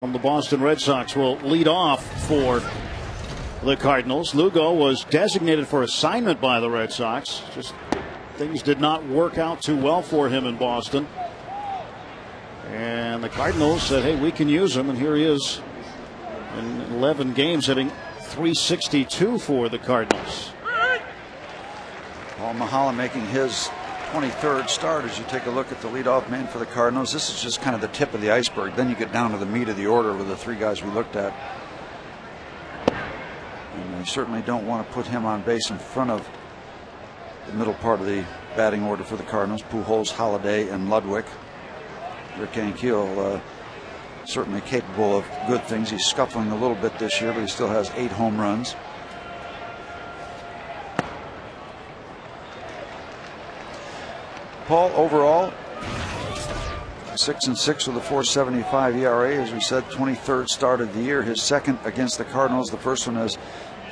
From the Boston Red Sox will lead off for the Cardinals. Lugo was designated for assignment by the Red Sox. Just things did not work out too well for him in Boston. And the Cardinals said, hey, we can use him. And here he is in 11 games hitting .362 for the Cardinals. Paul Mahala making his 23rd start. As you take a look at the leadoff man for the Cardinals, this is just kind of the tip of the iceberg. Then you get down to the meat of the order with the three guys we looked at. And they certainly don't want to put him on base in front of the middle part of the batting order for the Cardinals. Pujols, Holiday, and Ludwig. Rick Ankiel certainly capable of good things. He's scuffling a little bit this year, but he still has 8 home runs. Paul overall 6-6 with a 4.75 ERA. As we said, 23rd start of the year. His second against the Cardinals. The first one, as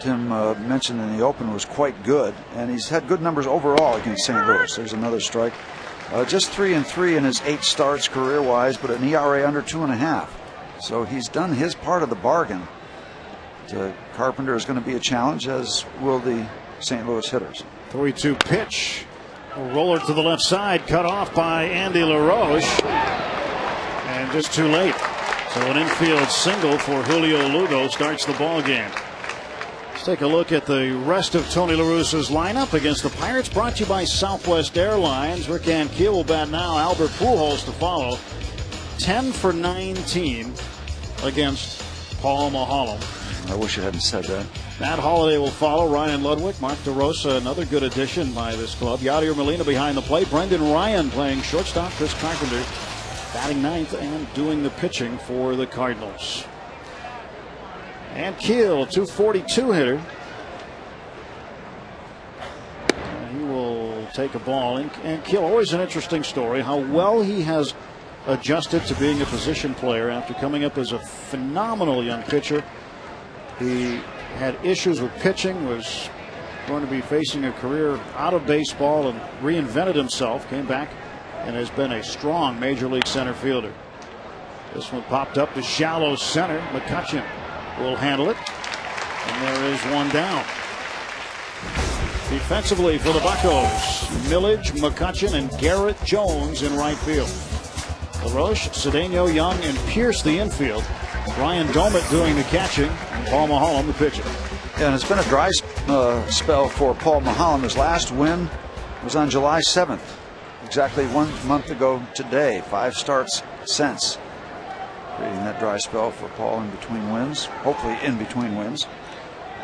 Tim mentioned in the open, was quite good, and he's had good numbers overall against St. Louis. There's another strike. Just 3-3 in his 8 starts career-wise, but an ERA under 2.5. So he's done his part of the bargain. Carpenter is going to be a challenge, as will the St. Louis hitters. 3-2 pitch. A roller to the left side, cut off by Andy LaRoche, and just too late. So an infield single for Julio Lugo starts the ball game. Let's take a look at the rest of Tony La Russa's lineup against the Pirates. Brought to you by Southwest Airlines. Rick Ankiel will bat now. Albert Pujols to follow. 10 for 19 against Paul Mahala. I wish you hadn't said that. Matt Holliday will follow. Ryan Ludwig, Mark DeRosa, another good addition by this club. Yadier Molina behind the plate. Brendan Ryan playing shortstop. Chris Carpenter batting ninth and doing the pitching for the Cardinals. And Keel, 242 hitter. He will take a ball. And Keel, always an interesting story. How well he has adjusted to being a position player after coming up as a phenomenal young pitcher. He had issues with pitching, was going to be facing a career out of baseball, and reinvented himself, came back, and has been a strong major league center fielder. This one popped up to shallow center. McCutchen will handle it, and there is one down. Defensively for the Buccos, Millage, McCutchen, and Garrett Jones in right field. LaRoche, Cedeno, Young, and Pierce the infield. Ryan Domit doing the catching, and Paul Mahala the pitching. Yeah, and it's been a dry spell for Paul Mahala. His last win was on July 7th, exactly 1 month ago today. 5 starts since, creating that dry spell for Paul in between wins, hopefully in between wins.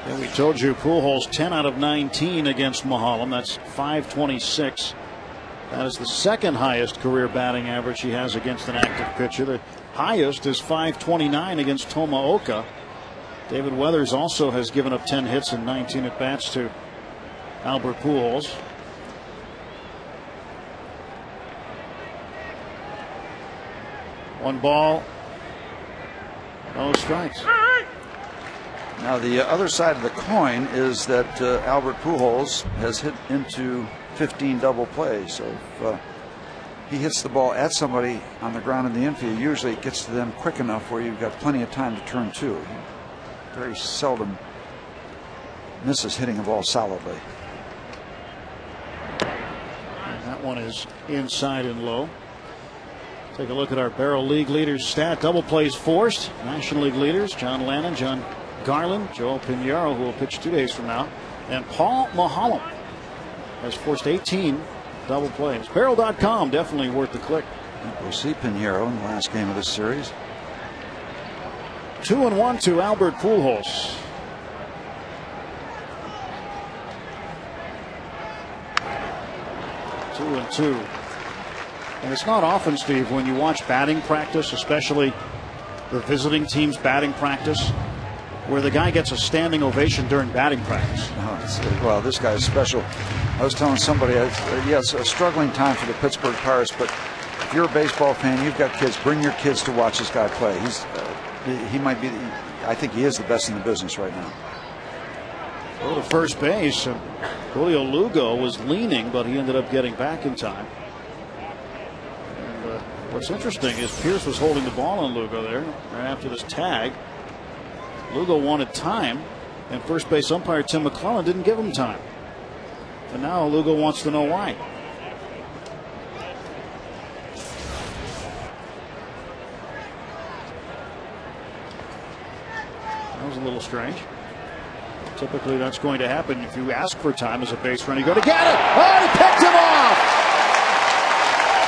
Yeah, we told you Pujols 10 out of 19 against Mahala. That's .526. That is the second highest career batting average he has against an active pitcher. The highest is .529 against Tomaoka. David Weathers also has given up 10 hits and 19 at bats to Albert Pujols. One ball, no strikes. Now the other side of the coin is that Albert Pujols has hit into 15 double plays. So if he hits the ball at somebody on the ground in the infield, usually it gets to them quick enough where you've got plenty of time to turn to. He very seldom misses hitting a ball solidly. And that one is inside and low. Take a look at our Barrel League leaders stat. Double plays forced. National League leaders John Lannon, John Garland, Joel Pinheiro, who will pitch 2 days from now, and Paul Mahala has forced 18 double plays. Barrel.com, definitely worth the click. We'll see Pinheiro in the last game of this series. 2-1 to Albert Pujols. Two and two. And it's not often, Steve, when you watch batting practice, especially the visiting team's batting practice, where the guy gets a standing ovation during batting practice. Well, this guy is special. I was telling somebody, yes, a struggling time for the Pittsburgh Pirates, but if you're a baseball fan, you've got kids, bring your kids to watch this guy play. He might be, I think he is the best in the business right now. Go to first base. Julio Lugo was leaning, but he ended up getting back in time. And What's interesting is Pierce was holding the ball on Lugo there right after this tag. Lugo wanted time, and first base umpire Tim McClellan didn't give him time. And now Lugo wants to know why. That was a little strange. Typically that's going to happen if you ask for time as a base runner. You go to get it. Oh, he picked him off.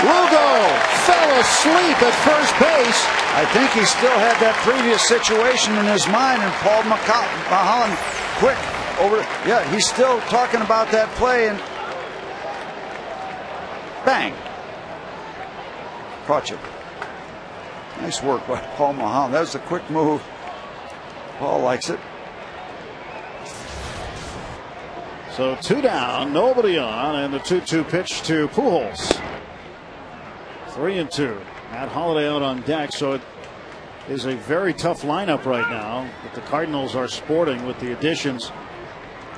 Lugo fell asleep at first base. I think he still had that previous situation in his mind, and Paul Mulholland quick over. Yeah, he's still talking about that play, and bang. Caught you. Nice work by Paul Mulholland. That was a quick move. Paul likes it. So 2 down, nobody on, and the 2-2 pitch to Pujols. 3-2. Matt Holliday out on deck, so it is a very tough lineup right now that the Cardinals are sporting with the additions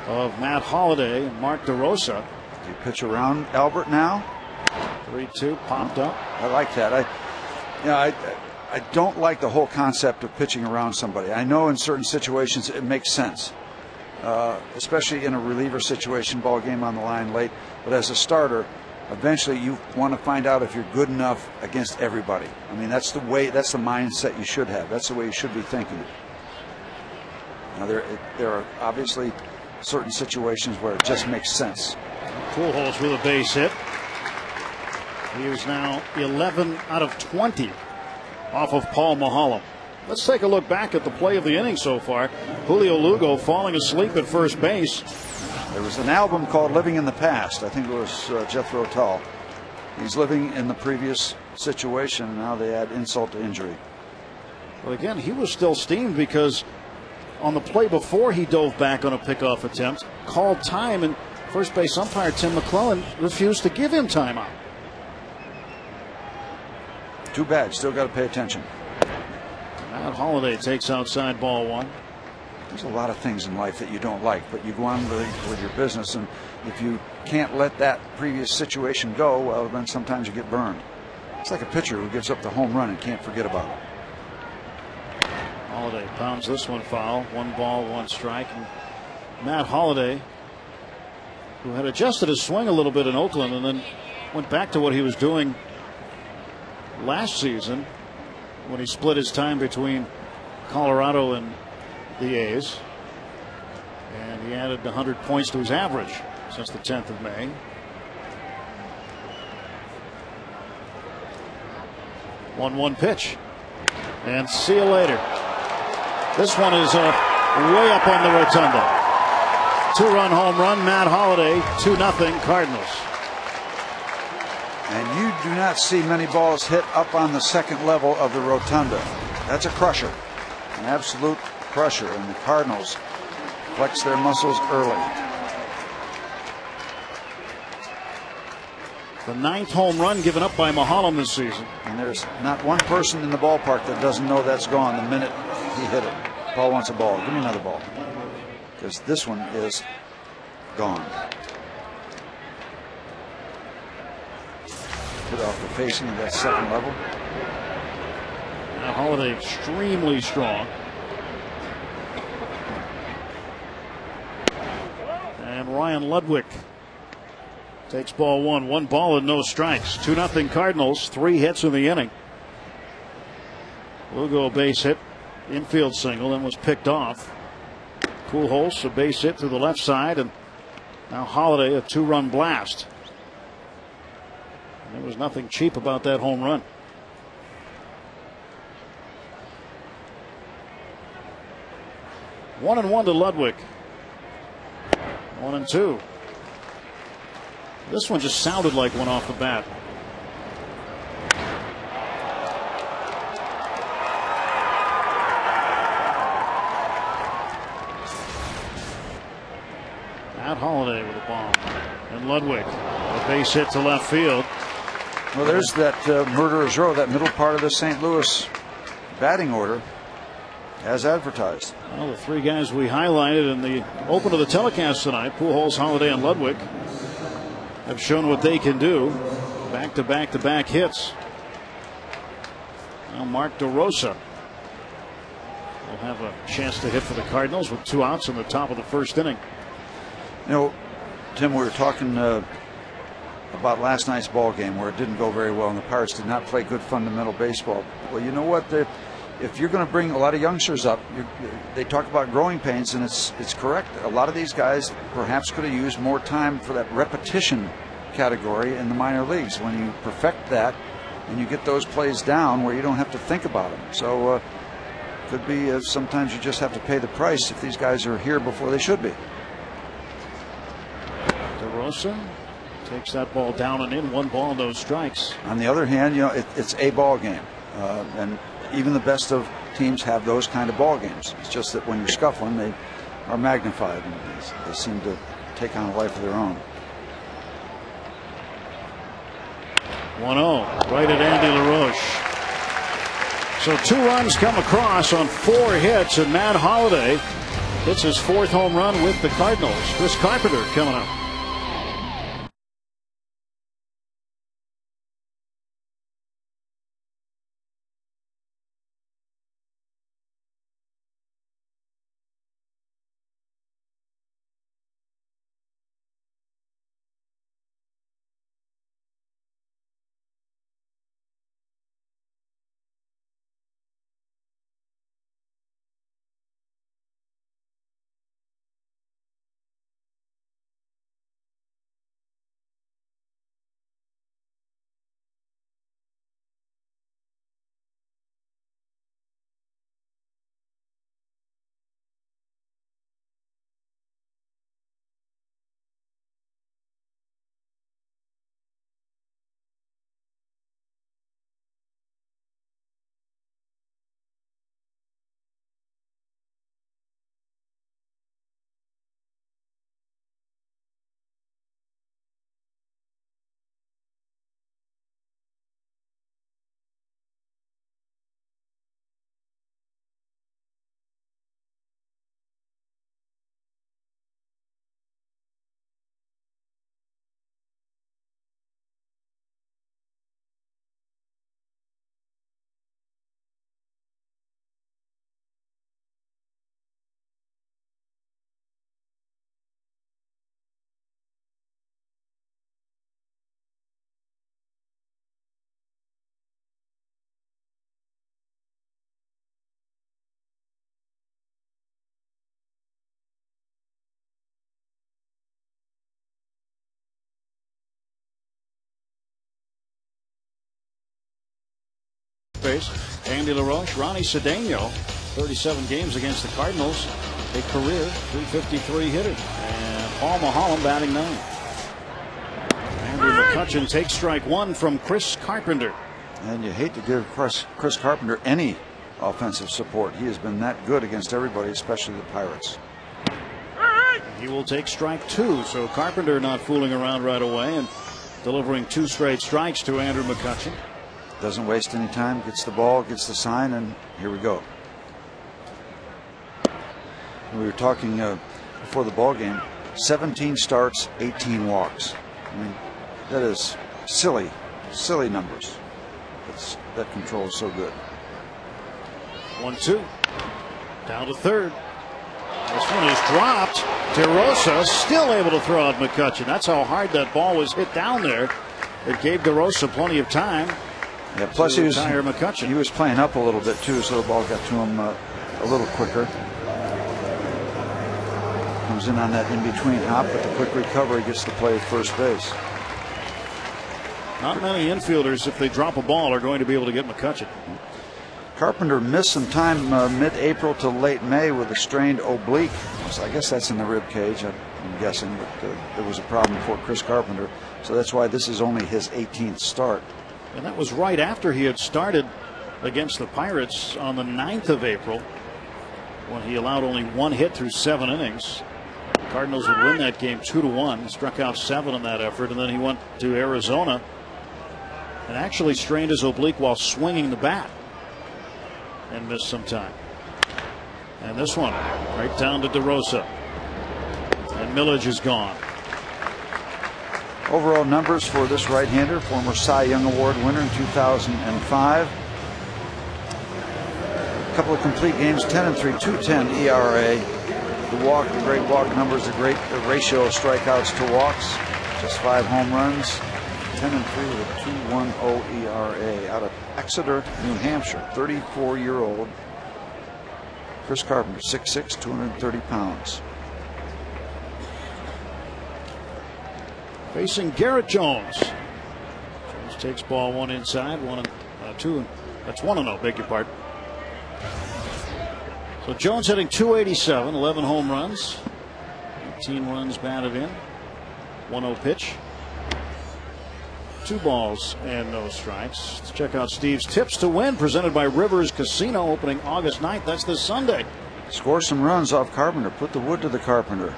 of Matt Holliday and Mark DeRosa. Do you pitch around Albert now? 3-2 popped up. I like that. I don't like the whole concept of pitching around somebody. I know in certain situations it makes sense, especially in a reliever situation, ball game on the line late. But as a starter, eventually you want to find out if you're good enough against everybody. I mean, that's the mindset you should have. That's the way you should be thinking. Now there are obviously certain situations where it just makes sense. Pujols with a base hit. He is now 11 out of 20 off of Paul Mulholland. Let's take a look back at the play of the inning so far. Julio Lugo falling asleep at first base. There was an album called Living in the Past. I think it was Jethro Tull. He's living in the previous situation, and now they add insult to injury. But again, he was still steamed because on the play before he dove back on a pickoff attempt, called time, and first base umpire Tim McClellan refused to give him timeout. Too bad. Still got to pay attention. Matt Holliday takes outside ball 1. There's a lot of things in life that you don't like, but you go on with your business, and if you can't let that previous situation go, well, then sometimes you get burned. It's like a pitcher who gives up the home run and can't forget about it. Holliday pounds this one foul. 1 ball, 1 strike. And Matt Holliday, who had adjusted his swing a little bit in Oakland and then went back to what he was doing last season when he split his time between Colorado and the A's, and he added 100 points to his average since the 10th of May. One pitch, and see you later. This one is way up on the rotunda. 2-run home run, Matt Holliday, 2-0 Cardinals. And you do not see many balls hit up on the second level of the rotunda. That's a crusher, an absolute crusher, and the Cardinals flex their muscles early. The 9th home run given up by Mulholland this season. And there's not one person in the ballpark that doesn't know that's gone the minute he hit it. Paul wants a ball. Give me another ball. Because this one is gone. Put off the facing of that second level. Now Holliday extremely strong. And Ryan Ludwig takes ball 1. 1 ball and no strikes. 2-0 Cardinals. 3 hits in the inning. Lugo base hit. Infield single and was picked off. Pujols a base hit to the left side, and now Holliday a 2-run blast. And there was nothing cheap about that home run. One and 1 to Ludwig. 1-2. This one just sounded like one off the bat. Matt Holliday with a bomb. And Ludwig, a base hit to left field. Well, there's that murderer's row, that middle part of the St. Louis batting order, as advertised. Well, the 3 guys we highlighted in the open of the telecast tonight, Pujols, Holliday, and Ludwig, have shown what they can do. Back-to-back hits. Now Mark DeRosa will have a chance to hit for the Cardinals with 2 outs in the top of the first inning. You know, Tim, we were talking about last night's ball game where it didn't go very well and the Pirates did not play good fundamental baseball. Well, you know what? If you're going to bring a lot of youngsters up, they talk about growing pains, and it's correct. A lot of these guys perhaps could have used more time for that repetition category in the minor leagues. When you perfect that and you get those plays down where you don't have to think about them. So could be sometimes you just have to pay the price if these guys are here before they should be. DeRosa takes that ball down and in. 1 ball, no strikes. On the other hand, you know, it's a ball game, and even the best of teams have those kind of ball games. It's just that when you're scuffling, they are magnified, and they seem to take on a life of their own. 1-0, right at Andy LaRoche. So 2 runs come across on 4 hits, and Matt Holliday hits his 4th home run with the Cardinals. Chris Carpenter coming up. Base. Andy LaRoche, Ronnie Cedeno, 37 games against the Cardinals, a career .353 hitter, and Paul Maholm batting 9th. Andrew McCutchen takes strike 1 from Chris Carpenter. And you hate to give Chris Carpenter any offensive support. He has been that good against everybody, especially the Pirates. He will take strike 2, so Carpenter not fooling around right away and delivering 2 straight strikes to Andrew McCutchen. Doesn't waste any time, gets the ball, gets the sign, and here we go. We were talking before the ball game, 17 starts, 18 walks. I mean, that is silly numbers. That control is so good. 1-2, down to 3rd. This one is dropped. DeRosa still able to throw out McCutchen. That's how hard that ball was hit down there. It gave DeRosa plenty of time. Yeah, plus he was playing up a little bit too, so the ball got to him a little quicker. Comes in on that in-between hop, but the quick recovery gets to play at first base. Not many infielders, if they drop a ball, are going to be able to get McCutchen. Carpenter missed some time mid-April to late May with a strained oblique. So I guess that's in the rib cage, I'm guessing, but there was a problem for Chris Carpenter. So that's why this is only his 18th start. And that was right after he had started against the Pirates on the 9th of April, when he allowed only 1 hit through 7 innings. The Cardinals would win that game 2-1. Struck out 7 in that effort, and then he went to Arizona and actually strained his oblique while swinging the bat and missed some time. And this one right down to DeRosa, and Millage is gone. Overall numbers for this right-hander, former Cy Young Award winner in 2005. couple of complete games, 10-3, 2.10 ERA. The great walk numbers, the great ratio of strikeouts to walks. Just 5 home runs. 10-3 with a 2.10 ERA out of Exeter, New Hampshire. 34-year-old Chris Carpenter, 6'6", 230 pounds. Facing Garrett Jones. Jones takes ball 1 inside, 2. That's 1-0, beg your pardon. So Jones hitting .287, 11 home runs, 18 runs batted in, 1-0 pitch. 2 balls and no strikes. Let's check out Steve's tips to win, presented by Rivers Casino, opening August 9th. That's this Sunday. Score some runs off Carpenter. Put the wood to the Carpenter.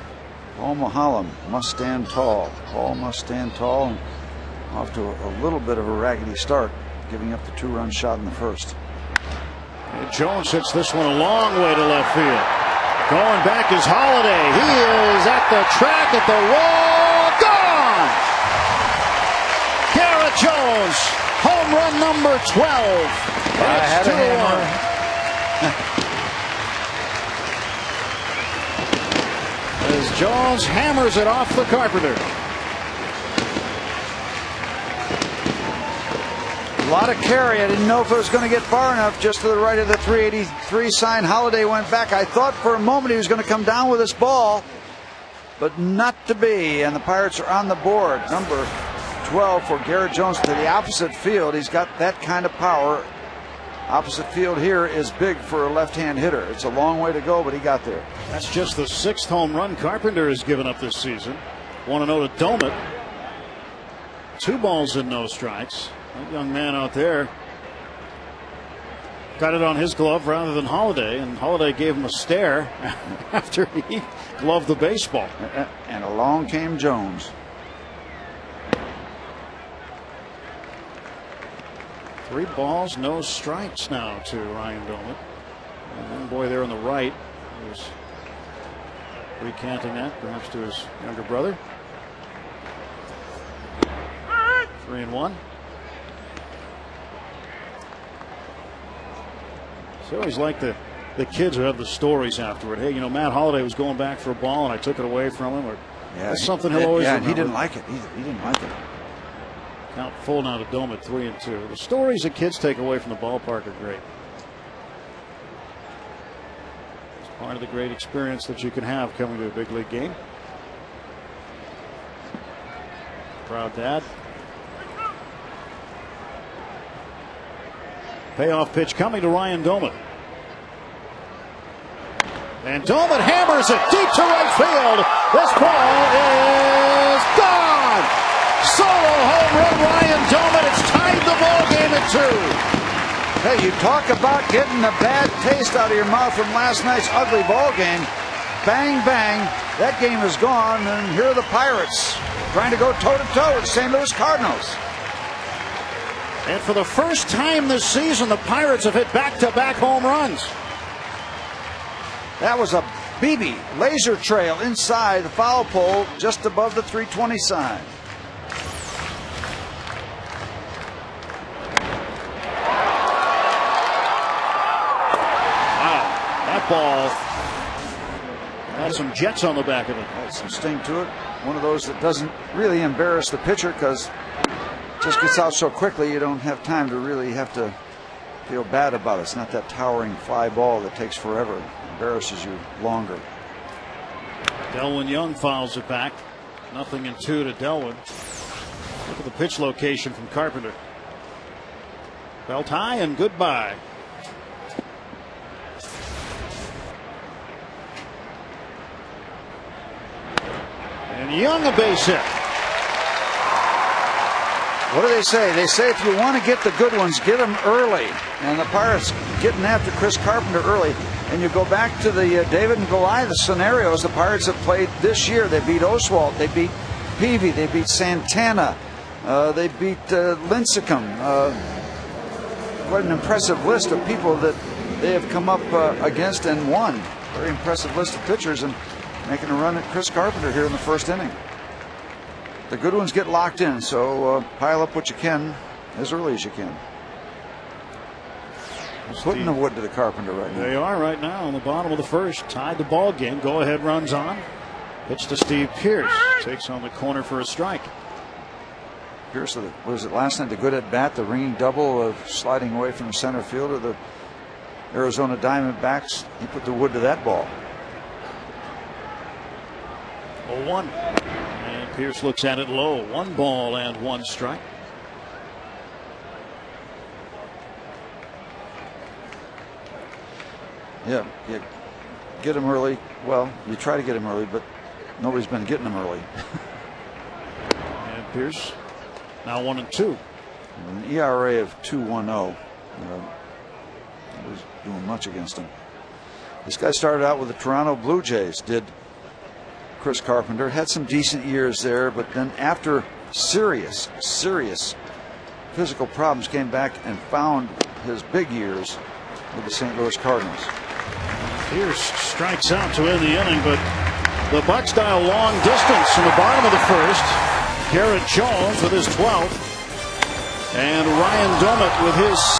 Paul Mahalam must stand tall. Paul must stand tall. And off to a little bit of a raggedy start, giving up the 2-run shot in the first. And Jones hits this one a long way to left field. Going back is Holiday. He is at the track, at the wall. Gone! Garrett Jones, home run number 12. That's 2-1. As Jones hammers it off the Carpenter. A lot of carry. I didn't know if it was going to get far enough. Just to the right of the 383 sign. Holiday went back. I thought for a moment he was going to come down with this ball, but not to be. And the Pirates are on the board. Number 12 for Garrett Jones to the opposite field. He's got that kind of power. Opposite field here is big for a left-hand hitter. It's a long way to go, but he got there. That's just the 6th home run Carpenter has given up this season. 1-0 to Domit. 2 balls and no strikes. That young man out there got it on his glove rather than Holiday, and Holiday gave him a stare after he gloved the baseball. And along came Jones. 3 balls, no strikes now to Ryan Domit. And one boy there on the right was recanting that, perhaps to his younger brother. 3-1. It's always like the kids who have the stories afterward. Hey, you know, Matt Holliday was going back for a ball and I took it away from him. Or that's something he'll always remember. He didn't like it either. He didn't like it. Count full now to Domit, 3-2. The stories that kids take away from the ballpark are great. It's part of the great experience that you can have coming to a big league game. Proud dad. Payoff pitch coming to Ryan Domit. And Domit hammers it deep to right field. This ball is gone. Solo home run, Ryan Domit. It's tied the ball game at 2. Hey, you talk about getting a bad taste out of your mouth from last night's ugly ball game. Bang, bang. That game is gone, and here are the Pirates trying to go toe-to-toe with the St. Louis Cardinals. And for the first time this season, the Pirates have hit back-to-back home runs. That was a BB laser trail inside the foul pole just above the 320 sign. Wow, that ball had some jets on the back of it. Had some sting to it. One of those that doesn't really embarrass the pitcher because just gets out so quickly you don't have time to really have to feel bad about it. It's not that towering fly ball that takes forever. It embarrasses you longer. Delwyn Young fouls it back. 0-2 to Delwyn. Look at the pitch location from Carpenter. Belt high and goodbye. And Young a base hit. What do they say? They say if you want to get the good ones, get them early. And the Pirates getting after Chris Carpenter early. And you go back to the David and Goliath scenarios the Pirates have played this year. They beat Oswalt. They beat Peavy. They beat Santana. They beat Lincecum. Quite an impressive list of people that they have come up against and won. Very impressive list of pitchers, and making a run at Chris Carpenter here in the first inning. The good ones get locked in, so pile up what you can as early as you can. Putting the wood to the Carpenter right now. They are right now on the bottom of the first. Tied the ball game. Go ahead runs on. Pitch to Steve Pearce. Takes on the corner for a strike. Pearce, was it last night? The good at bat, the ringing double of sliding away from the center fielder, the Arizona Diamondbacks. He put the wood to that ball. 0-1. And Pearce looks at it low. 1 ball and 1 strike. Yeah, you get him early. Well, you try to get him early, but nobody's been getting him early. And Pearce now 1-2. An ERA of 2.10. Was doing much against him. This guy started out with the Toronto Blue Jays, did Chris Carpenter. Had some decent years there, but then after serious physical problems, came back and found his big years with the St. Louis Cardinals. Pearce strikes out to end the inning, but the Bucs dial long distance in the bottom of the first. Garrett Jones with his 12th, and Ryan Doumit with his.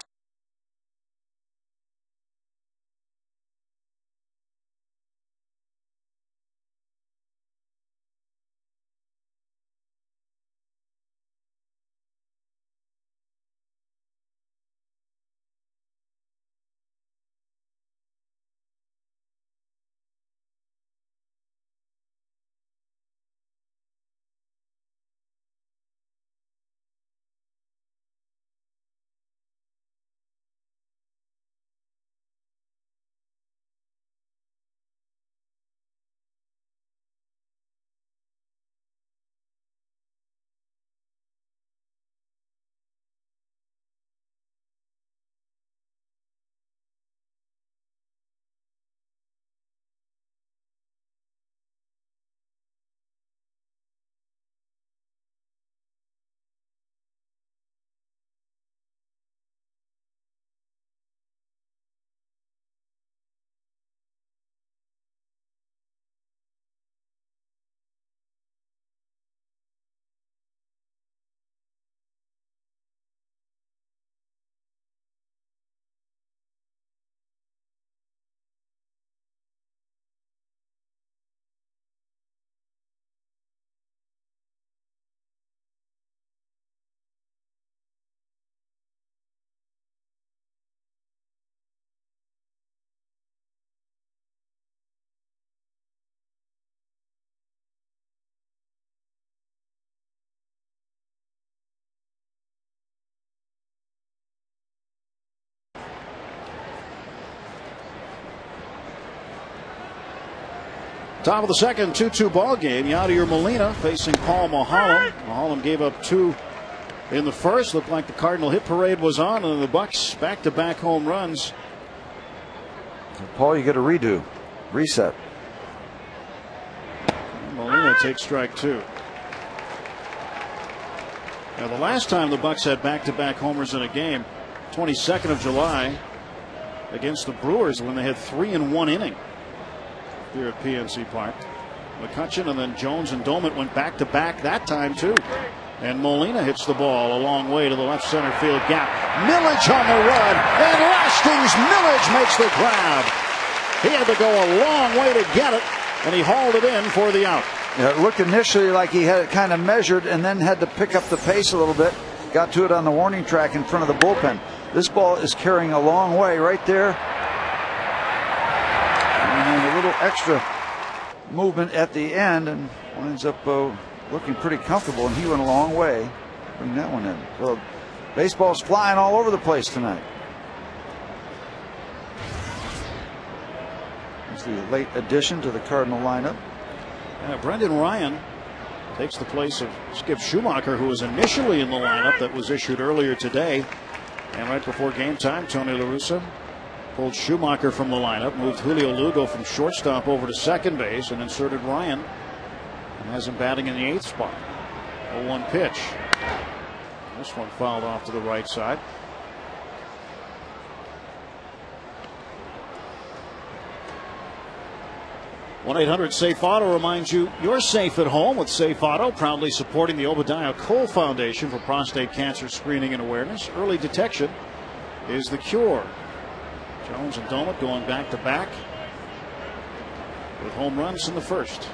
Top of the second, 2-2 ball game. Yadier Molina facing Paul Mulholland. Mulholland gave up 2 in the first. Looked like the Cardinal hit parade was on, and the Bucs back-to-back home runs. Paul, you get a redo, reset. And Molina takes strike 2. Now, the last time the Bucs had back-to-back homers in a game, 22nd of July against the Brewers, when they had 3 in 1 inning here at PNC Park. McCutchen and then Jones and Doumit went back-to-back that time too. And Molina hits the ball a long way to the left center field gap. Millage on the run, and Lastings Millage makes the grab. He had to go a long way to get it, and he hauled it in for the out. Yeah, it looked initially like he had it kind of measured and then had to pick up the pace a little bit. Got to it on the warning track in front of the bullpen. This ball is carrying a long way right there. And a little extra movement at the end, and winds up looking pretty comfortable, and he went a long way to bring that one in. So baseball's flying all over the place tonight. It's the late addition to the Cardinal lineup. Brendan Ryan takes the place of Skip Schumacher, who was initially in the lineup that was issued earlier today. And right before game time, Tony La Russa pulled Schumacher from the lineup, moved Julio Lugo from shortstop over to second base, and inserted Ryan, and has him batting in the 8th spot. 0-1 pitch. This one fouled off to the right side. One 1-800-SAFE-AUTO reminds you you're safe at home with Safe Auto, proudly supporting the Obadiah Cole Foundation for prostate cancer screening and awareness. Early detection is the cure. Jones and Domet going back to back with home runs in the first.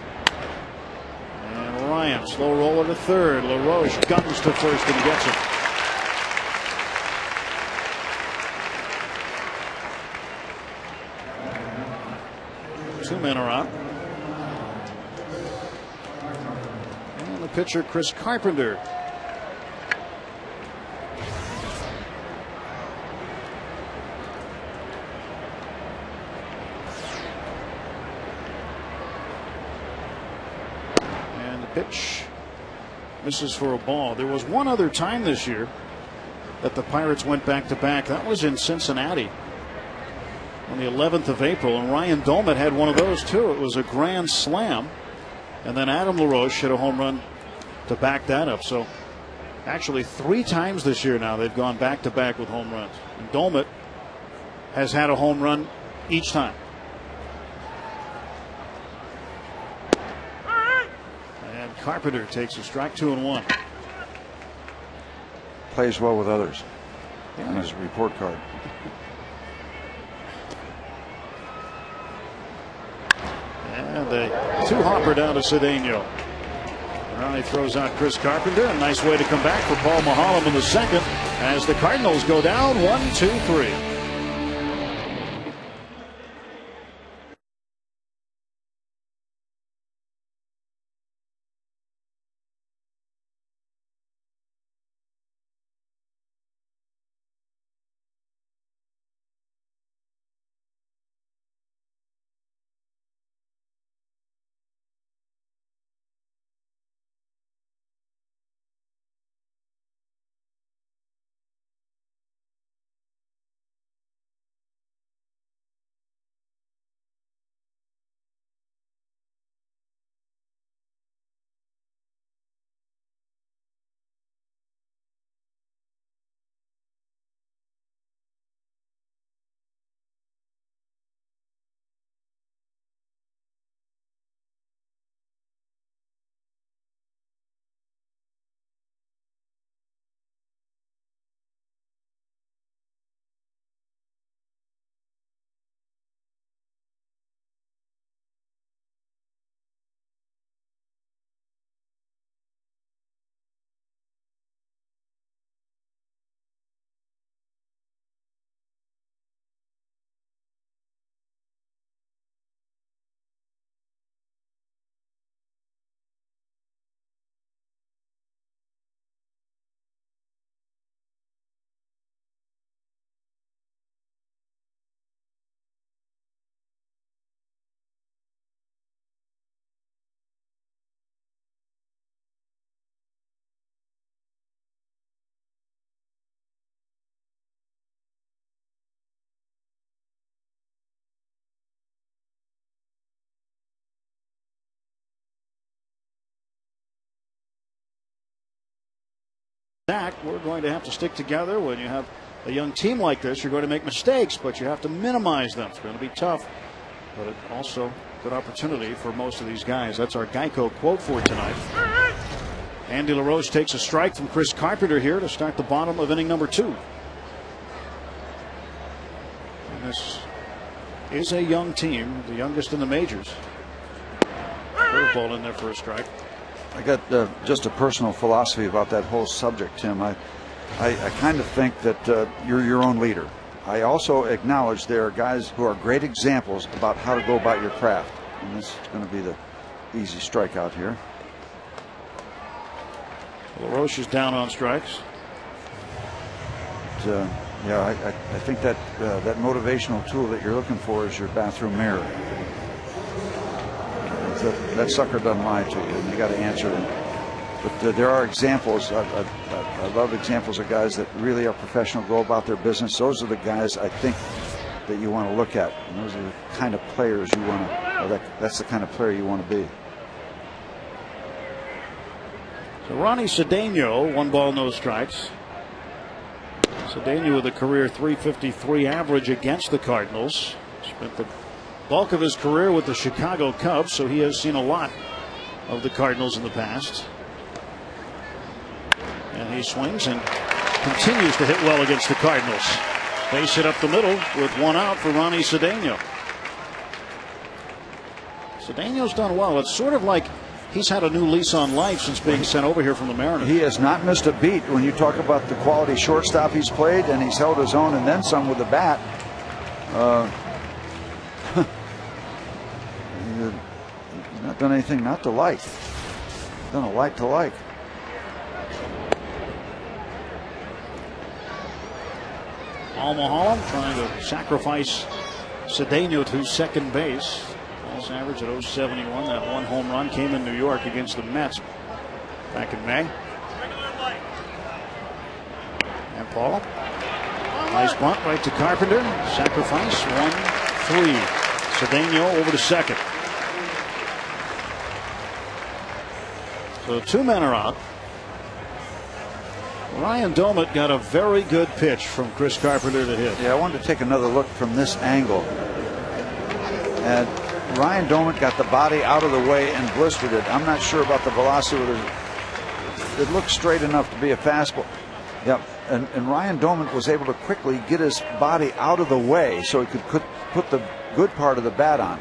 And Ryan, slow roller to third. LaRoche guns to first and gets it. Two men are out. And the pitcher, Chris Carpenter. And the pitch misses for a ball. There was one other time this year that the Pirates went back to back. That was in Cincinnati on the 11th of April, and Ryan Domet had one of those too. It was a grand slam, and then Adam LaRoche hit a home run to back that up. So actually 3 times this year now they've gone back to back with home runs, and Domet has had a home run each time. And Carpenter takes a strike, 2-1. Plays well with others on his report card. And a 2-hopper down to Cedeno. Now he throws out Chris Carpenter. A nice way to come back for Paul Maholm in the second as the Cardinals go down 1-2-3. We're going to have to stick together. When you have a young team like this, you're going to make mistakes, but you have to minimize them. It's going to be tough, but it also good opportunity for most of these guys. That's our Geico quote for tonight. Andy LaRoche takes a strike from Chris Carpenter here to start the bottom of inning number 2. And this is a young team, the youngest in the majors. Curveball in there for a strike. I got just a personal philosophy about that whole subject, Tim. I kind of think that you're your own leader. I also acknowledge there are guys who are great examples about how to go about your craft. And this is going to be the easy strikeout here. LaRoche is down on strikes. But, yeah, I think that that motivational tool that you're looking for is your bathroom mirror. That sucker doesn't lie to you, and you got to answer them. But there are examples. I love examples of guys that really are professional, go about their business. Those are the guys I think that you want to look at, and those are the kind of players you want to. Or that's the kind of player you want to be. So Ronnie Cedeno, 1 ball, no strikes. Cedeno with a career .353 average against the Cardinals. Spent the bulk of his career with the Chicago Cubs, so he has seen a lot of the Cardinals in the past. And he swings and continues to hit well against the Cardinals. Base hit up the middle with one out for Ronnie Cedeno. Cedeno's done well. It's sort of like he's had a new lease on life since being sent over here from the Mariners. He has not missed a beat when you talk about the quality shortstop he's played, and he's held his own and then some with the bat. He's not done anything not to like. He's done a like to like. Almahalam trying to sacrifice Cedeno to second base. Ball's average at .071. That one home run came in New York against the Mets back in May. And Paul. Nice bunt right to Carpenter. Sacrifice 1-3. Cedeno over to second. So 2 men are out. Ryan Doumit got a very good pitch from Chris Carpenter to hit. Yeah, I wanted to take another look from this angle. And Ryan Doumit got the body out of the way and blistered it. I'm not sure about the velocity. It looked straight enough to be a fastball. Yep. And Ryan Doumit was able to quickly get his body out of the way so he could put the good part of the bat on.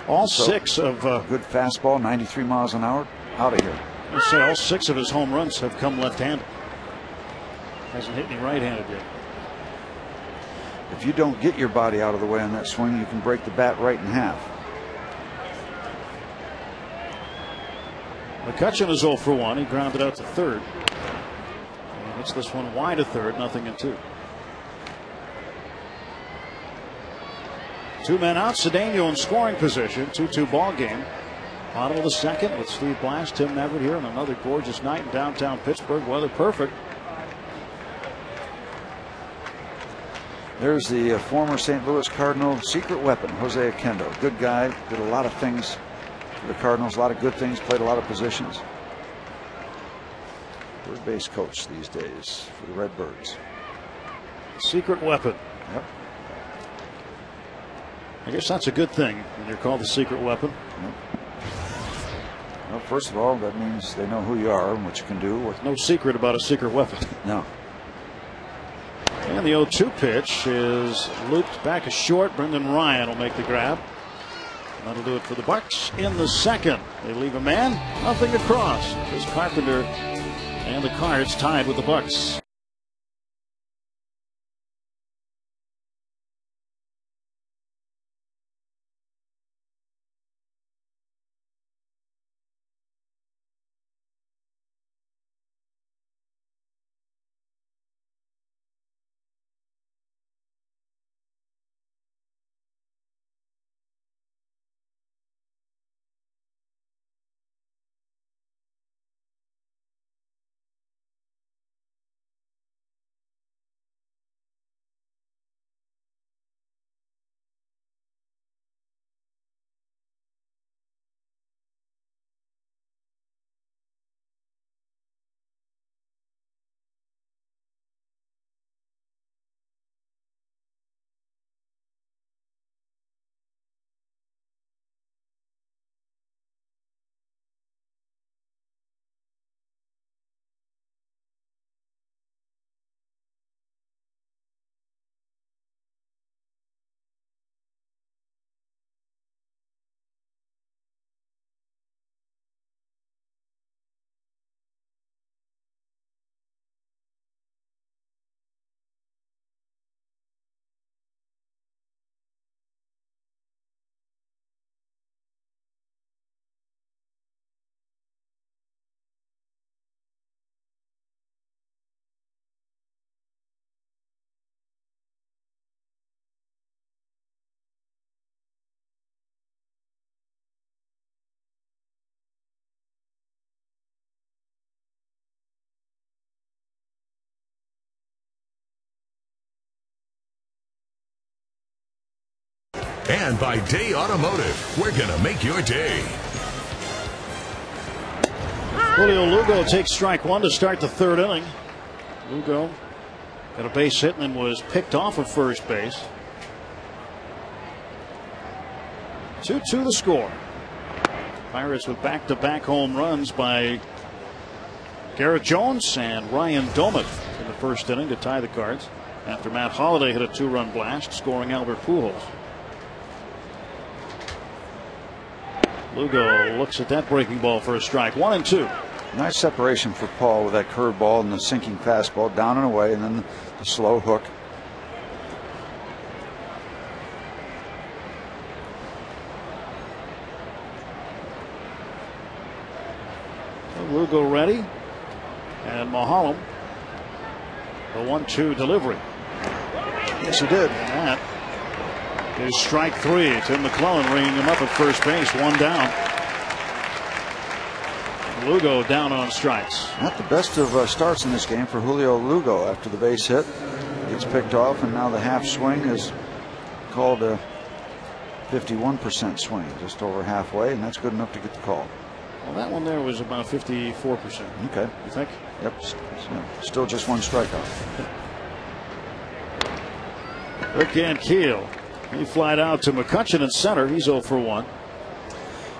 All 6 of good fastball, 93 miles an hour, out of here. I say all 6 of his home runs have come left-handed. Hasn't hit any right-handed yet. If you don't get your body out of the way on that swing, you can break the bat right in half. McCutcheon is 0 for 1. He grounded out to third. And hits this one wide of third, 0-2. 2 men out. Cedeno in scoring position. 2-2 ball game. Bottom of the second with Steve Blass, Tim Neverett here on another gorgeous night in downtown Pittsburgh. Weather perfect. There's the former St. Louis Cardinal secret weapon, Jose Oquendo. Good guy, did a lot of things for the Cardinals, a lot of good things, played a lot of positions. Third base coach these days for the Redbirds. Secret weapon. Yep. I guess that's a good thing when you're called the secret weapon. Yep. Well, first of all, that means they know who you are and what you can do. No secret about a secret weapon. No. And the 0-2 pitch is looped back a short. Brendan Ryan will make the grab. That'll do it for the Bucks in the second. They leave a man, nothing across. Chris Carpenter and the Cards tied with the Bucks. And by Day Automotive, we're going to make your day. Julio Lugo takes strike 1 to start the third inning. Lugo got a base hit and then was picked off of first base. 2-2 the score. Pirates with back-to-back home runs by Garrett Jones and Ryan Doumit in the first inning to tie the Cards. after Matt Holliday hit a 2-run blast, scoring Albert Pujols. Lugo looks at that breaking ball for a strike. 1-2. Nice separation for Paul with that curveball and the sinking fastball, down and away, and then the slow hook. So Lugo ready, and Mahalam, the 1-2 delivery. Yes, he did. And that is strike 3. Tim McClellan ringing him up at first base, 1 down. Lugo down on strikes. Not the best of starts in this game for Julio Lugo. After the base hit, gets picked off, and now the half swing is called a 51% swing, just over halfway, and that's good enough to get the call. Well, that one there was about 54%. Okay. You think? Yep. Still just 1 strikeout. Rick Ankiel. He flied out to McCutchen in center. He's 0 for 1.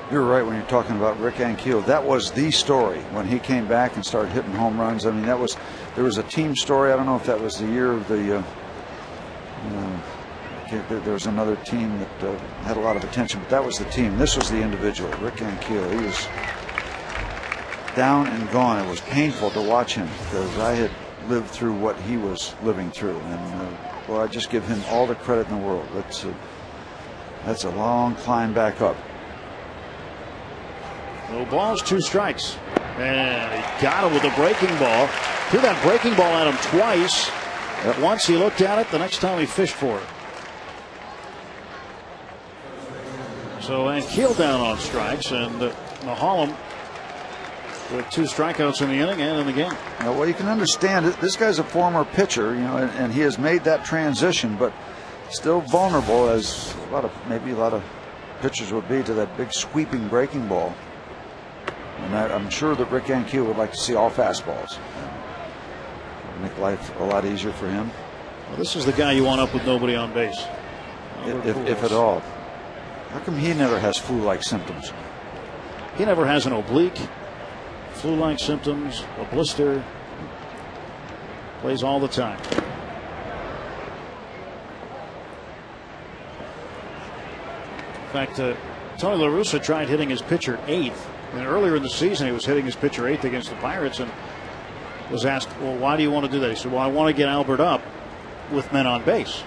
You're right when you're talking about Rick Ankiel. That was the story when he came back and started hitting home runs. I mean, there was a team story. I don't know if that was the year of the. There was another team that had a lot of attention, but that was the team. This was the individual, Rick Ankiel. He was down and gone. It was painful to watch him because I had lived through what he was living through, and well, I just give him all the credit in the world. That's a long climb back up. No balls, 2 strikes. And he got him with a breaking ball. Threw that breaking ball at him twice. Yep. Once he looked at it, the next time he fished for it. So Ankiel down on strikes, and Mahalam with 2 strikeouts in the inning and in the game. Well, you can understand it. This guy's a former pitcher, and he has made that transition, but still vulnerable, as maybe a lot of pitchers would be, to that big sweeping breaking ball. And I'm sure that Rick Ankiel would like to see all fastballs. Make life a lot easier for him. Well, this is the guy you want up with nobody on base. If at all. How come he never has flu-like symptoms? He never has an oblique, flu-like symptoms, a blister. Plays all the time. In fact, Tony La Russa tried hitting his pitcher 8th. And earlier in the season, he was hitting his pitcher 8th against the Pirates and was asked, well, why do you want to do that? He said, well, I want to get Albert up with men on base.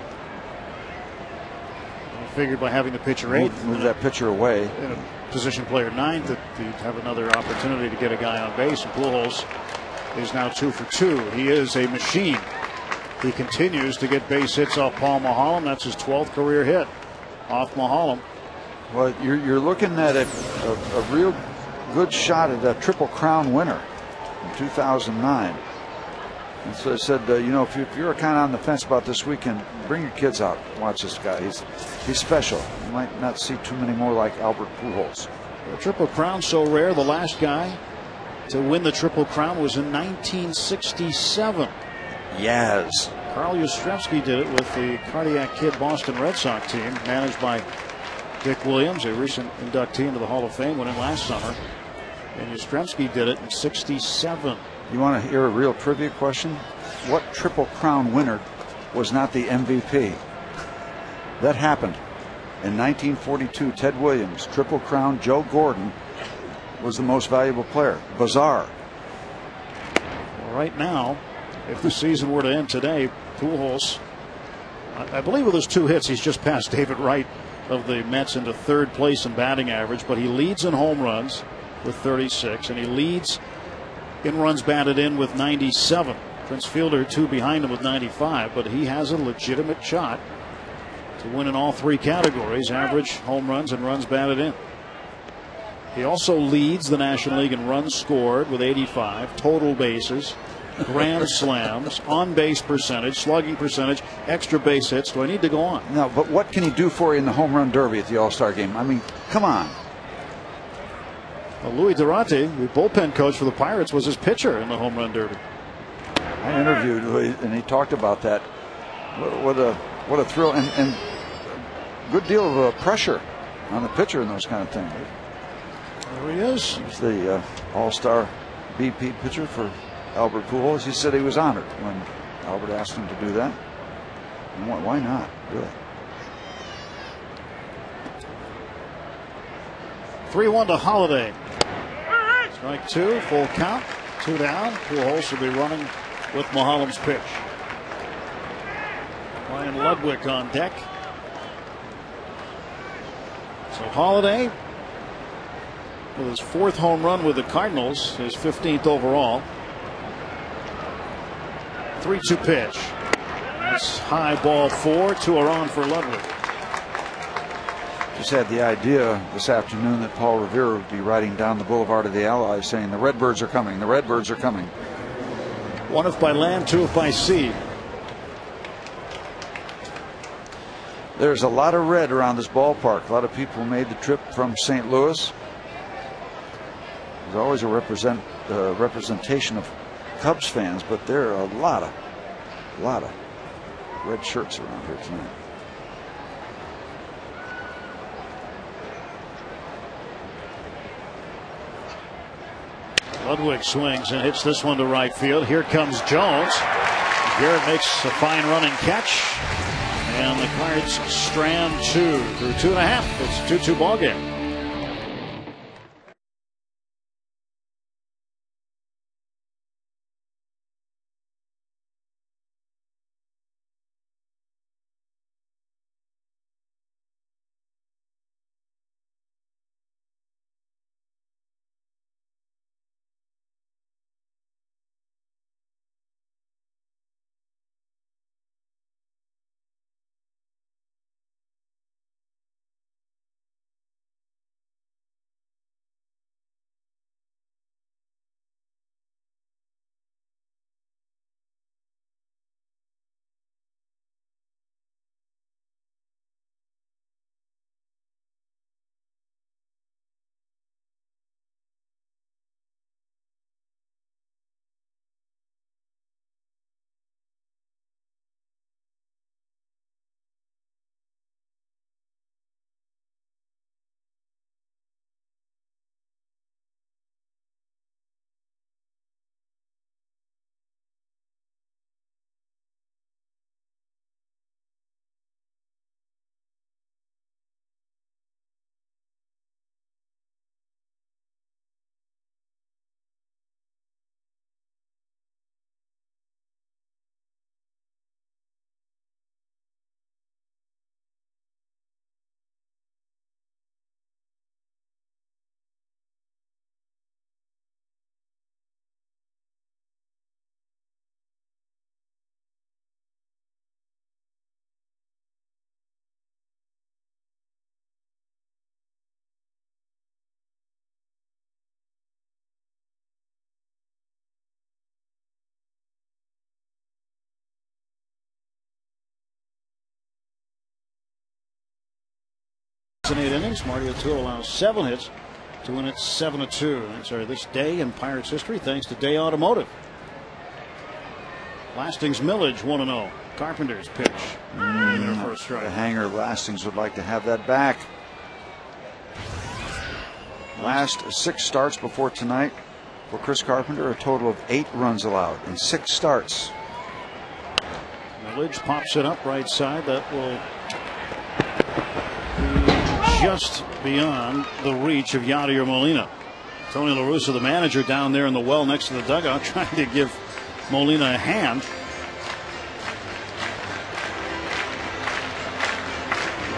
I figured by having the pitcher 8th, move that pitcher away, in a position player 9th, that you'd have another opportunity to get a guy on base. And Pujols is now 2 for 2. He is a machine. He continues to get base hits off Paul Mahalam. That's his 12th career hit off Mahalam. Well, you're looking at a real good shot at a Triple Crown winner in 2009. And so I said, if you're kind of on the fence about this weekend, bring your kids out. Watch this guy. He's special. You might not see too many more like Albert Pujols. The Triple Crown so rare. The last guy to win the Triple Crown was in 1967. Yes. Carl Yastrzemski did it with the Cardiac Kid Boston Red Sox team, managed by Dick Williams, a recent inductee into the Hall of Fame, went in last summer. And Yastrzemski did it in 67. You want to hear a real trivia question? What Triple Crown winner was not the MVP? That happened in 1942. Ted Williams, Triple Crown. Joe Gordon was the most valuable player. Bizarre. Well, right now, if the season were to end today, Pujols, I believe with his 2 hits, he's just passed David Wright of the Mets into 3rd place in batting average, but he leads in home runs with 36, and he leads in runs batted in with 97. Prince Fielder 2 behind him with 95, but he has a legitimate shot to win in all 3 categories: average, home runs, and runs batted in. He also leads the National League in runs scored with 85, total bases, grand slams, on base percentage, slugging percentage, extra base hits. Do I need to go on? No, but what can he do for you in the home run derby at the All-Star game? I mean, come on. Well, Louis Durante, the bullpen coach for the Pirates, was his pitcher in the home run derby. I interviewed Louis, and he talked about that. What a thrill, and good deal of pressure on the pitcher in those kind of things. There he is. He's the All-Star BP pitcher for Albert Pujols. He said he was honored when Albert asked him to do that. Why not? Really? 3-1 to Holiday. Strike two, full count, 2 down. Pujols will be running with Mahalam's pitch. Ryan Ludwig on deck. So Holiday with his 4th home run with the Cardinals, his 15th overall. 3-2 pitch. That's high, ball 4. 2 are on for Ludwig. Just had the idea this afternoon that Paul Revere would be riding down the Boulevard of the Allies saying the Redbirds are coming, the Redbirds are coming. 1 if by land, 2 if by sea. There's a lot of red around this ballpark. A lot of people made the trip from St. Louis. There's always a representation of Cubs fans, but there are a lot of red shirts around here tonight. Ludwig swings and hits this one to right field. Here comes Jones. Garrett makes a fine running catch. And the Cards strand 2 through 2.5. It's a 2-2 ball game. In 8 innings, Marty O'Toole allows 7 hits to win it 7-2. That's our this day in Pirates history, thanks to Day Automotive. Lastings Millage 1-0. Carpenter's pitch. First strike. The hanger Lastings would like to have that back. Last 6 starts before tonight for Chris Carpenter, a total of 8 runs allowed in 6 starts. Millage pops it up right side. That will just beyond the reach of Yadier Molina. Tony La Russa, the manager, down there in the well next to the dugout, trying to give Molina a hand.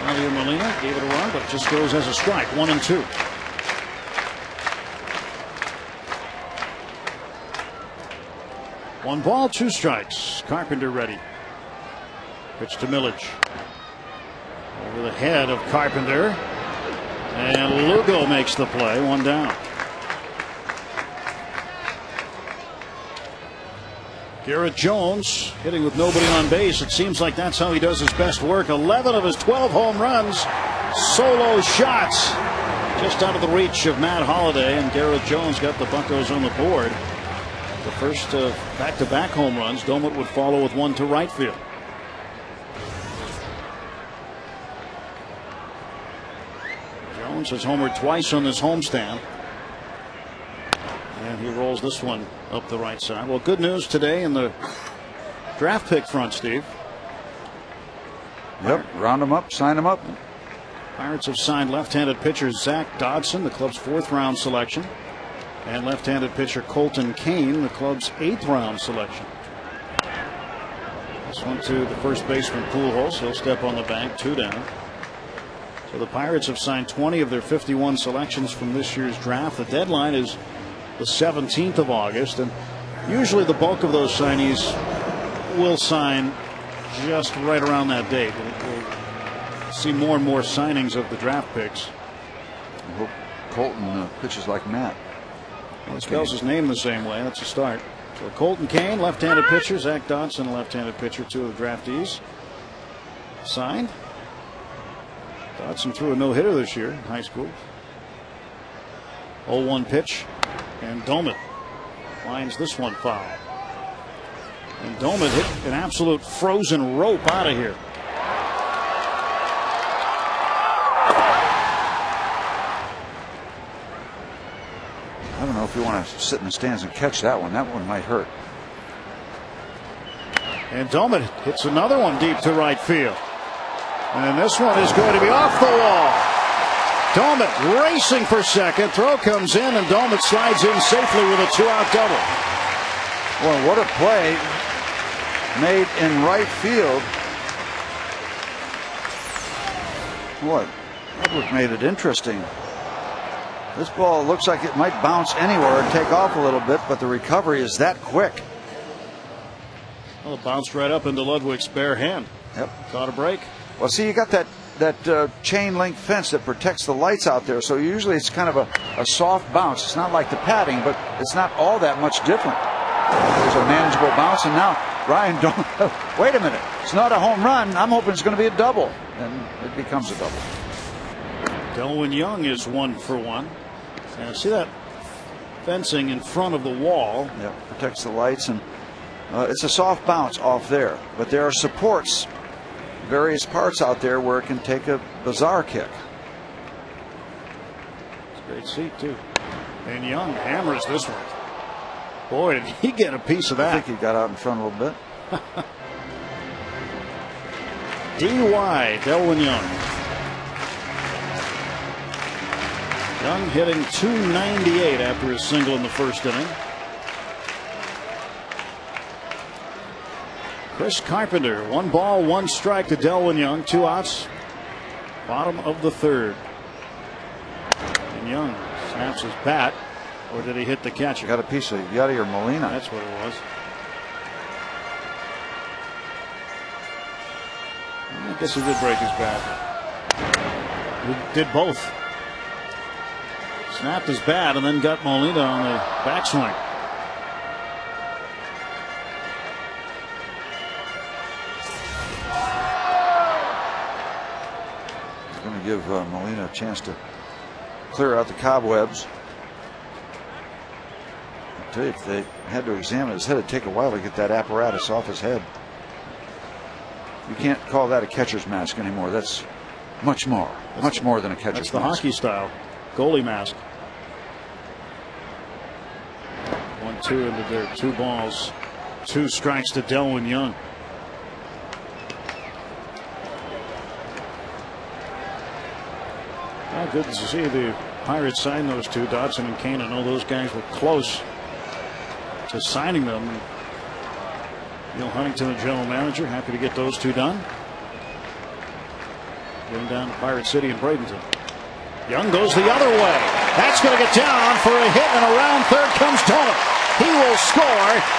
Yadier Molina gave it a run, but just goes as a strike. 1-2. One ball, 2 strikes. Carpenter ready. Pitch to Millage. Over the head of Carpenter. And Lugo makes the play. 1 down. Garrett Jones hitting with nobody on base. It seems like that's how he does his best work. 11 of his 12 home runs. Solo shots. Just out of the reach of Matt Holliday. And Garrett Jones got the Buccos on the board. The first back-to-back home runs. Domit would follow with 1 to right field. Jones has homered twice on this homestand. And he rolls this one up the right side. Well, good news today in the draft pick front, Steve. Yep, round them up, sign them up. Pirates have signed left-handed pitcher Zach Dodson, the club's 4th round selection, and left-handed pitcher Colton Kane, the club's 8th round selection. This one to the first baseman Pujols. He'll step on the bank, 2 down. So the Pirates have signed 20 of their 51 selections from this year's draft. The deadline is the 17th of August, and usually the bulk of those signees will sign just right around that date. We'll see more and more signings of the draft picks. I hope Colton pitches like Matt. Well, he spells his name the same way. That's a start. So Colton Kane, left-handed pitcher. Zach Dodson, left-handed pitcher. 2 of the draftees signed. Dodson threw a no-hitter this year in high school. 0-1 pitch, and Domet lines this one foul. And Domet hit an absolute frozen rope out of here. I don't know if you want to sit in the stands and catch that one. That one might hurt. And Domet hits another one deep to right field. And this one is going to be off the wall. Domet racing for second. Throw comes in, and Domet slides in safely with a 2-out double. Well, what a play made in right field. What? Public made it interesting. This ball looks like it might bounce anywhere and take off a little bit, but the recovery is that quick. Well, it bounced right up into Ludwig's bare hand. Yep. Caught a break. Well, see, you got that chain link fence that protects the lights out there, so usually it's kind of a soft bounce. It's not like the padding, but it's not all that much different. There's a manageable bounce, and now Ryan, wait a minute. It's not a home run. I'm hoping it's going to be a double, and it becomes a double. Delwyn Young is 1 for 1. And see that fencing in front of the wall? Yeah, protects the lights, and it's a soft bounce off there. But there are supports, various parts out there where it can take a bizarre kick. It's a great seat, too. And Young hammers this one. Boy, did he get a piece of that. I think he got out in front a little bit. DY, Delwyn Young. Young hitting .298 after his single in the first inning. Chris Carpenter, 1 ball, 1 strike to Delwyn Young, 2 outs. Bottom of the 3rd. And Young snaps his bat, or did he hit the catcher? Got a piece of Yachty or Molina. That's what it was. I guess he did break his bat. He did both. Snapped his bat and then got Molina on the backswing. He's going to give Molina a chance to clear out the cobwebs. I tell you, if they had to examine his head, it'd take a while to get that apparatus off his head. You can't call that a catcher's mask anymore. That's much more than a catcher's mask. That's the hockey style goalie mask. 1-2 into there. 2 balls, 2 strikes to Delwyn Young. Well, good to see the Pirates sign those 2, Dodson and Kane. I know those guys were close to signing them. Neil Huntington, the general manager, happy to get those 2 done. Getting down to Pirate City in Bradenton. Young goes the other way. That's going to get down for a hit, and around third comes Domet. He will score,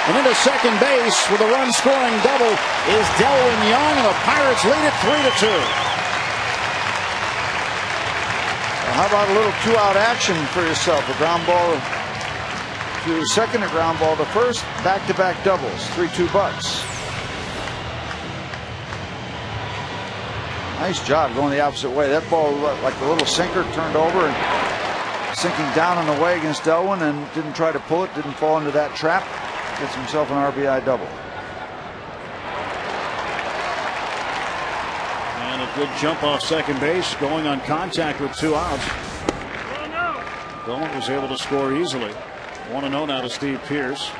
and into second base with a run-scoring double is Delwyn Young, and the Pirates lead it 3-2. Well, how about a little 2-out action for yourself? A ground ball to second, a ground ball to first, back-to-back doubles, $3-2. Nice job going the opposite way. That ball, like a little sinker, turned over and sinking down and away against Delwyn, and didn't try to pull it, didn't fall into that trap. Gets himself an RBI double. And a good jump off second base, going on contact with 2 outs. Delwyn was able to score easily. 1-0 now to Steve Pearce.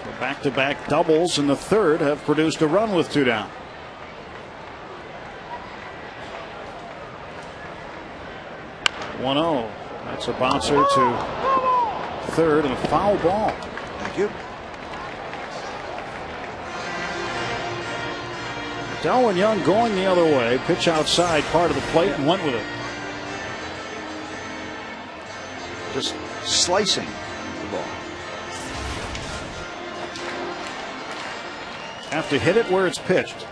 So back-to-back doubles in the 3rd have produced a run with 2 down. 1-0. That's a bouncer to third and a foul ball. Thank you. Delwyn Young going the other way. Pitch outside part of the plate and went with it. Just slicing the ball. Have to hit it where it's pitched.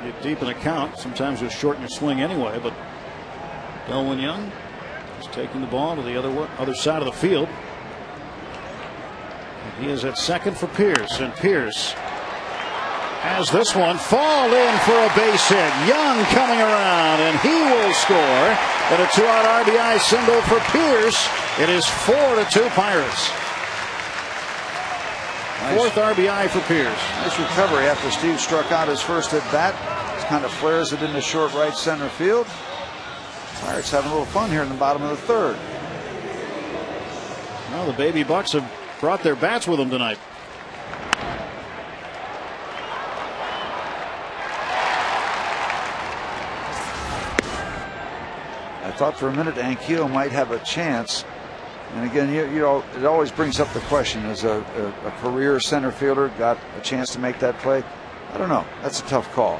Get deep in a count. Sometimes you shorten your swing anyway, but Delwyn Young is taking the ball to the other side of the field. And he is at second for Pierce, and Pierce has this one fall in for a base hit. Young coming around, and he will score. And a 2-out RBI single for Pierce. It is 4-2 Pirates. Nice. Fourth RBI for Pierce. Nice recovery after Steve struck out his first at bat. Just kind of flares it into short right center field. Pirates having a little fun here in the bottom of the third. Well, the Baby Bucks have brought their bats with them tonight. I thought for a minute Anquillo might have a chance. And again, you know, it always brings up the question: is a career center fielder got a chance to make that play? I don't know. That's a tough call.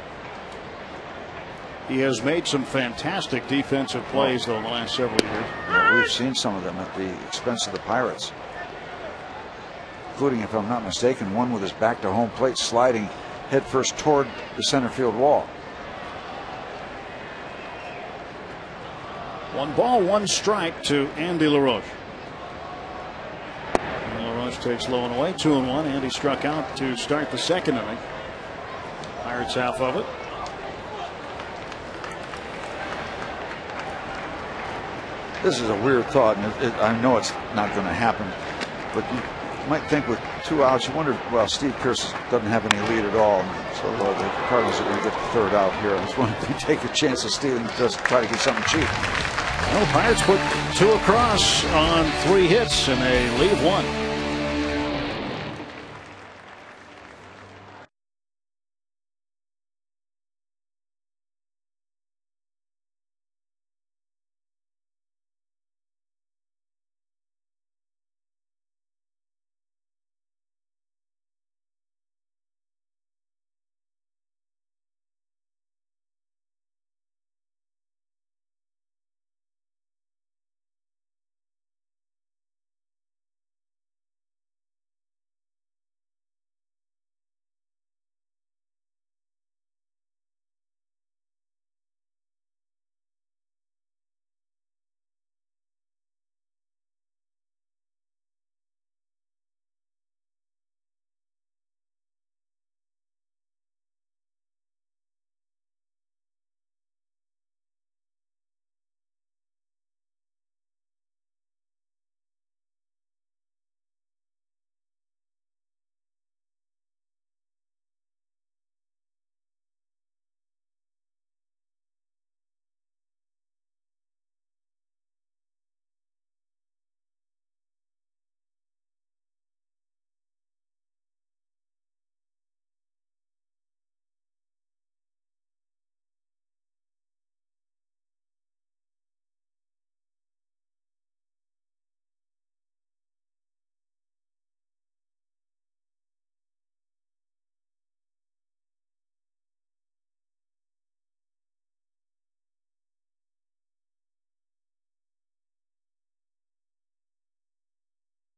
He has made some fantastic defensive plays though in the last several years. Yeah, we've seen some of them at the expense of the Pirates, including, if I'm not mistaken, one with his back to home plate sliding headfirst toward the center field wall. 1 ball, 1 strike to Andy LaRoche. LaRoche takes low and away, 2-1. Andy struck out to start the second inning. Pirates half of it. This is a weird thought, and I know it's not going to happen, but you might think with 2 outs, you wonder, well, Steve Pierce doesn't have any lead at all, so the Cardinals are going to get the third out here. I just wonder if they take a chance of stealing, just try to get something cheap. Well, the Pirates put 2 across on 3 hits, and they leave 1.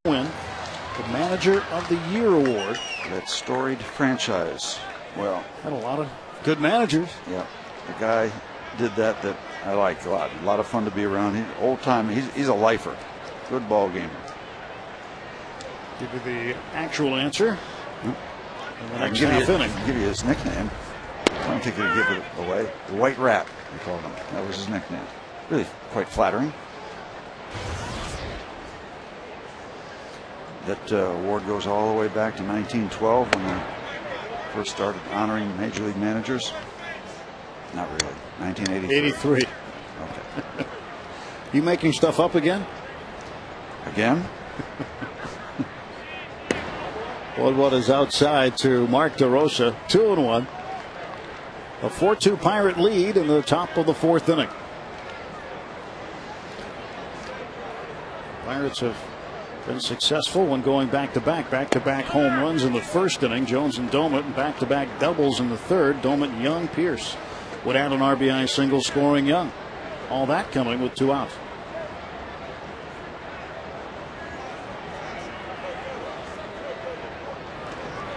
Win the Manager of the Year award. That storied franchise. Well, had a lot of good managers. Yeah, the guy did that I like a lot. A lot of fun to be around. He's old time. He's a lifer. Good ball gamer. Give you the actual answer. I can next give half inning. you his nickname. I don't think he'll give it away. The White Rat, they called him. That was his nickname. Really quite flattering. That award goes all the way back to 1912 when they first started honoring Major League managers. Not really. 1983. 83. Okay. You making stuff up again? Again? What is outside to Mark DeRosa, 2-1. A 4-2 Pirate lead in the top of the 4th inning. Pirates have been successful when going back-to-back home runs in the 1st inning. Jones and Domet, and back-to-back doubles in the 3rd. Domet, Young, Pierce would add an RBI single, scoring Young. All that coming with 2 outs.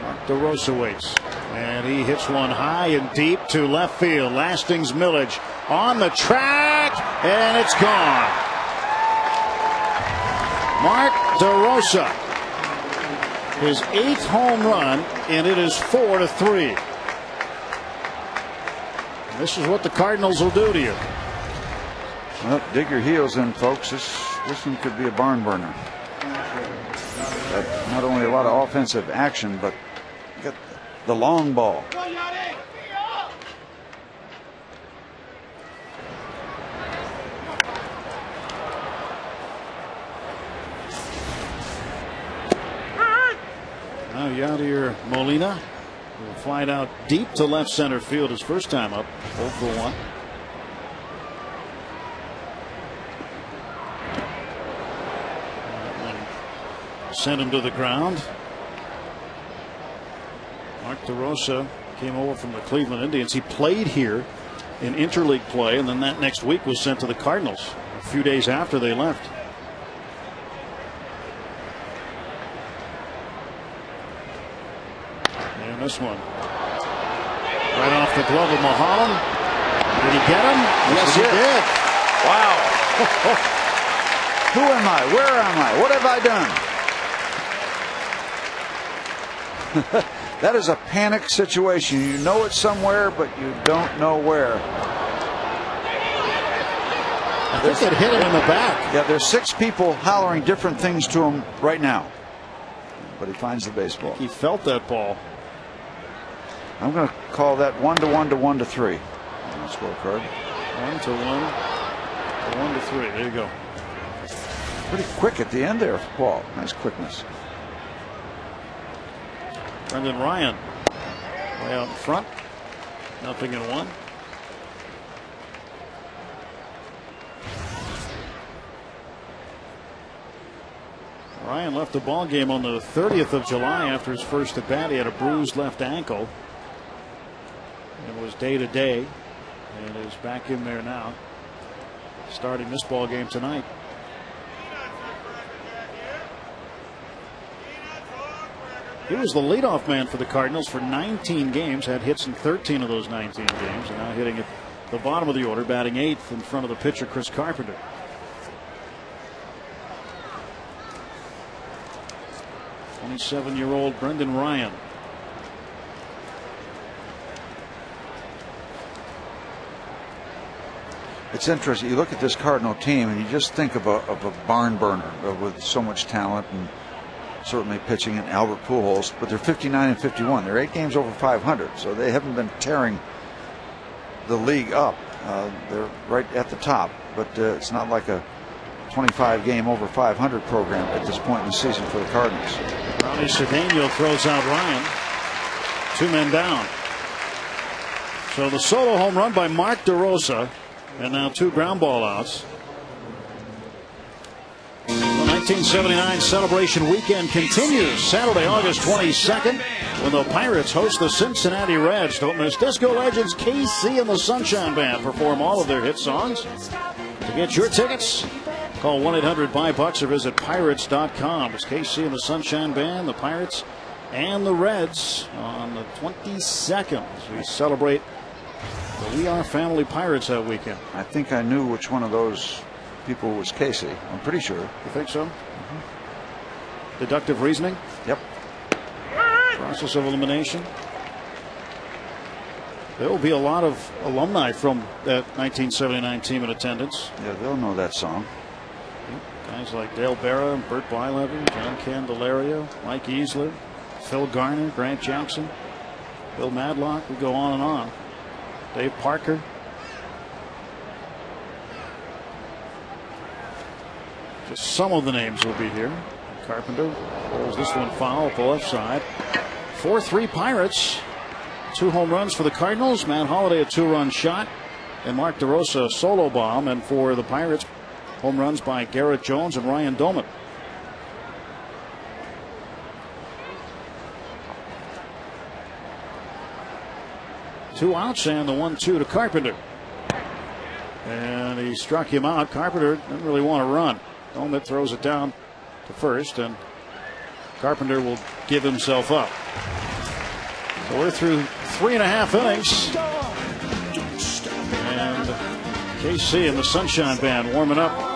Mark DeRosa waits, and he hits one high and deep to left field. Lastings Millage on the track, and it's gone. Mark DeRosa, his 8th home run, and it is 4-3. This is what the Cardinals will do to you. Well, dig your heels in, folks. This one could be a barn burner. Not only a lot of offensive action, but you got the long ball. Now Yadier Molina will fly it out deep to left center field his first time up. 0-for-1. Sent him to the ground. Mark DeRosa came over from the Cleveland Indians. He played here in interleague play, and then that next week was sent to the Cardinals a few days after they left. And this one right off the glove of Mulholland. Did he get him? Yes, he did. Wow. Who am I? Where am I? What have I done? That is a panic situation. You know it's somewhere, but you don't know where. I think it hit him in the back. Yeah, there's 6 people hollering different things to him right now. But he finds the baseball. He felt that ball. I'm going to call that 1-1 to 1-3 on the scorecard. 1-1 to 1-3. There you go. Pretty quick at the end there, Paul. Nice quickness. Brendan Ryan way out in front. 0-1. Ryan left the ball game on the 30th of July after his first at bat. He had a bruised left ankle. It was day to day, and is back in there now, starting this ball game tonight. He was the leadoff man for the Cardinals for 19 games, had hits in 13 of those 19 games, and now hitting at the bottom of the order, batting 8th in front of the pitcher Chris Carpenter. '27-year-old Brendan Ryan. It's interesting. You look at this Cardinal team, and you just think of a barn burner with so much talent and certainly pitching in Albert Pujols, but they're 59-51. They're 8 games over 500, so they haven't been tearing the league up. They're right at the top, but it's not like a 25-game over 500 program at this point in the season for the Cardinals. Ronnie Cedeno throws out Ryan. 2 men down. So the solo home run by Mark DeRosa, and now 2 ground ball outs. The 1979 celebration weekend continues Saturday, August 22nd, when the Pirates host the Cincinnati Reds. Don't miss Disco Legends KC and the Sunshine Band perform all of their hit songs. To get your tickets, call 1-800-BUY-BUCKS or visit Pirates.com. It's KC and the Sunshine Band, the Pirates, and the Reds on the 22nd as we celebrate the We Are Family Pirates that weekend. I think I knew which one of those people was Casey. I'm pretty sure. You think so? Mm-hmm. Deductive reasoning? Yep. Process of elimination. There will be a lot of alumni from that 1979 team in attendance. Yeah, they'll know that song. Guys like Dale Berra, Bert Blyleven, John Candelario, Mike Easler, Phil Garner, Grant Jackson, Bill Madlock. We go on and on. Dave Parker. Just some of the names will be here. Carpenter pulls this one foul at the left side. 4-3 Pirates. 2 home runs for the Cardinals. Matt Holliday, a 2-run shot, and Mark DeRosa, a solo bomb. And for the Pirates, home runs by Garrett Jones and Ryan Doman. Two outs and the 1-2 to Carpenter. And he struck him out. Carpenter didn't really want to run. Doman throws it down to first, and Carpenter will give himself up. So we're through 3.5 innings. And KC and the Sunshine Band warming up.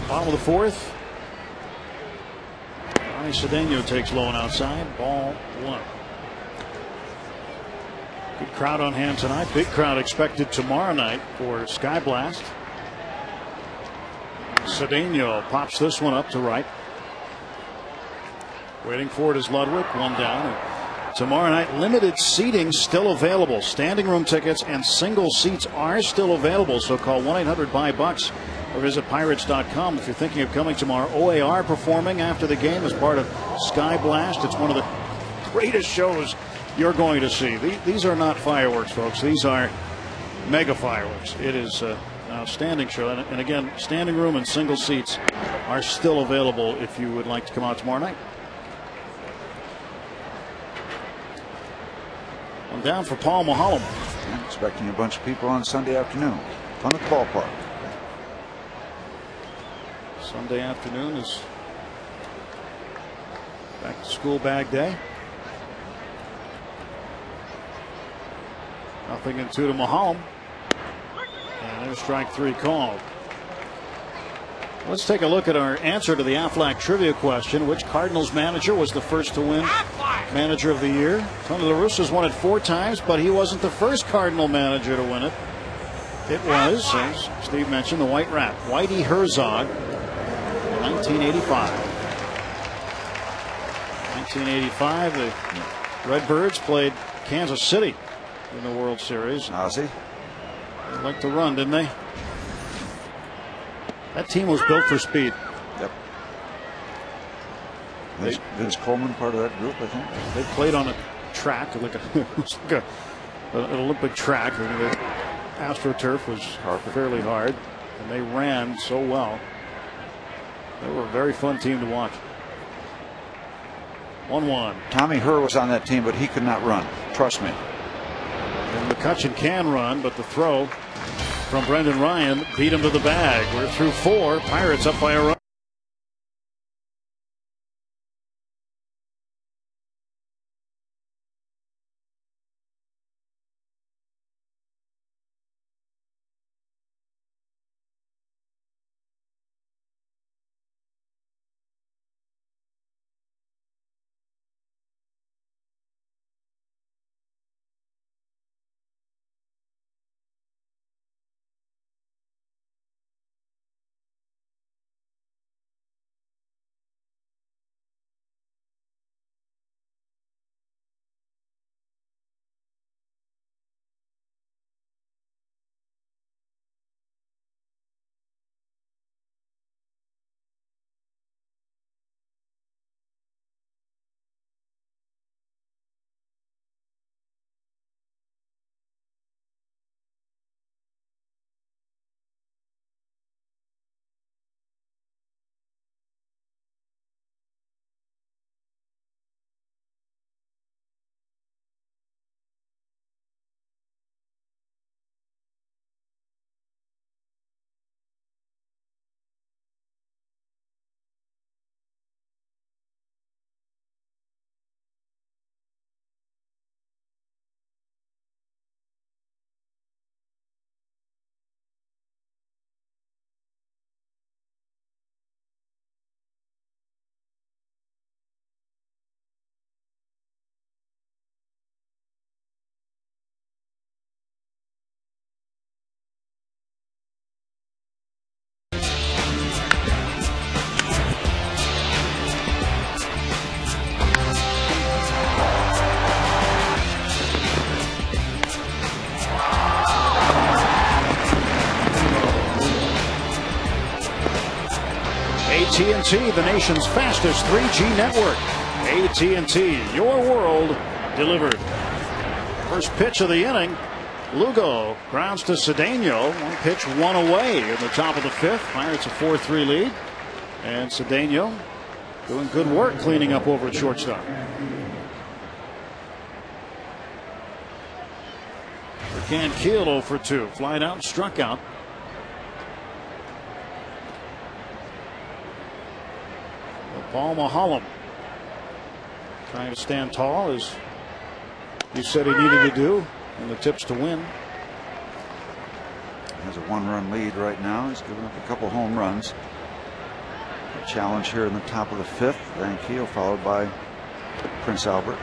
Bottom of the 4th. Ronnie Cedeno takes low and outside. Ball 1. Good crowd on hand tonight. Big crowd expected tomorrow night for Sky Blast. Cedeno pops this one up to right. Waiting for it is Ludwig. 1 down. And tomorrow night, limited seating still available. Standing room tickets and single seats are still available. So call 1-800-BUY-BUCKS. Or visit Pirates.com if you're thinking of coming tomorrow. OAR performing after the game as part of Sky Blast. It's one of the greatest shows you're going to see. These are not fireworks, folks. These are mega fireworks. It is an outstanding show. And again, standing room and single seats are still available if you would like to come out tomorrow night. One down for Paul Maholm. I'm expecting a bunch of people on Sunday afternoon. Fun at the ballpark. Sunday afternoon is back to school bag day. 0-2 to Maholm. And there's strike 3 called. Let's take a look at our answer to the Aflac trivia question. Which Cardinals manager was the first to win Manager of the Year? Tony La Russa's won it 4 times, but he wasn't the first Cardinal manager to win it. It was, as Steve mentioned, the White Rat, Whitey Herzog. 1985. 1985, the Redbirds played Kansas City in the World Series. Ozzy. They liked to run, didn't they? That team was built for speed. Yep. Vince Coleman part of that group, I think. They played on a track, like an Olympic track. The AstroTurf was fairly hard, and they ran so well. They were a very fun team to watch. 1-1. Tommy Herr was on that team, but he could not run. Trust me. And McCutchen can run, but the throw from Brendan Ryan beat him to the bag. We're through 4. Pirates up by a run. AT&T, the nation's fastest 3G network. AT&T, your world delivered. First pitch of the inning. Lugo grounds to Cedeno. One pitch, one away in the top of the fifth. Pirates a 4-3 lead. And Cedeno doing good work cleaning up over at shortstop. Can Keel 0 for 2. Flied out and struck out. Paul Maholm trying to stand tall, as he said he needed to do, and the tips to win. Has a 1-run lead right now. He's given up a couple home runs. A challenge here in the top of the fifth. Van Keel followed by Prince Albert.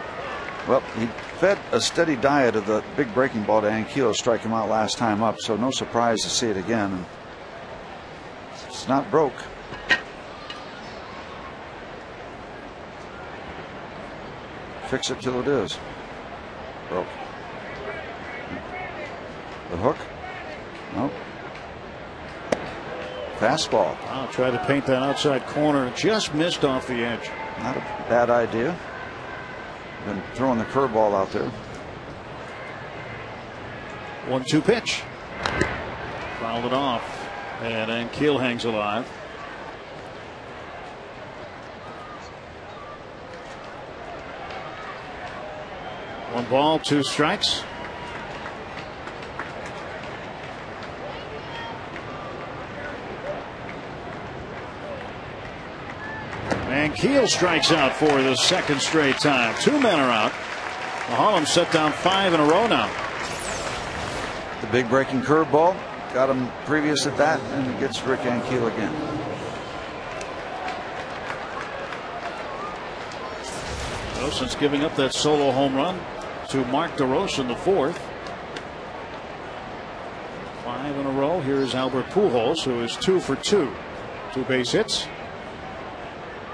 Well, he fed a steady diet of the big breaking ball to Anquilo to strike him out last time up, so no surprise to see it again. And it's not broke. Fix it till it is. Broke. The hook? Nope. Fastball. I'll try to paint that outside corner. Just missed off the edge. Not a bad idea. Been throwing the curveball out there. 1-2 pitch. Fouled it off. And Anquil hangs alive. One ball, 2 strikes. And Keel strikes out for the second straight time. 2 men are out. Maholm set down 5 in a row now. The big breaking curveball got him previous at that, and it gets Rick Anquil again. So since giving up that solo home run to Mark DeRosa in the 4th. 5 in a row. Here is Albert Pujols, who is 2 for 2. 2 base hits.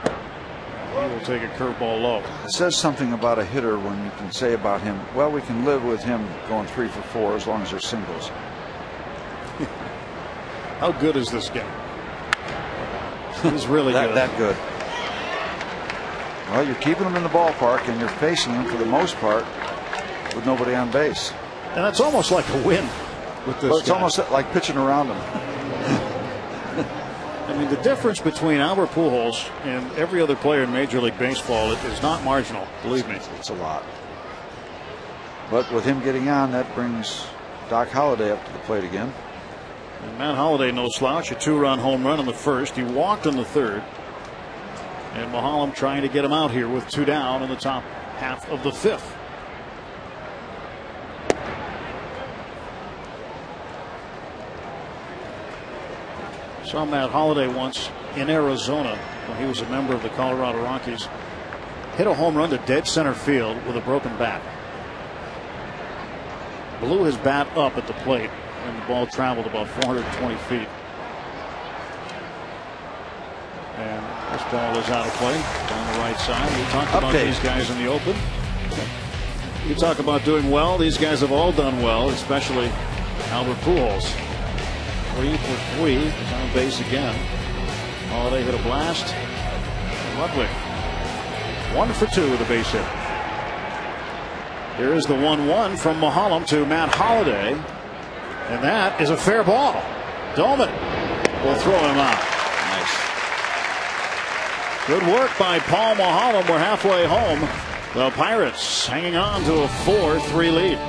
He will take a curveball low. It says something about a hitter when you can say about him, well, we can live with him going 3 for 4 as long as they're singles. How good is this guy? He's really good. That good. Well, you're keeping him in the ballpark, and you're facing him for the most part with nobody on base. And that's almost like a win with this. Well, it's guy. almost like pitching around him. I mean, the difference between Albert Pujols and every other player in Major League Baseball is not marginal. Believe me, it's a lot. But with him getting on, that brings Doc Holliday up to the plate again. And Matt Holliday, no slouch, a 2-run home run in the first. He walked in the third. And Maholm trying to get him out here with 2 down in the top half of the fifth. Saw Matt Holliday once in Arizona when he was a member of the Colorado Rockies. Hit a home run to dead center field with a broken bat. Blew his bat up at the plate, and the ball traveled about 420 feet. And this ball is out of play down the right side. We talked about these guys in the open. You talk about doing well. These guys have all done well, especially Albert Pujols. 3 for 3. He's on base again. Holliday hit a blast. Ludwig 1 for 2 with a base hit. Here is the 1-1 from Maholm to Matt Holliday. And that is a fair ball. Dolman will throw him out. Good work by Paul Maholm. We're halfway home. The Pirates hanging on to a 4-3 lead.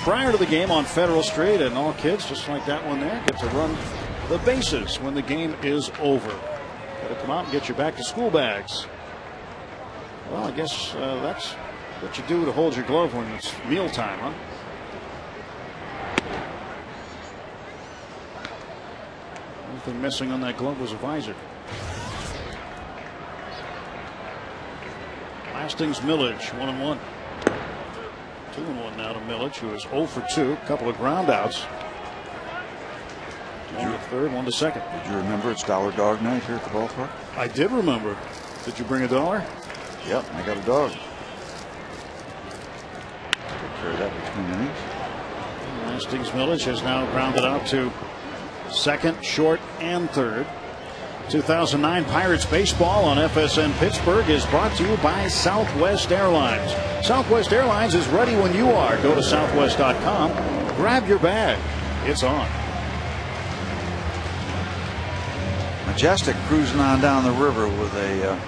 prior to the game on Federal Street, and all kids, just like that one there, get to run the bases when the game is over. Got to come out and get your back to school bags. Well, I guess that's what you do to hold your glove when it's mealtime, huh? Only thing missing on that glove was a visor. Hastings Millage, 1-1. 2-1 now to Millage, who is 0 for 2. A couple of ground outs. One to third, one to second. Did you remember it's Dollar Dog Night here at the ballpark? I did remember. Did you bring a dollar? Yep, I got a dog. Take care of that between innings. Hastings Millage has now grounded out to second, short, and third. 2009 Pirates Baseball on FSN Pittsburgh is brought to you by Southwest Airlines. Southwest Airlines is ready when you are. Go to southwest.com, grab your bag. It's on. Majestic cruising on down the river with a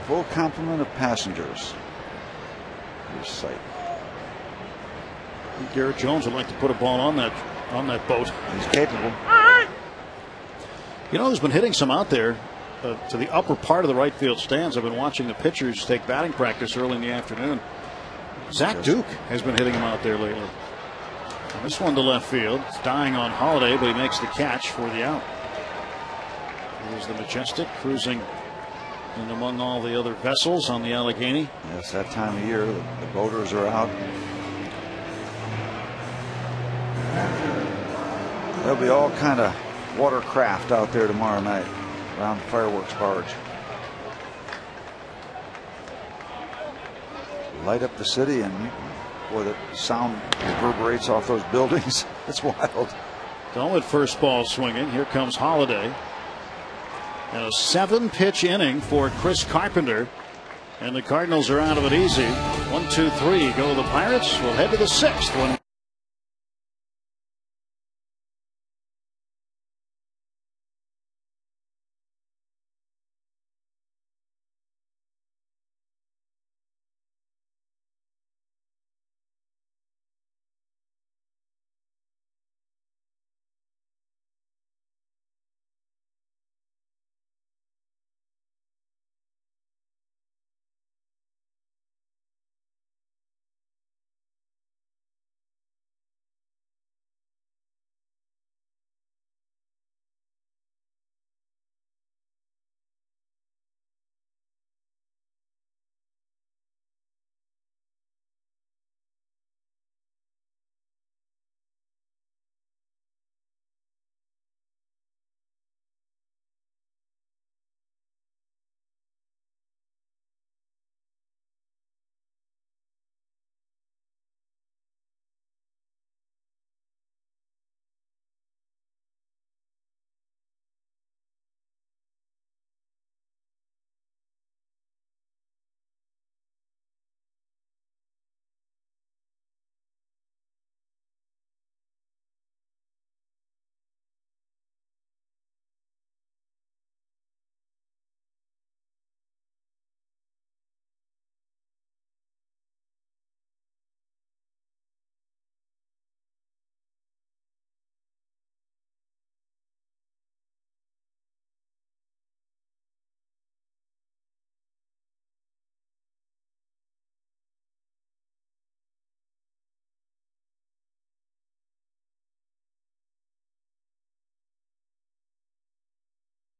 full complement of passengers. Here's sight. Garrett Jones would like to put a ball on that boat. He's capable. You know, there's been hitting some out there to the upper part of the right field stands. I've been watching the pitchers take batting practice early in the afternoon. Zach Duke has been hitting them out there lately. And this one to left field. It's dying on Holiday, but he makes the catch for the out. Here's the Majestic cruising in among all the other vessels on the Allegheny. Yes, that time of year, the boaters are out. There'll be all kind of watercraft out there tomorrow night around the fireworks barge. Light up the city, and boy, the sound reverberates off those buildings. It's wild. Dome at first ball swinging. Here comes Holiday. And a 7-pitch inning for Chris Carpenter. And the Cardinals are out of it easy. 1, 2, 3 go the Pirates. We'll head to the 6th when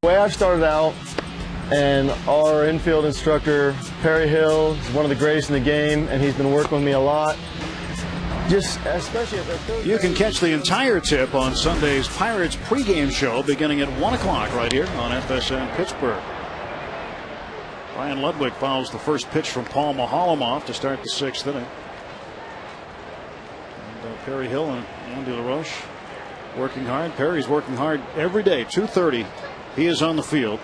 The way I started out, and our infield instructor, Perry Hill, is one of the greatest in the game, and he's been working with me a lot. Just especially at the third. you can catch the entire tip on Sunday's Pirates pregame show beginning at 1 o'clock right here on FSN Pittsburgh. Ryan Ludwig fouls the first pitch from Paul Mahalomoff to start the 6th inning. And Perry Hill and Andy LaRoche working hard. Perry's working hard every day. 2:30 he is on the field,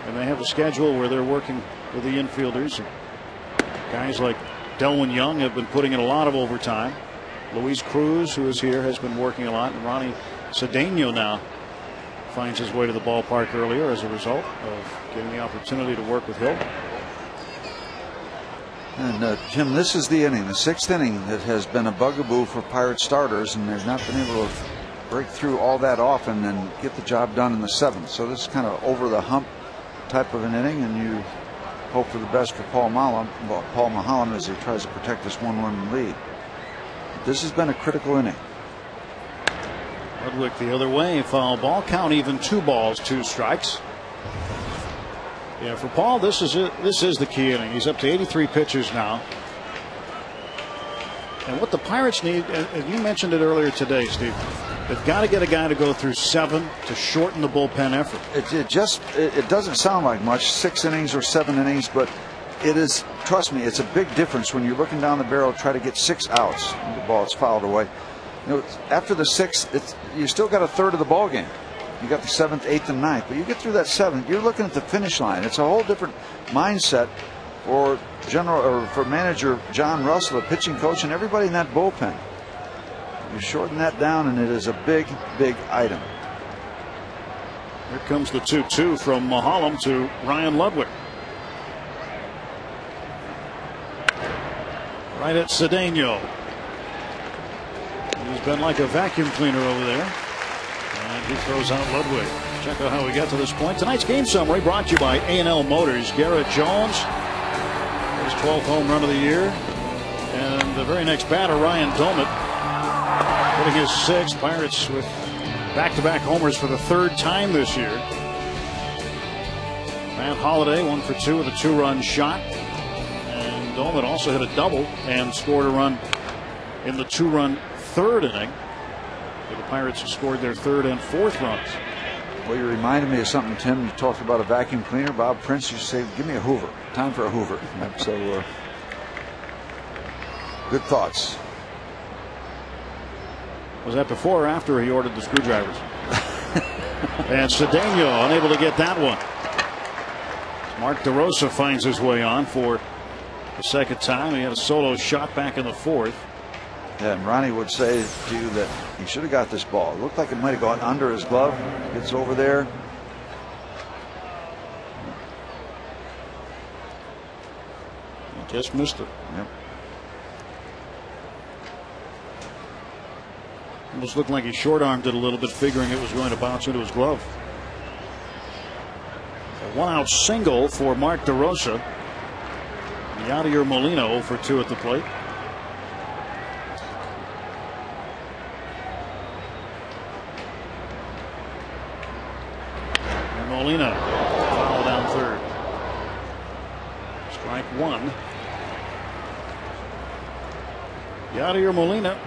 and they have a schedule where they're working with the infielders. Guys like Delwyn Young have been putting in a lot of overtime. Luis Cruz, who is here, has been working a lot, and Ronnie Cedeno now finds his way to the ballpark earlier as a result of getting the opportunity to work with Hill. And Jim, this is the inning, the 6th inning, that has been a bugaboo for Pirate starters, and they've not been able to break through all that often and get the job done in the 7th. So this is kind of over the hump type of an inning, and you hope for the best for Paul Maholm as he tries to protect this 1-1 lead. This has been a critical inning. Ludwig the other way, foul ball, count even, 2 balls, 2 strikes. Yeah, for Paul, this is it. This is the key inning. He's up to 83 pitches now. And what the Pirates need, and you mentioned it earlier today, Steve, they've got to get a guy to go through 7 to shorten the bullpen effort. It doesn't sound like much, 6 innings or 7 innings, but it is, trust me, it's a big difference when you're looking down the barrel to try to get 6 outs. The ball's fouled away. You know, after the 6th, you still got a third of the ball game. You got the 7th, 8th, and 9th, but you get through that 7th, you're looking at the finish line. It's a whole different mindset for manager John Russell, the pitching coach, and everybody in that bullpen. You shorten that down, and it is a big, big item. Here comes the 2-2 from Maholm to Ryan Ludwig. Right at Cedeno. He's been like a vacuum cleaner over there. And he throws out Ludwig. Check out how we got to this point. Tonight's game summary brought to you by A&L Motors. Garrett Jones, his 12th home run of the year. And the very next batter, Ryan Domit, hitting his 6th. Pirates with back-to-back homers for the 3rd time this year. Matt Holliday 1 for 2 with a 2-run shot. And Domit also hit a double and scored a run in the 2-run 3rd inning. The Pirates have scored their 3rd and 4th runs. Well, you reminded me of something, Tim. You talked about a vacuum cleaner. Bob Prince used to say, give me a Hoover. Time for a Hoover. So, good thoughts. Was that before or after he ordered the screwdrivers? And Cedeno unable to get that one. Mark DeRosa finds his way on for the 2nd time. He had a solo shot back in the 4th. Yeah, and Ronnie would say to you that he should have got this ball. It looked like it might have gone under his glove. Gets over there. He just missed it. Yep. Almost looked like he short-armed it a little bit, figuring it was going to bounce into his glove. A 1-out single for Mark DeRosa. Yadier Molina 0 for 2 at the plate. Molina foul down 3rd. Strike 1. Yadier Molina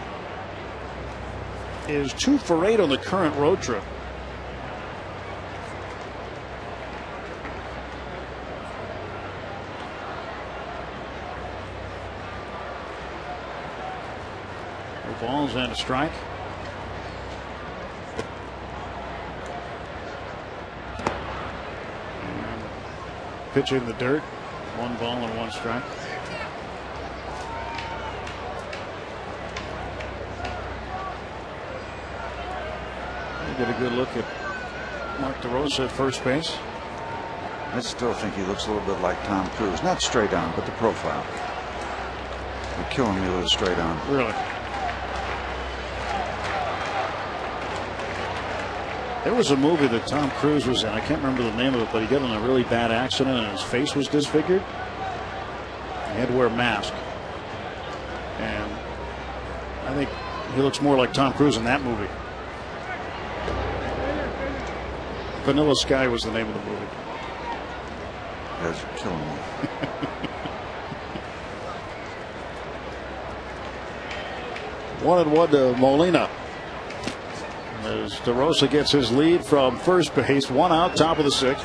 is 2 for 8 on the current road trip. No balls and a strike. Pitch in the dirt. 1 ball and 1 strike. Get a good look at Mark DeRosa at first base. I still think he looks a little bit like Tom Cruise. Not straight on, but the profile. You're killing me with a straight on. Really? There was a movie that Tom Cruise was in. I can't remember the name of it, but he got in a really bad accident and his face was disfigured. He had to wear a mask. And I think he looks more like Tom Cruise in that movie. Vanilla Sky was the name of the movie. You guys are killing me. One and 1 to Molina. As DeRosa gets his lead from first base, 1 out, top of the 6th.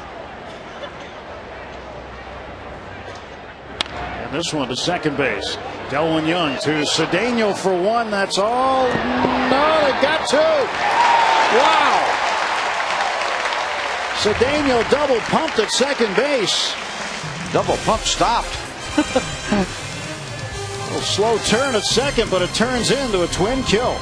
And this one to second base. Delwyn Young to Cedeno for 1. That's all. No, they got 2. Wow. Cedeno double pumped at second base. Double pump stopped. A little slow turn at second, but it turns into a twin kill.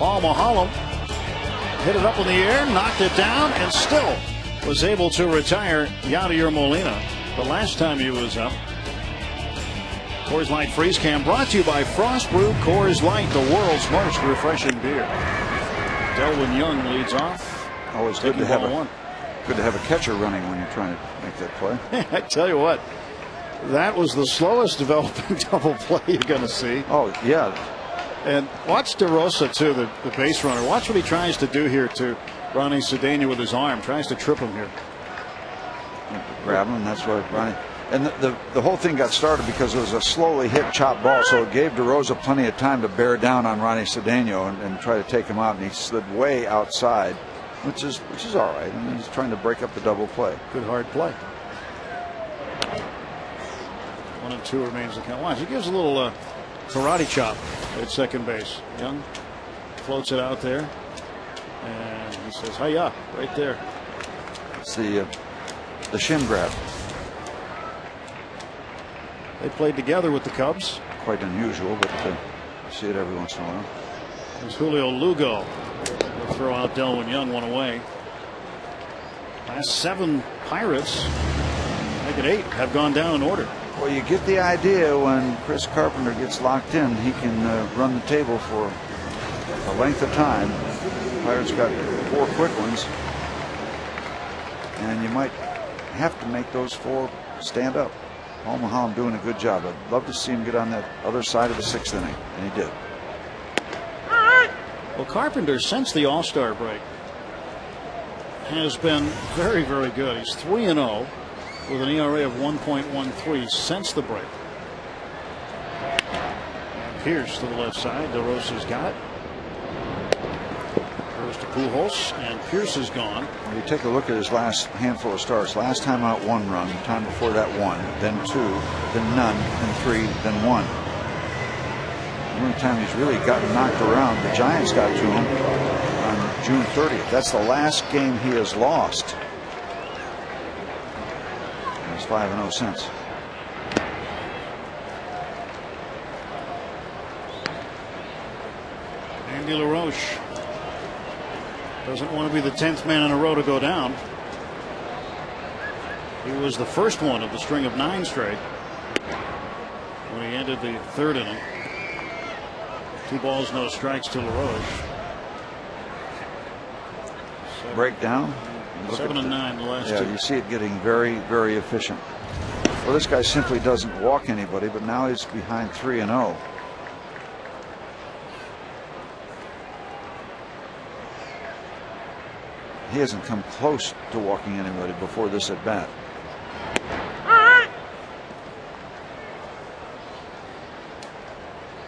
Paul Mahalam hit it up in the air, knocked it down, and still was able to retire Yadier Molina the last time he was up. Coors Light Freeze Cam brought to you by Frost Brew Coors Light, the world's most refreshing beer. Delwyn Young leads off. Always good to have a catcher running when you're trying to make that play. I tell you what, that was the slowest developing double play you're going to see. Oh, yeah. And watch DeRosa, too, the base runner. Watch what he tries to do here to Ronnie Cedeno with his arm. Tries to trip him here. Grab him, and that's what Ronnie. And the whole thing got started because it was a slowly hit chop ball, so it gave DeRosa plenty of time to bear down on Ronnie Cedeno and try to take him out. And he slid way outside, which is all right. I mean, he's trying to break up the double play. Good hard play. 1-2 remains the count. Watch, he gives a little karate chop at second base. Young floats it out there, and he says, "Hiya!" right there. It's the shin grab. They played together with the Cubs. Quite unusual, but you see it every once in a while. There's Julio Lugo. They'll throw out Delwyn Young, one away. Last 7 Pirates, make it 8, have gone down in order. Well, you get the idea when Chris Carpenter gets locked in, he can run the table for a length of time. Pirates got 4 quick ones, and you might have to make those 4 stand up. Paul Mahalam doing a good job. I'd love to see him get on that other side of the 6th inning, and he did. Well, Carpenter, since the All-Star break, has been very, very good. He's 3-0 with an ERA of 1.13 since the break. And Pierce to the left side. DeRosa's got it. Goes to Pujols, and Pierce is gone. When you take a look at his last handful of starts, last time out 1 run, the time before that 1, then 2, then none, then 3, then 1. The only time he's really gotten knocked around, the Giants got to him on June 30th. That's the last game he has lost. He's 5-0 since. Andy LaRoche doesn't want to be the 10th man in a row to go down. He was the first one of the string of 9 straight when he ended the 3rd inning. 2 balls, no strikes to LaRoche. Breakdown. 7 and 9 the last 2. Yeah, you see it getting very, very efficient. Well, this guy simply doesn't walk anybody, but now he's behind 3-0. He hasn't come close to walking anybody before this at bat.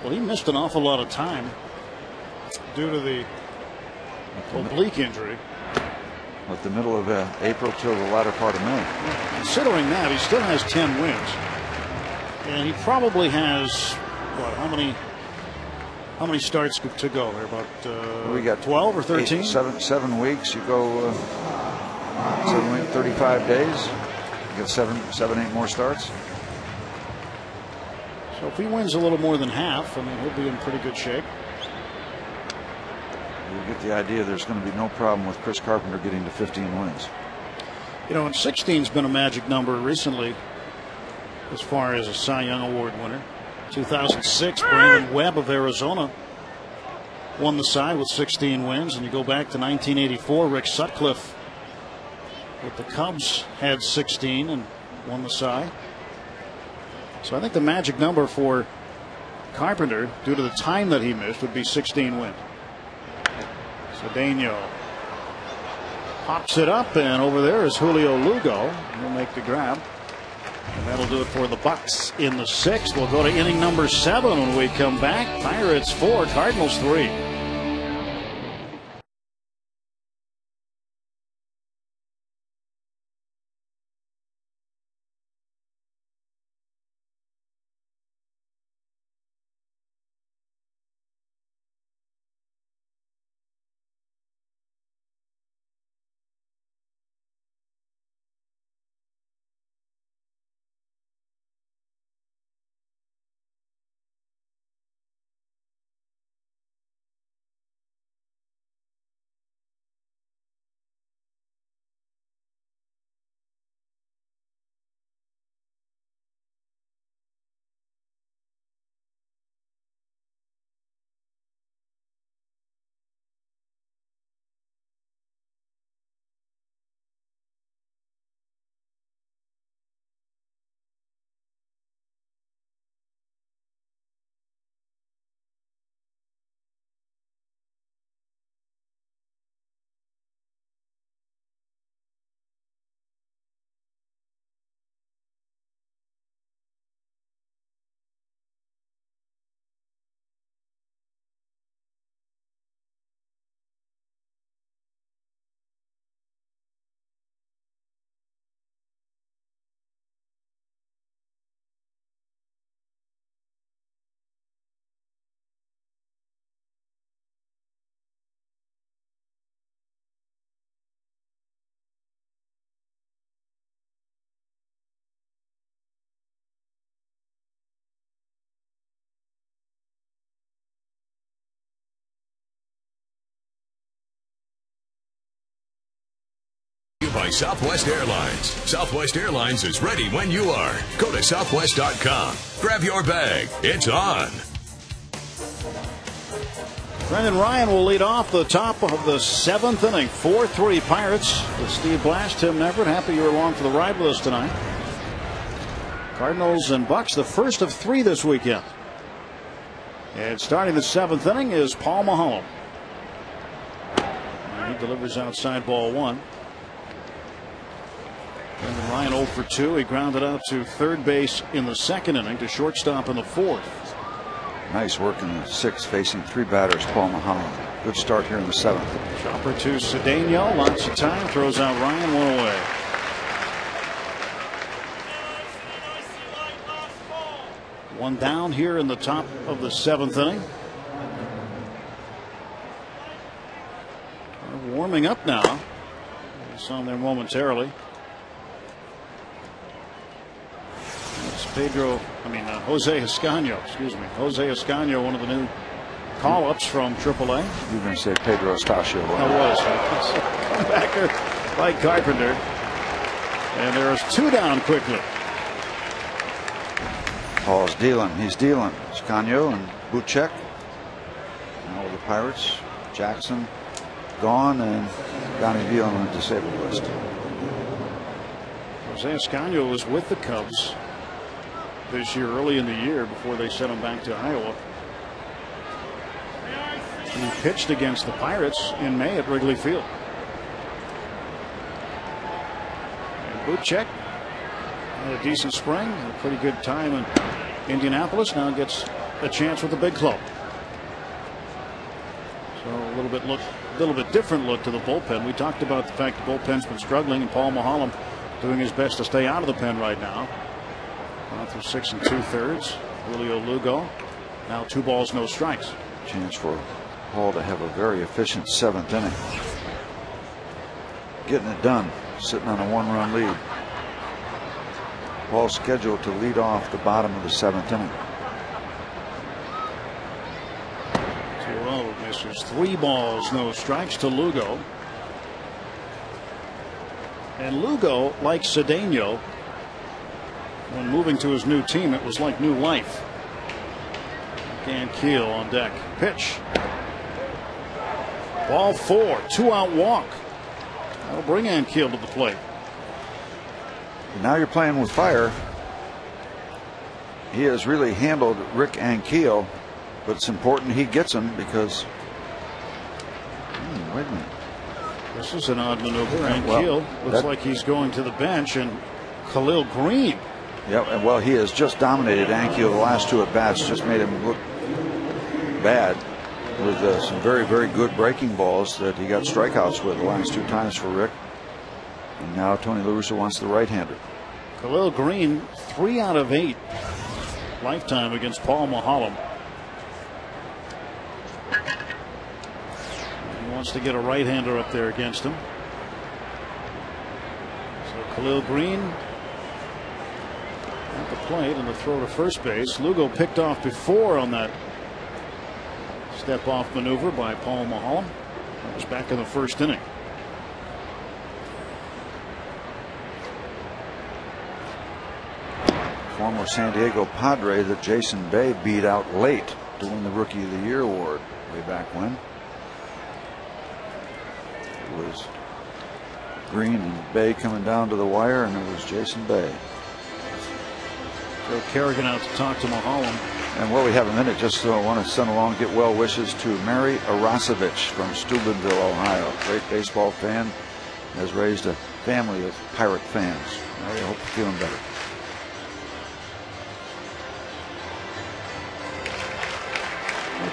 Well, he missed an awful lot of time due to the oblique injury. At the middle of April till the latter part of May. Considering that, he still has 10 wins. And he probably has, what, how many starts to go there? About we got 12 or 13? 7 weeks. You go 7 weeks, 35 days. You get 7, 8 more starts. So if he wins a little more than half, I mean, he'll be in pretty good shape. You get the idea there's going to be no problem with Chris Carpenter getting to 15 wins. You know, and 16's been a magic number recently as far as a Cy Young Award winner. 2006, Brandon Webb of Arizona won the Cy with 16 wins. And you go back to 1984, Rick Sutcliffe with the Cubs had 16 and won the Cy. So I think the magic number for Carpenter, due to the time that he missed, would be 16 wins. Cedeno pops it up, and over there is Julio Lugo. He'll make the grab. And that'll do it for the Bucks in the 6th. We'll go to inning number 7 when we come back. Pirates 4, Cardinals 3. by Southwest Airlines. Southwest Airlines is ready when you are. Go to southwest.com. Grab your bag. It's on. Brendan Ryan will lead off the top of the 7th inning. 4-3 Pirates with Steve Blash, Tim Neverett. Happy you're along for the ride with us tonight. Cardinals and Bucks, the first of 3 this weekend. And starting the 7th inning is Paul Mulholland. And he delivers outside ball 1. Brendan Ryan 0 for 2. He grounded out to third base in the 2nd inning, to shortstop in the 4th. Nice work in the 6th, facing 3 batters. Paul Mulholland. Good start here in the 7th. Chopper to Cedeno. Lots of time. Throws out Ryan. 1 away. One down here in the top of the 7th inning. They're warming up now. We saw him there momentarily. Jose Escanio, Jose Escanio, one of the new call-ups from AAA. You're going to say Pedro Estacio. I was. Backer by Carpenter. And there's 2 down quickly. Paul's dealing. He's dealing. Escanio and Buchek. Now the Pirates. Jackson gone, and Donnie Veal on the disabled list. Jose Escanio was with the Cubs this year, early in the year, before they sent him back to Iowa. He pitched against the Pirates in May at Wrigley Field. And Buchek had a decent spring, a pretty good time in Indianapolis. Now gets a chance with the big club. So a little bit different look to the bullpen. We talked about the fact the bullpen's been struggling, and Paul Mulholland doing his best to stay out of the pen right now. On through 6 2/3. Julio Lugo now 2 balls, no strikes. Chance for Paul to have a very efficient 7th inning. Getting it done, sitting on a 1-run lead. Paul scheduled to lead off the bottom of the 7th inning. 2-0 misses. 3 balls, no strikes to Lugo. And Lugo, like Cedeno, when moving to his new team, it was like new life. And Keel on deck. Pitch. Ball 4. 2-out walk. That'll bring Ankiel to the plate. Now you're playing with fire. He has really handled Rick Ankiel, but it's important he gets him because. Wait a minute. This is an odd maneuver. Ankiel looks like he's going to the bench, and Khalil Green. Yeah, well, he has just dominated Ankiel the last 2 at bats. Just made him look bad with some very, very good breaking balls that he got strikeouts with the last 2 times for Rick. And now Tony La Russa wants the right-hander. Khalil Green, 3 out of 8 lifetime against Paul Mulholland. He wants to get a right-hander up there against him. So Khalil Green at the plate, and the throw to first base. Lugo picked off before on that step-off maneuver by Paul Mulholland. That was back in the 1st inning. Former San Diego Padre that Jason Bay beat out late to win the Rookie of the Year award way back when. It was Green and Bay coming down to the wire, and it was Jason Bay. Joe Kerrigan out to talk to Mulholland. And while we have a minute, just want to send along, get well wishes to Mary Arasevich from Steubenville, Ohio. Great baseball fan, has raised a family of Pirate fans. I hope you're feeling better.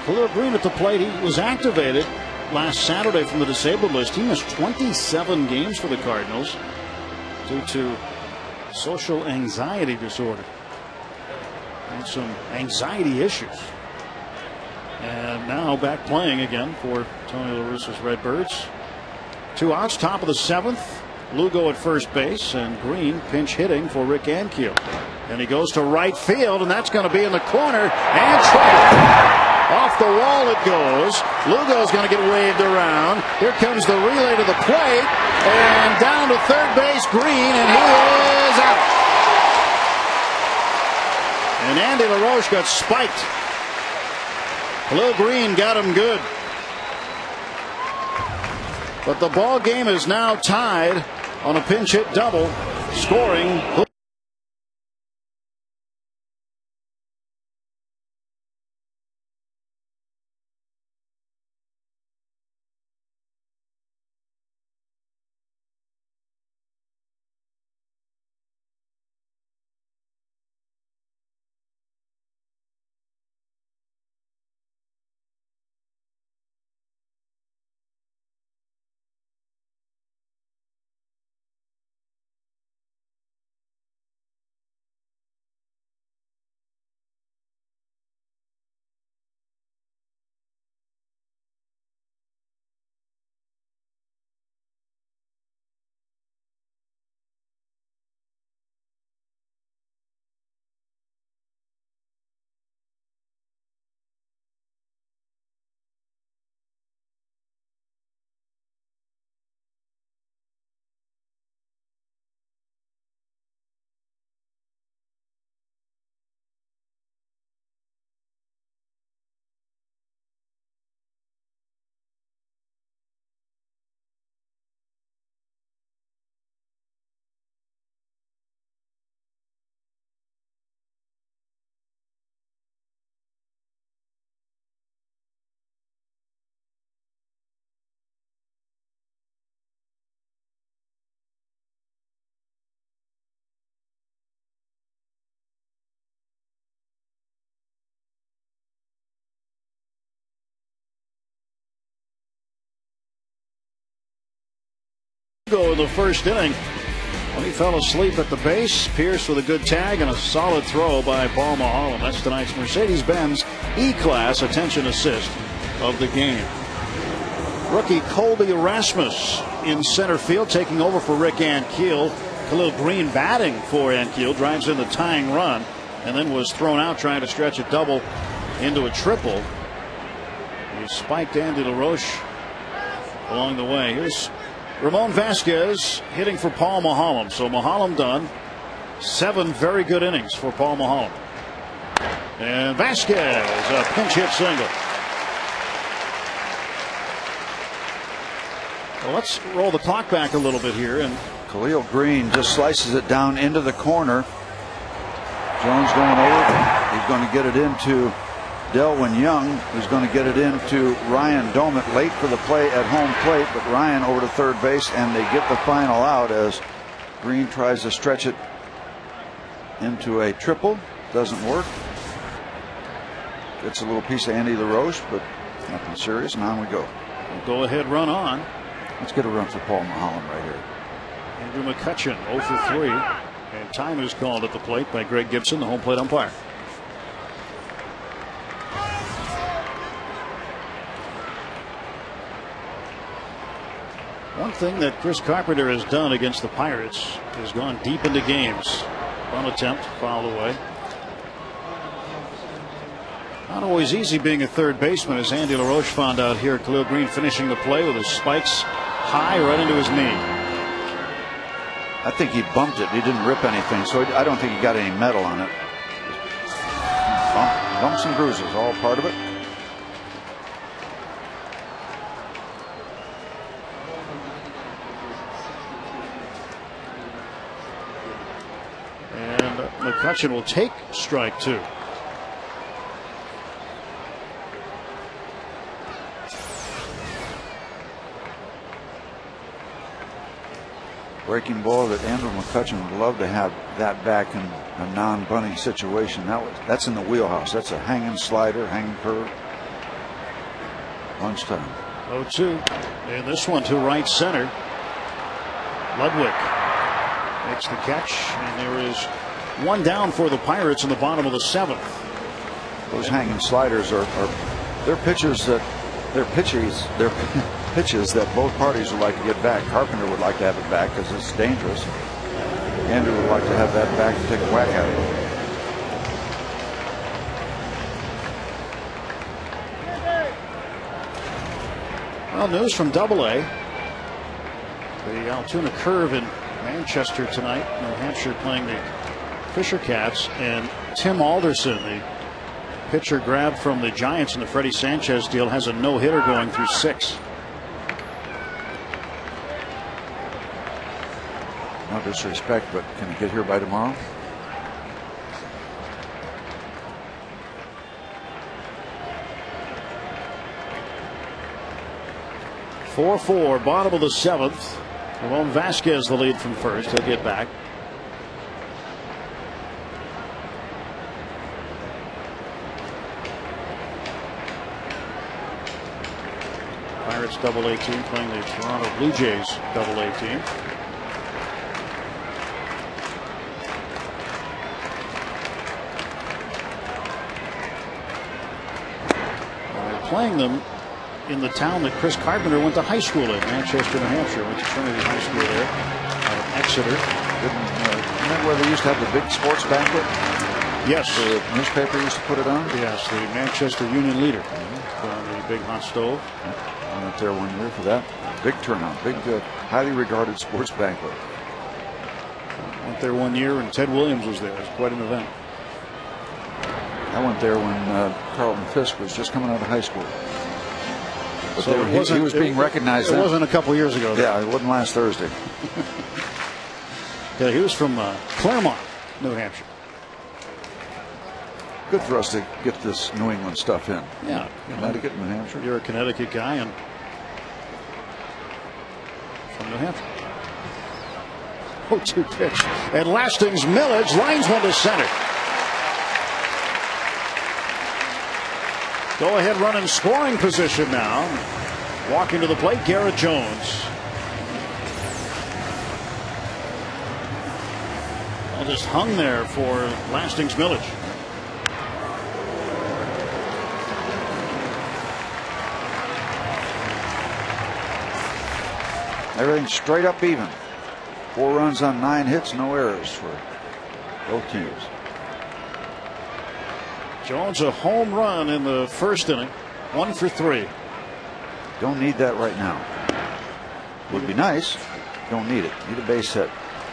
Khalil Green at the plate. He was activated last Saturday from the disabled list. He missed 27 games for the Cardinals due to social anxiety disorder and some anxiety issues. And now back playing again for Tony La Russa's Redbirds. 2 outs, top of the 7th. Lugo at first base, and Green pinch hitting for Rick Ankiel. And he goes to right field, and that's going to be in the corner and trapped. Off the wall it goes. Lugo's going to get waved around. Here comes the relay to the plate. And down to third base, Green, and he is out. And Andy LaRoche got spiked. Khalil Green got him good. But the ball game is now tied on a pinch hit double, scoring. Go in the first inning when he fell asleep at the base. Pierce with a good tag and a solid throw by Paul Maholm. That's tonight's Mercedes-Benz E-Class attention assist of the game. Rookie Colby Rasmus in center field, taking over for Rick Ankiel. Khalil Green batting for Ankiel, drives in the tying run, and then was thrown out trying to stretch a double into a triple. He spiked Andy LaRoche along the way. Here's Ramon Vasquez hitting for Paul Maholm. So Maholm done 7 very good innings for Paul Maholm. And Vasquez, a pinch hit single. Well, let's roll the clock back a little bit here. And Khalil Green just slices it down into the corner. Jones going over. He's going to get it into Delwyn Young, who's going to get it into Ryan Domit, late for the play at home plate, but Ryan over to third base, and they get the final out as Green tries to stretch it into a triple. Doesn't work. Gets a little piece of Andy LaRoche, but nothing serious, and on we go. Go ahead run on. Let's get a run for Paul Maholm right here. Andrew McCutchen 0 for 3, and time is called at the plate by Greg Gibson, the home plate umpire. One thing that Chris Carpenter has done against the Pirates has gone deep into games. Run attempt fouled away. Not always easy being a third baseman, as Andy LaRoche found out here. Khalil Green finishing the play with his spikes high right into his knee. I think he bumped it. He didn't rip anything, so I don't think he got any metal on it. Bumps and bruises, all part of it. McCutchen will take strike 2. Breaking ball that Andrew McCutchen would love to have that back in a non-bunting situation. That's in the wheelhouse. That's a hanging slider, hanging curve. Lunchtime. 0-2. And this one to right center. Ludwig makes the catch, and there is one down for the Pirates in the bottom of the 7th. Those hanging sliders are they're pitches that they're pitches that both parties would like to get back. Carpenter would like to have it back because it's dangerous. Andrew would like to have that back and take a whack at it. Well, news from AA. The Altoona Curve in Manchester tonight. New Hampshire playing the Fisher Cats, and Tim Alderson, the pitcher grabbed from the Giants in the Freddie Sanchez deal, has a no-hitter going through 6. No disrespect, but can he get here by tomorrow? Four, bottom of the 7th. Ramon Vasquez the lead from first. He'll get back. Pirates AA team playing the Toronto Blue Jays AA team. They're playing them in the town that Chris Carpenter went to high school in, Manchester, New Hampshire. Went to Trinity High School there, out of Exeter. Isn't that where they used to have the big sports banquet? Yes. The newspaper used to put it on? Yes, the Manchester Union Leader. On the big hot stove. I went there 1 year for that. Big turnout, big, highly regarded sports banquet. Went there 1 year, and Ted Williams was there. It was quite an event. I went there when Carlton Fisk was just coming out of high school. But So he was being recognized. It wasn't a couple years ago. Yeah, it wasn't last Thursday. Yeah, he was from Claremont, New Hampshire. Good for us to get this New England stuff in. Yeah. Connecticut, New Hampshire. You're a Connecticut guy and from New Hampshire. 0-2 pitch. And Lastings Millage lines one to center. Go ahead run in scoring position now. Walking to the plate, Garrett Jones. Well, just hung there for Lastings Millage. Everything straight up even. 4 runs on 9 hits, no errors for both teams. Jones a home run in the first inning. 1 for 3. Don't need that right now. Would be nice. Don't need it. Need a base hit.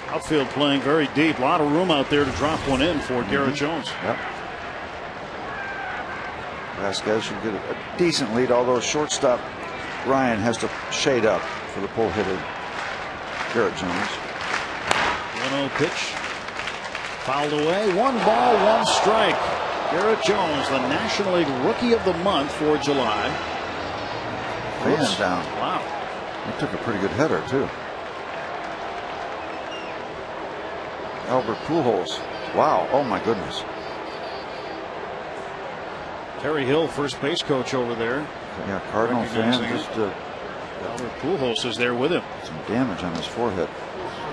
Outfield playing very deep. A lot of room out there to drop one in for Garrett Jones. Yep. Vasquez should get a decent lead, although shortstop Ryan has to shade up for the pull-hitted Garrett Jones. 1-0 pitch. Fouled away. 1 ball, 1 strike. Garrett Jones, the National League Rookie of the Month for July. Fans down. Wow. He took a pretty good header, too. Albert Pujols. Wow. Oh, my goodness. Terry Hill, first base coach over there. Yeah, Cardinal fan. Just Albert Pujols is there with him. some damage on his forehead.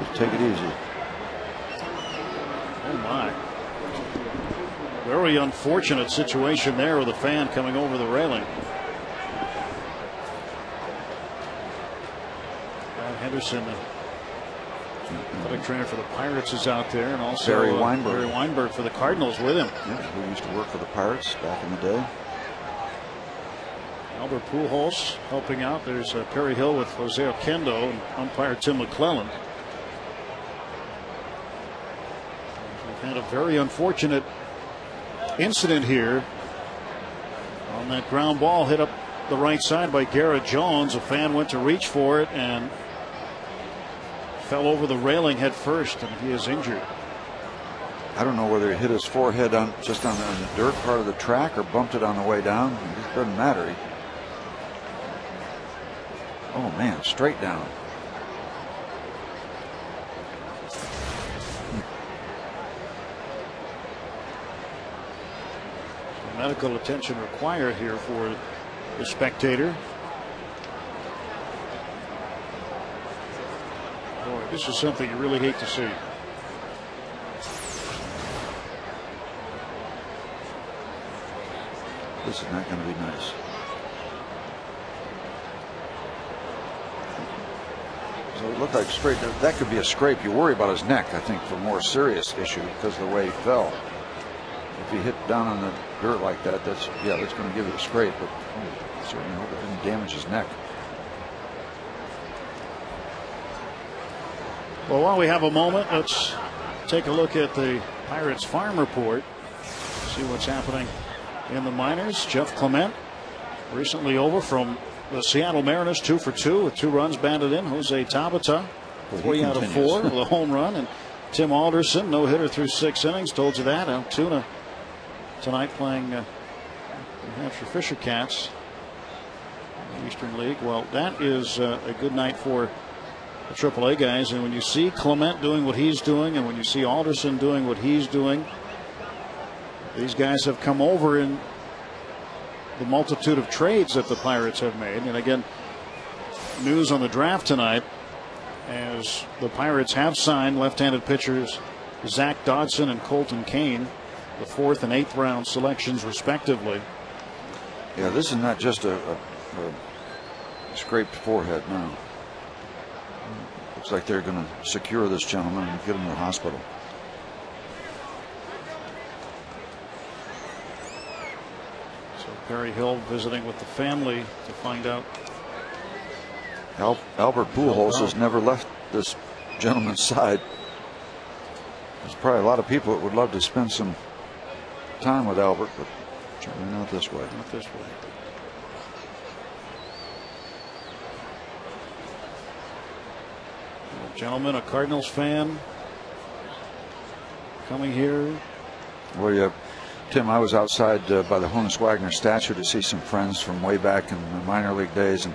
Just take it easy. Oh, my. Very unfortunate situation there with a fan coming over the railing. Henderson, the athletic trainer for the Pirates, is out there, and also Barry Weinberg. Barry Weinberg for the Cardinals with him. Yeah, who used to work for the Pirates back in the day. Albert Pujols helping out. There's Perry Hill with Jose Oquendo and umpire Tim McClellan. We've had a very unfortunate incident here on that ground ball hit up the right side by Garrett Jones. A fan went to reach for it and fell over the railing head first, and he is injured. I don't know whether he hit his forehead on just on the dirt part of the track or bumped it on the way down. It doesn't matter. Oh man, straight down. Medical attention required here for the spectator. Boy, this is something you really hate to see. This is not going to be nice. So it looked like straight. That could be a scrape. You worry about his neck, I think, for a more serious issue because of the way he fell. If he hit down on the dirt like that, that's going to give you a scrape. But certainly hope it didn't damage his neck. Well, while we have a moment, let's take a look at the Pirates farm report. See what's happening in the minors. Jeff Clement recently over from the Seattle Mariners, 2 for 2 with 2 runs batted in. Jose Tabata, 3 out of 4 with a home run. And Tim Alderson, no hitter through 6 innings. Told you that. Altoona tonight playing New Hampshire Fisher Cats in the Eastern League. Well, that is a good night for the AAA guys. And when you see Clement doing what he's doing, and when you see Alderson doing what he's doing, these guys have come over in the multitude of trades that the Pirates have made. And again, news on the draft tonight, as the Pirates have signed left-handed pitchers Zach Dodson and Colton Kane, the 4th and 8th round selections respectively. Yeah, this is not just a scraped forehead now. Looks like they're going to secure this gentleman and get him to the hospital. So Perry Hill visiting with the family to find out. Albert Pujols has never left this gentleman's side. There's probably a lot of people that would love to spend some time with Albert, but certainly not this way. Not this way. A gentleman, a Cardinals fan, coming here. Well, yeah, Tim, I was outside by the Honus Wagner statue to see some friends from way back in the minor league days, and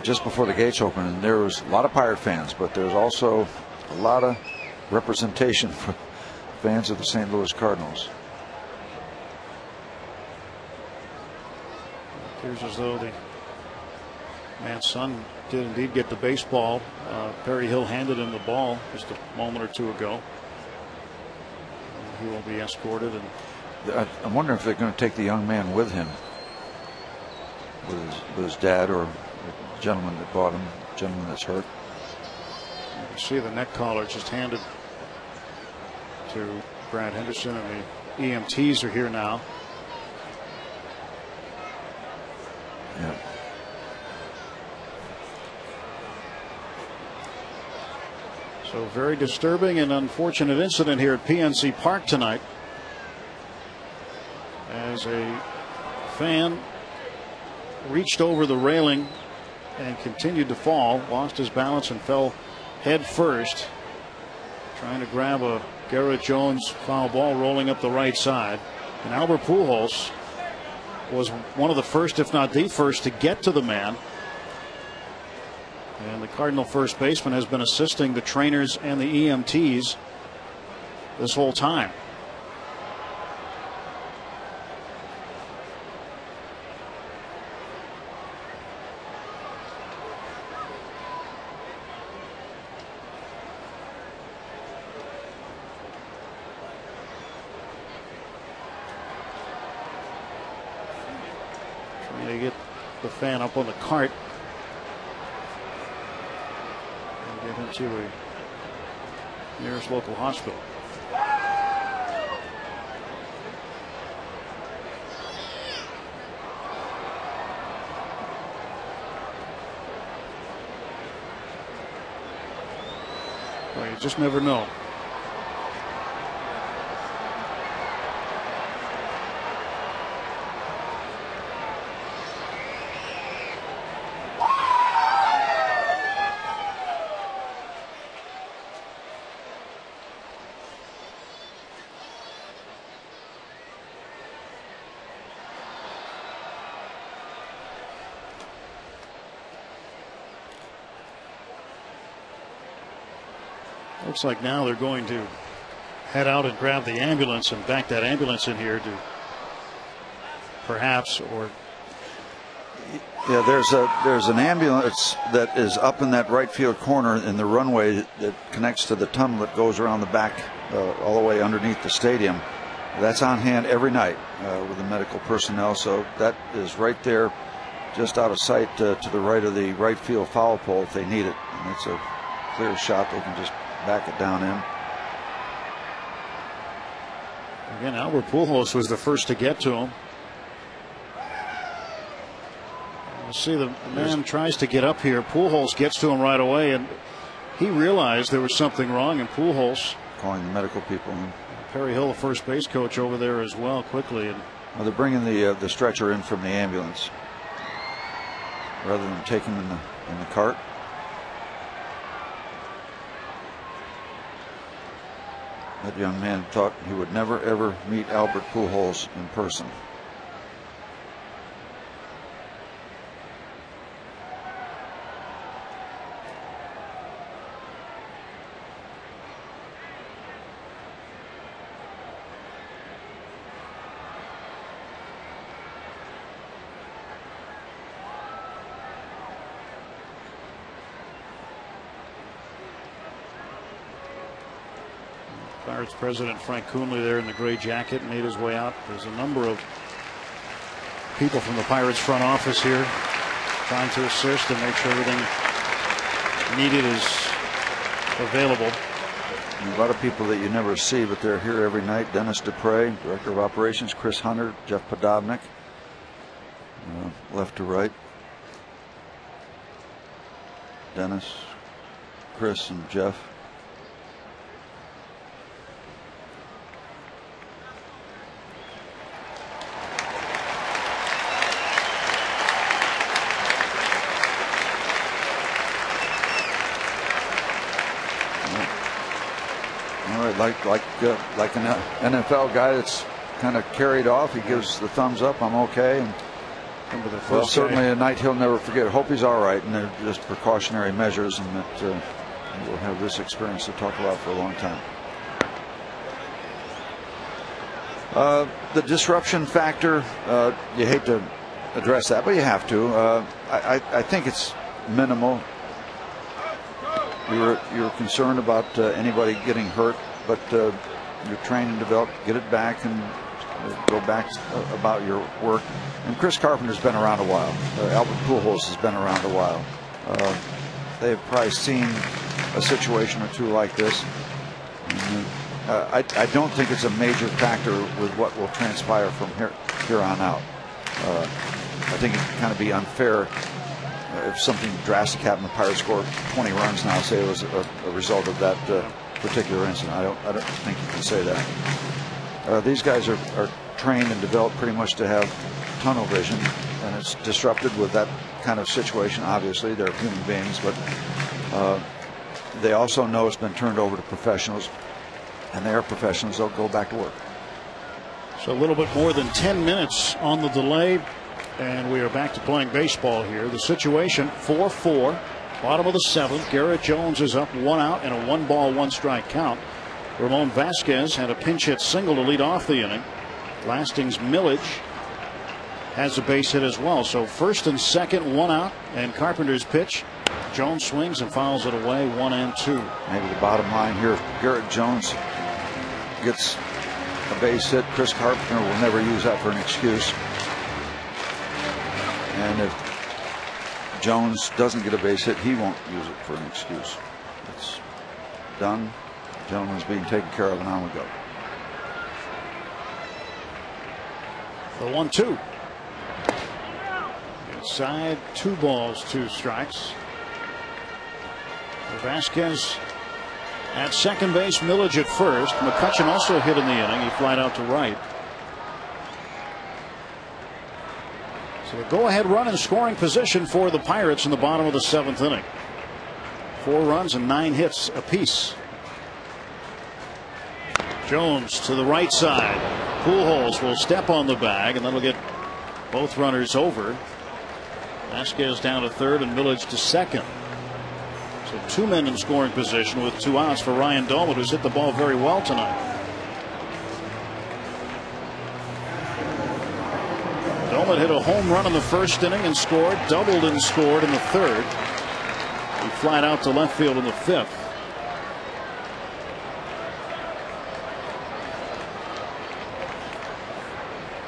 just before the gates opened, and there was a lot of Pirate fans, but there's also a lot of representation for fans of the St. Louis Cardinals. It appears as though the man's son did indeed get the baseball. Perry Hill handed him the ball just a moment or two ago. He will be escorted. And I'm wondering if they're going to take the young man with him, with his dad, or the gentleman that bought him, the gentleman that's hurt. You see the neck collar just handed to Brad Henderson, and the EMTs are here now. Yeah. So very disturbing and unfortunate incident here at PNC Park tonight, as a fan reached over the railing and continued to fall, lost his balance and fell head first, trying to grab a Garrett Jones foul ball rolling up the right side. And Albert Pujols was one of the first, if not the first, to get to the man. And the Cardinal first baseman has been assisting the trainers and the EMTs this whole time. Trying to get the fan up on the cart. Get him to the nearest local hospital. Well, you just never know. Looks like now they're going to head out and grab the ambulance and back that ambulance in here to perhaps, or yeah, there's an ambulance that is up in that right field corner in the runway that connects to the tunnel that goes around the back all the way underneath the stadium. That's on hand every night with the medical personnel, so that is right there just out of sight to the right of the right field foul pole if they need it, and it's a clear shot. They can just back it down in. Again, Albert Pujols was the first to get to him. You see the man tries to get up here. Pujols gets to him right away, and he realized there was something wrong, and Pujols calling the medical people. Perry Hill, the first base coach, over there as well, quickly. And well, they're bringing the stretcher in from the ambulance rather than taking him in the cart. That young man thought he would never ever meet Albert Pujols in person. Pirates president Frank Coonley there in the gray jacket made his way out. There's a number of people from the Pirates front office here trying to assist and make sure everything needed is available. And a lot of people that you never see, but they're here every night. Dennis Dupre, Director of Operations, Chris Hunter, Jeff Podobnik, left to right. Dennis, Chris, and Jeff. Like an NFL guy that's kind of carried off, he gives the thumbs up. I'm okay. And well, certainly a night he'll never forget. Hope he's all right, and they're just precautionary measures, and that we'll have this experience to talk about for a long time. The disruption factor, you hate to address that, but you have to. I think it's minimal. You're concerned about anybody getting hurt, but you're trained and developed. Get it back and go back about your work. And Chris Carpenter's been around a while. Albert Pujols has been around a while. They've probably seen a situation or two like this. I don't think it's a major factor with what will transpire from here on out. I think it can kind of be unfair if something drastic happened. The Pirates scored 20 runs now, say it was a result of that particular incident. I don't think you can say that. These guys are trained and developed pretty much to have tunnel vision, and it's disrupted with that kind of situation. Obviously, they're human beings, but they also know it's been turned over to professionals, and they are professionals. They'll go back to work. So a little bit more than 10 minutes on the delay, and we are back to playing baseball here. The situation 4-4, bottom of the seventh. Garrett Jones is up 1 out and a 1-ball 1-strike count. Ramon Vasquez had a pinch hit single to lead off the inning. Lasting's Millage has a base hit as well. So first and second, 1 out, and Carpenter's pitch. Jones swings and fouls it away, 1-2. Maybe the bottom line here, if Garrett Jones gets a base hit, Chris Carpenter will never use that for an excuse. And if Jones doesn't get a base hit, he won't use it for an excuse. It's done. Jones is being taken care of, and on we go. The 1-2. Inside, 2 balls, 2 strikes. Vasquez at second base, Millage at first. McCutchen also hit in the inning. He flied out to right. So a go-ahead run in scoring position for the Pirates in the bottom of the 7th inning. 4 runs and 9 hits apiece. Jones to the right side. Pujols will step on the bag, and that'll get both runners over. Vasquez down to third and Millage to second. So 2 men in scoring position with 2 outs for Ryan Doumit, who's hit the ball very well tonight. Doumit hit a home run in the first inning and scored, doubled and scored in the third. He flied out to left field in the 5th.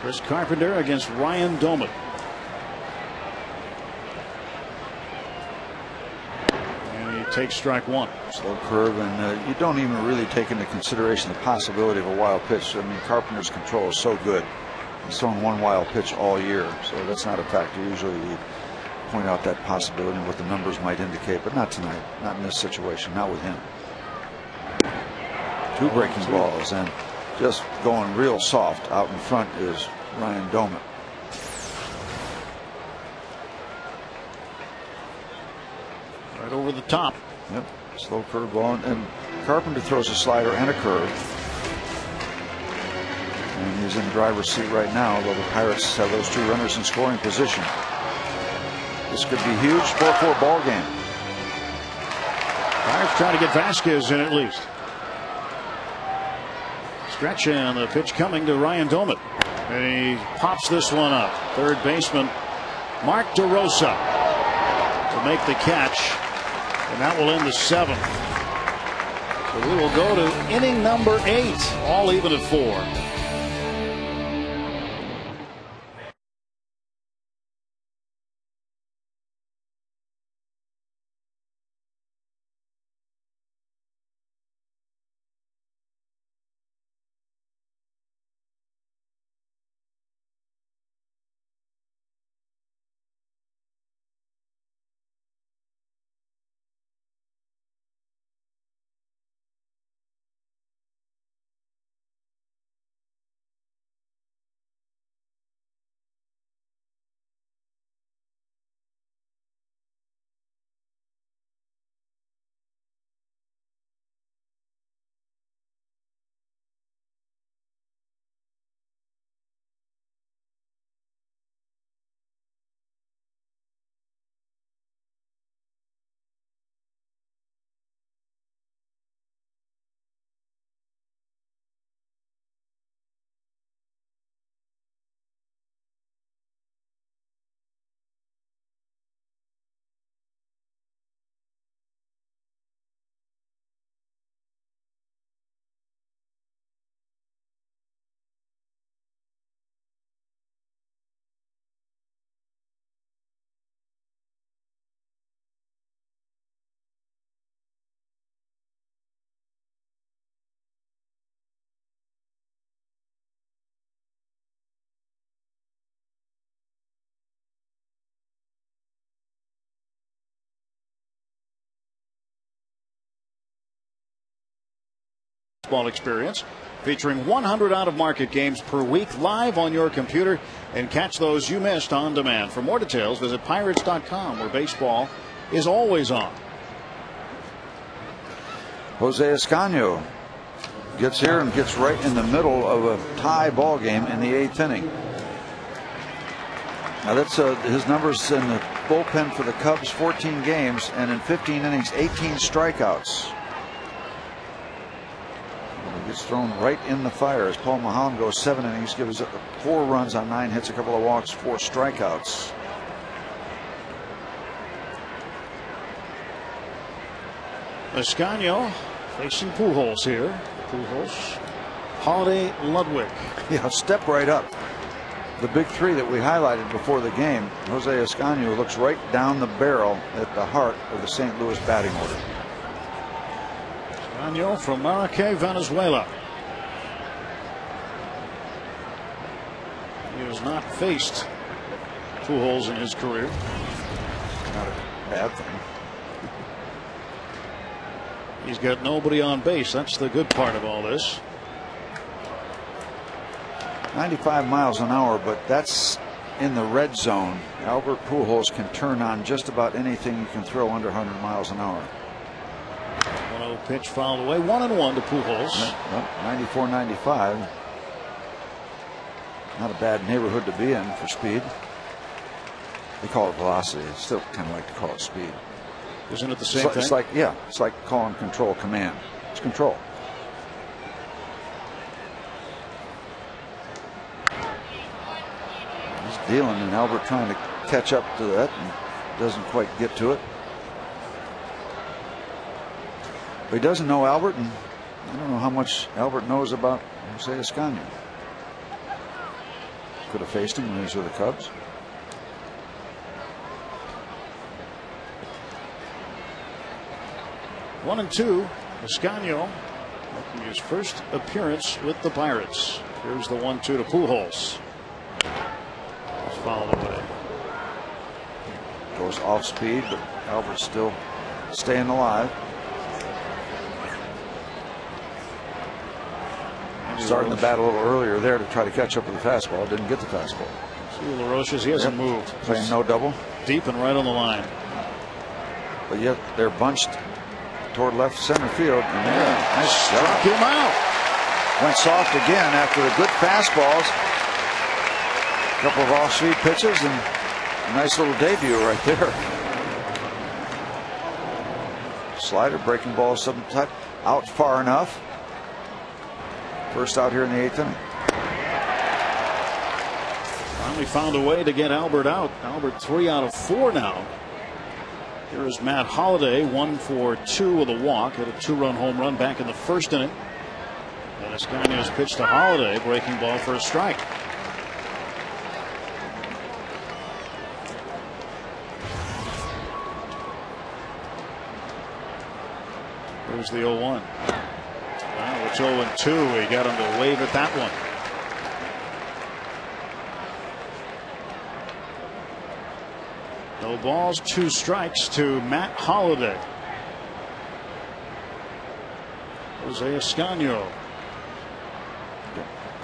Chris Carpenter against Ryan Doumit. And he takes strike 1. Slow curve, and you don't even really take into consideration the possibility of a wild pitch. I mean, Carpenter's control is so good. He's thrown 1 wild pitch all year, so that's not a factor. Usually point out that possibility and what the numbers might indicate, but not tonight, not in this situation, not with him. 2 breaking balls, and just going real soft out in front is Ryan Doumit. Right over the top. Yep, slow curveball, and Carpenter throws a slider and a curve. And he's in the driver's seat right now, although the Pirates have those 2 runners in scoring position. This could be huge. 4-4 ball game. Pirates trying to get Vasquez in at least. Stretch, and the pitch coming to Ryan Doumit. And he pops this one up. Third baseman Mark DeRosa to make the catch. And that will end the 7th. So we will go to inning number 8, all even at 4. Ball experience featuring 100 out-of-market games per week live on your computer, and catch those you missed on demand. For more details, visit Pirates.com, where baseball is always on. Jose Escaño gets here and gets right in the middle of a tie ball game in the 8th inning. Now that's his numbers in the bullpen for the Cubs: 14 games, and in 15 innings, 18 strikeouts. Gets thrown right in the fire as Paul Maholm goes 7 innings, gives up 4 runs on 9 hits, a couple of walks, 4 strikeouts. Escaño facing Pujols here. Pujols, Holiday, Ludwig. Yeah, step right up. The big 3 that we highlighted before the game. Jose Escaño looks right down the barrel at the heart of the St. Louis batting order. Escaño from Maracay, Venezuela. He has not faced Pujols in his career. Not a bad thing. He's got nobody on base. That's the good part of all this. 95 miles an hour, but that's in the red zone. Albert Pujols can turn on just about anything you can throw under 100 miles an hour. 1-0 pitch fouled away. 1-1 to Pujols. 94-95. Not a bad neighborhood to be in for speed. They call it velocity. I still kind of like to call it speed. Isn't it the same thing? It's like, yeah, it's like calling control command. It's control. He's dealing, and Albert trying to catch up to that and doesn't quite get to it. But he doesn't know Albert, and I don't know how much Albert knows about Jose Escaño. Could have faced him when he was with the Cubs. One and two. Escaño making his first appearance with the Pirates. Here's the 1-2 to Pujols. It's fouled away. Goes off speed, but Albert's still staying alive. Starting the bat a little earlier there to try to catch up with the fastball. Didn't get the fastball. See LaRoche's, he hasn't moved. Playing no double. Deep and right on the line. But yet they're bunched toward left center field. And nice struck him out. Went soft again after the good fastballs. A couple of off-speed pitches and a nice little debut right there. Slider, breaking ball, sometimes out far enough. First out here in the 8th inning. Finally found a way to get Albert out. Albert 3 out of 4 now. Here is Matt Holliday, 1 for 2 with a walk. Hit a 2-run home run back in the 1st inning. And Escanio's pitch to Holliday, breaking ball for a strike. Here's the 0-1. Well, it's 0-2. He got him to wave at that one. No balls, 2 strikes to Matt Holliday. Jose Escanio.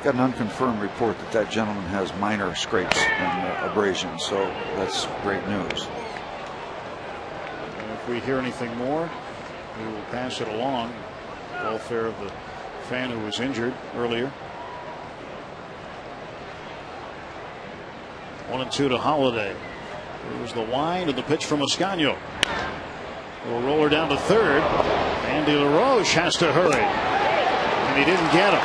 Got an unconfirmed report that that gentleman has minor scrapes and abrasions, so that's great news. And if we hear anything more, we will pass it along. Welfare of the fan who was injured earlier. 1-2 to Holliday. Here's the wind of the pitch from Escanio. Will roller down to third. Andy LaRoche has to hurry, and he didn't get him.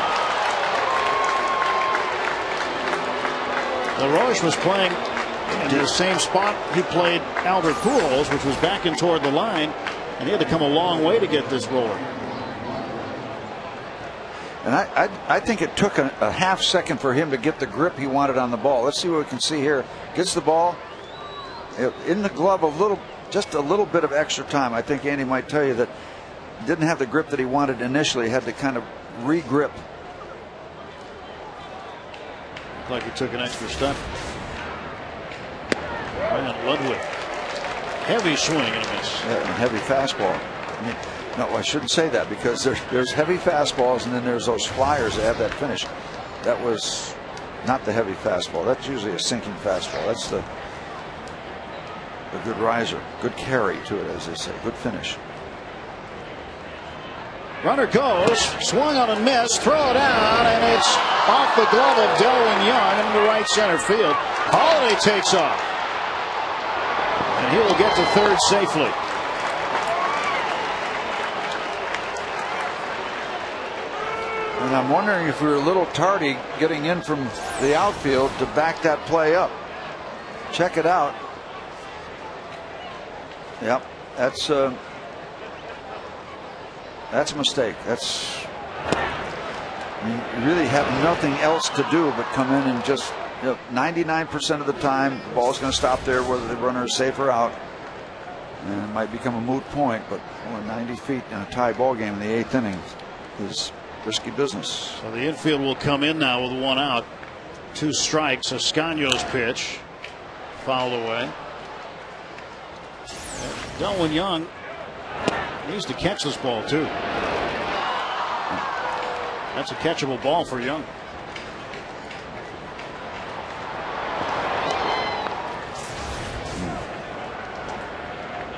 LaRoche was playing in the same spot he played Albert Pujols, which was backing toward the line, and he had to come a long way to get this roller. And I think it took a half second for him to get the grip he wanted on the ball. Let's see what we can see here. Gets the ball in the glove just a little bit of extra time. I think Andy might tell you that didn't have the grip that he wanted initially. Had to kind of re-grip. Looked like he took an extra step. Ryan Ludwig. Heavy swing and a miss. Yeah, and heavy fastball. I mean, no, I shouldn't say that because there's heavy fastballs and then there's those flyers that have that finish. That was not the heavy fastball. That's usually a sinking fastball. That's the good riser, good carry to it, as they say, good finish. Runner goes, swung on and missed, throw it out, and it's off the glove of Delwyn Young into right center field. Holliday takes off, and he will get to third safely. And I'm wondering if we were a little tardy getting in from the outfield to back that play up. Check it out. Yep, that's a mistake. You really have nothing else to do but come in and just 99% of the time the ball's going to stop there whether the runner is safe or out. And it might become a moot point, but only 90 feet in a tie ball game in the 8th inning is risky business. So the infield will come in now with 1 out. 2 strikes. Escanio's pitch fouled away. Delwyn Young needs to catch this ball too. That's a catchable ball for Young.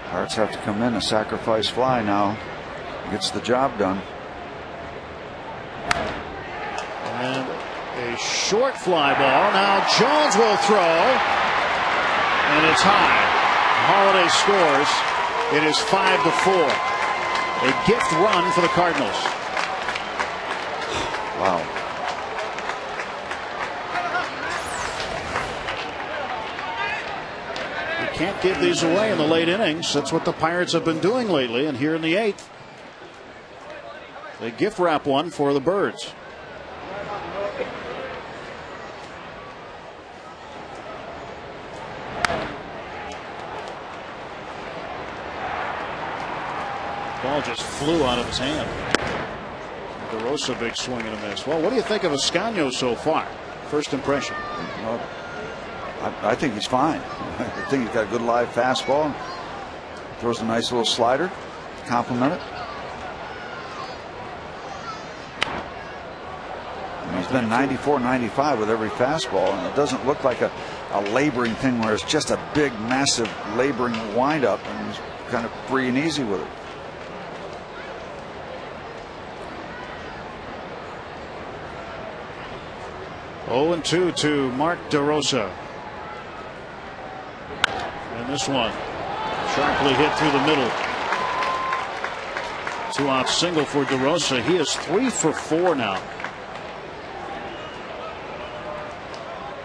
Hearts have to come in. A sacrifice fly now gets the job done. And a short fly ball. Now Jones will throw, and it's high. Holliday scores. It is 5-4. A gift run for the Cardinals. Wow. You can't give these away in the late innings. That's what the Pirates have been doing lately. And here in the 8th, they gift wrap one for the Birds. Ball just flew out of his hand. DeRosa, big swing and a miss. Well, what do you think of Escanio so far? First impression. Well, I think he's fine. I think he's got a good live fastball. Throws a nice little slider to complement it. And he's been 94, 95 with every fastball, and it doesn't look like a laboring thing where it's just a big, massive laboring windup, and he's kind of free and easy with it. Oh, and 2 to Mark DeRosa. And this one sharply hit through the middle. 2-out single for DeRosa. He is 3 for 4 now.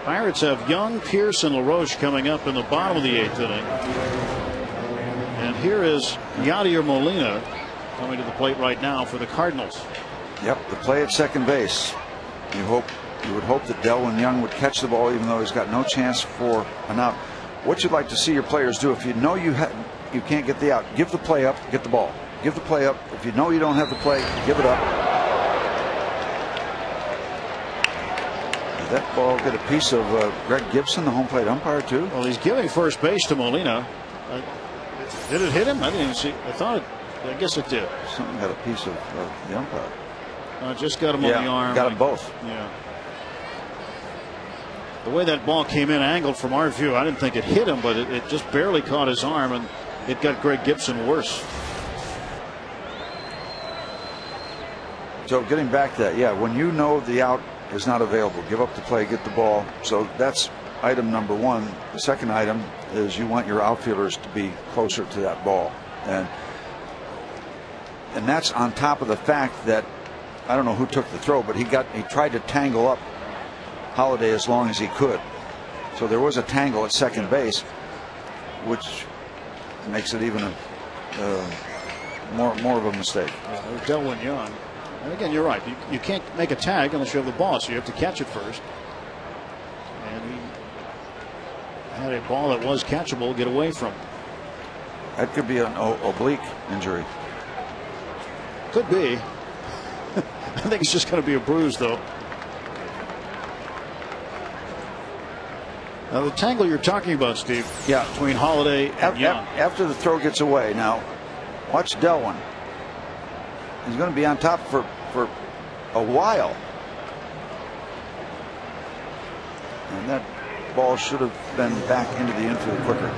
Pirates have Young, Pierce, and LaRoche coming up in the bottom of the 8th inning. And here is Yadier Molina coming to the plate right now for the Cardinals. Yep, the play at second base. You would hope that Delwyn Young would catch the ball, even though he's got no chance for an out. What you'd like to see your players do, if you know you can't get the out, give the play up, get the ball. Give the play up. If you know you don't have the play, give it up. Did that ball get a piece of Greg Gibson, the home plate umpire, too? Well, he's giving first base to Molina. Did it hit him? I didn't even see. I guess it did. Something got a piece of the umpire. Just got him on the arm. Got them both. Yeah. The way that ball came in angled from our view, I didn't think it hit him, but it just barely caught his arm, and it got Greg Gibson worse. So getting back to that, yeah, when you know the out is not available, give up the play, get the ball. So that's item number one. The second item is you want your outfielders to be closer to that ball, and that's on top of the fact that I don't know who took the throw, but he tried to tangle up Holiday as long as he could. So there was a tangle at second base, which makes it even more of a mistake. Delwyn Young. And again, you're right. You can't make a tag unless you have the ball, so you have to catch it first. And he had a ball that was catchable get away from. That could be an oblique injury. Could be. I think it's just going to be a bruise, though. Now, the tangle you're talking about, Steve, yeah, between Holiday and Young. After the throw gets away, now watch Delwyn. He's going to be on top for a while. And that ball should have been back into the infield quicker.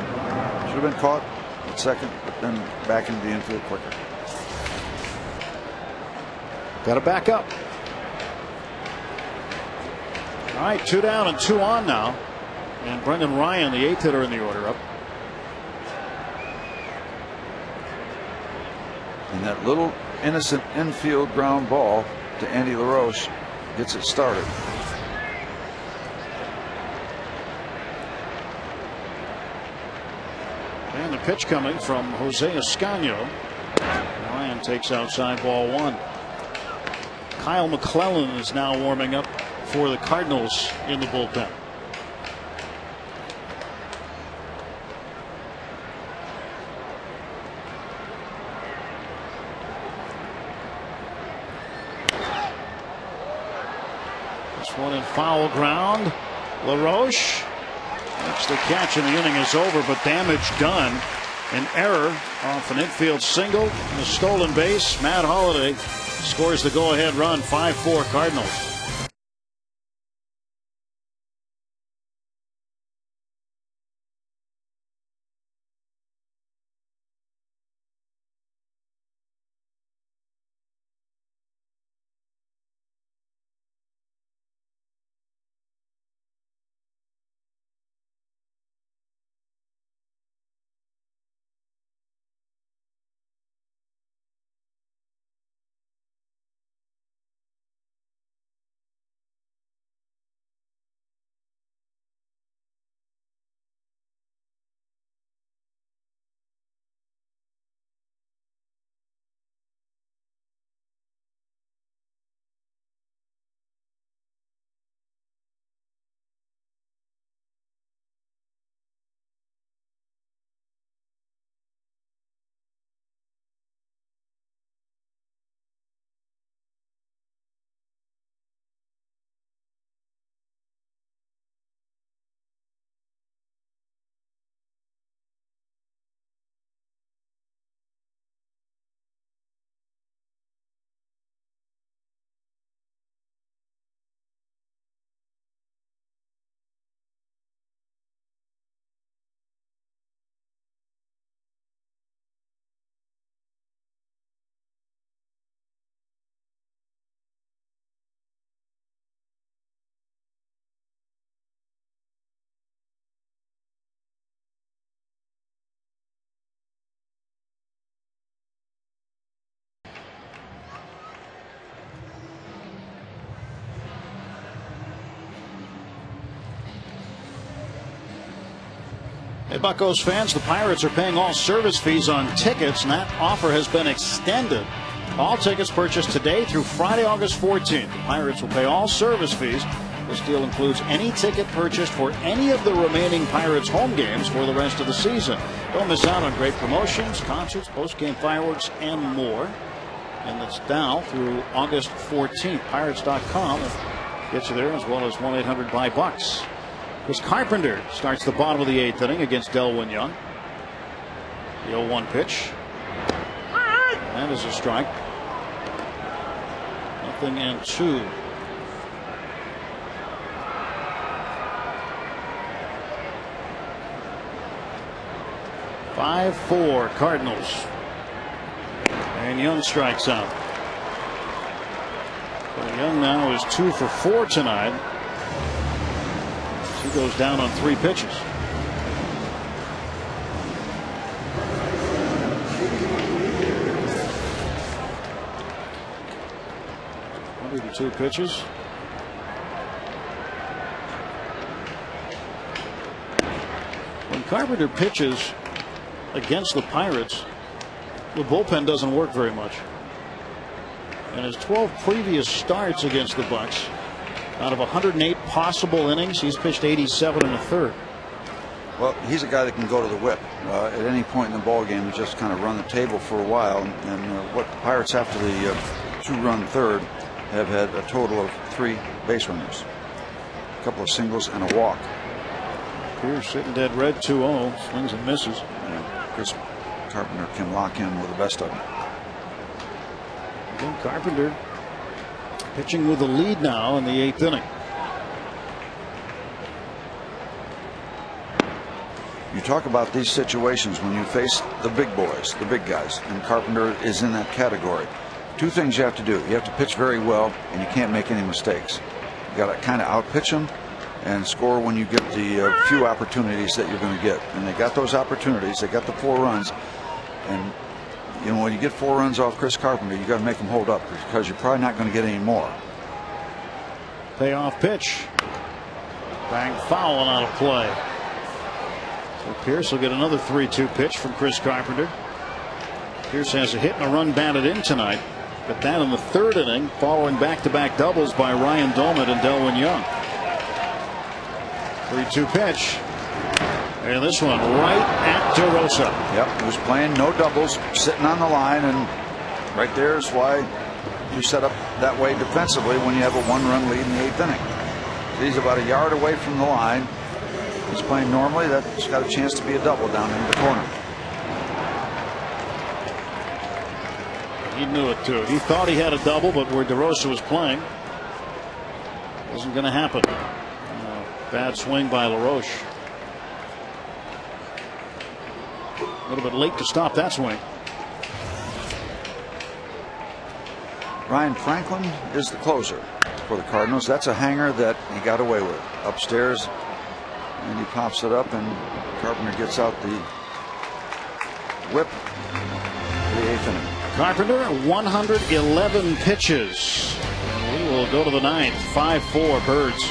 Should have been caught at second, but then back into the infield quicker. Got to back up. All right, 2 down and 2 on now. And Brendan Ryan, the 8th hitter in the order, up. And that little innocent infield ground ball to Andy LaRoche gets it started. And the pitch coming from Jose Escanio. Ryan takes outside ball 1. Kyle McClellan is now warming up for the Cardinals in the bullpen. One in foul ground. LaRoche makes the catch, and the inning is over, but damage done. An error off an infield single and a stolen base. Matt Holliday scores the go-ahead run. 5-4 Cardinals. Hey, Buccos fans, the Pirates are paying all service fees on tickets, and that offer has been extended. All tickets purchased today through Friday, August 14th. The Pirates will pay all service fees. This deal includes any ticket purchased for any of the remaining Pirates home games for the rest of the season. Don't miss out on great promotions, concerts, post-game fireworks, and more. And that's now through August 14th. Pirates.com will get you there, as well as 1-800-BUY-BUCKS. Chris Carpenter starts the bottom of the 8th inning against Delwyn Young. The 0-1 pitch. That is a strike. 0-2. (5-4) Cardinals. And Young strikes out. So Young now is 2 for 4 tonight. He goes down on 3 pitches. The 2 pitches. When Carpenter pitches against the Pirates, the bullpen doesn't work very much. In his 12 previous starts against the Bucks, out of 108 possible innings, he's pitched 87 1/3. Well, he's a guy that can go to the whip at any point in the ball game and just kind of run the table for a while. And what the Pirates, after the 2-run third, have had a total of 3 base runners, a couple of singles and a walk. Pierce sitting dead red, 2-0, swings and misses. And Chris Carpenter can lock in with the best of them. Again, Carpenter pitching with the lead now in the 8th inning. You talk about these situations when you face the big boys, the big guys, and Carpenter is in that category. 2 things you have to do. You have to pitch very well, and you can't make any mistakes. You got to kind of outpitch them and score when you get the few opportunities that you're going to get. And they got those opportunities. They got the 4 runs. And, you know, when you get 4 runs off Chris Carpenter, you got to make them hold up, because you're probably not going to get any more. Payoff pitch. Bang, foul and out of play. So Pierce will get another 3-2 pitch from Chris Carpenter. Pierce has a hit and a run batted in tonight. But that in the 3rd inning, following back-to-back doubles by Ryan Dolman and Delwyn Young. 3-2 pitch. And this one right at DeRosa. Yep, he was playing no doubles, sitting on the line, and right there is why you set up that way defensively when you have a 1-run lead in the 8th inning. He's about a yard away from the line. He's playing normally. That's got a chance to be a double down in the corner. He knew it too. He thought he had a double, but where DeRosa was playing, wasn't going to happen. Bad swing by LaRoche. A little bit late to stop that swing. Ryan Franklin is the closer for the Cardinals. That's a hanger that he got away with upstairs, and he pops it up, and Carpenter gets out the whip for the 8th inning. Carpenter, 111 pitches. And we will go to the 9th. 5-4 Birds.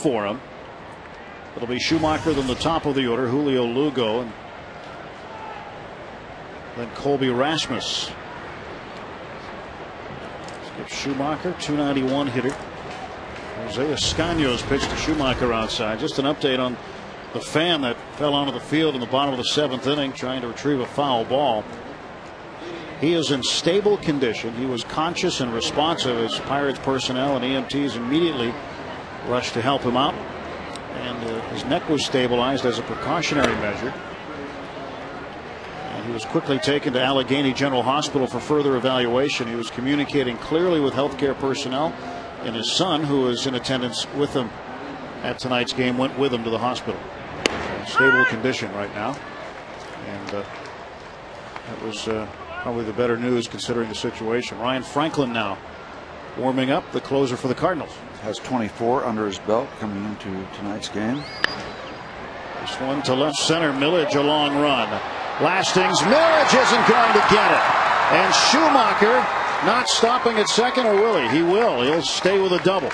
for him. It'll be Schumacher, then the top of the order, Julio Lugo, and then Colby Rasmus. Skip Schumacher, 291 hitter. Jose Escaño's pitch to Schumacher outside. Just an update on the fan that fell onto the field in the bottom of the 7th inning trying to retrieve a foul ball. He is in stable condition. He was conscious and responsive as Pirates personnel and EMTs immediately rushed to help him out. And his neck was stabilized as a precautionary measure. And he was quickly taken to Allegheny General Hospital for further evaluation. He was communicating clearly with healthcare personnel, and his son, who was in attendance with him at tonight's game, went with him to the hospital. Stable condition right now. And that was probably the better news considering the situation. Ryan Franklin now warming up, the closer for the Cardinals. Has 24 under his belt coming into tonight's game. This one to left center. Millage, a long run. Lastings. Millage isn't going to get it. And Schumacher not stopping at second, or will he? He will. He'll stay with a double.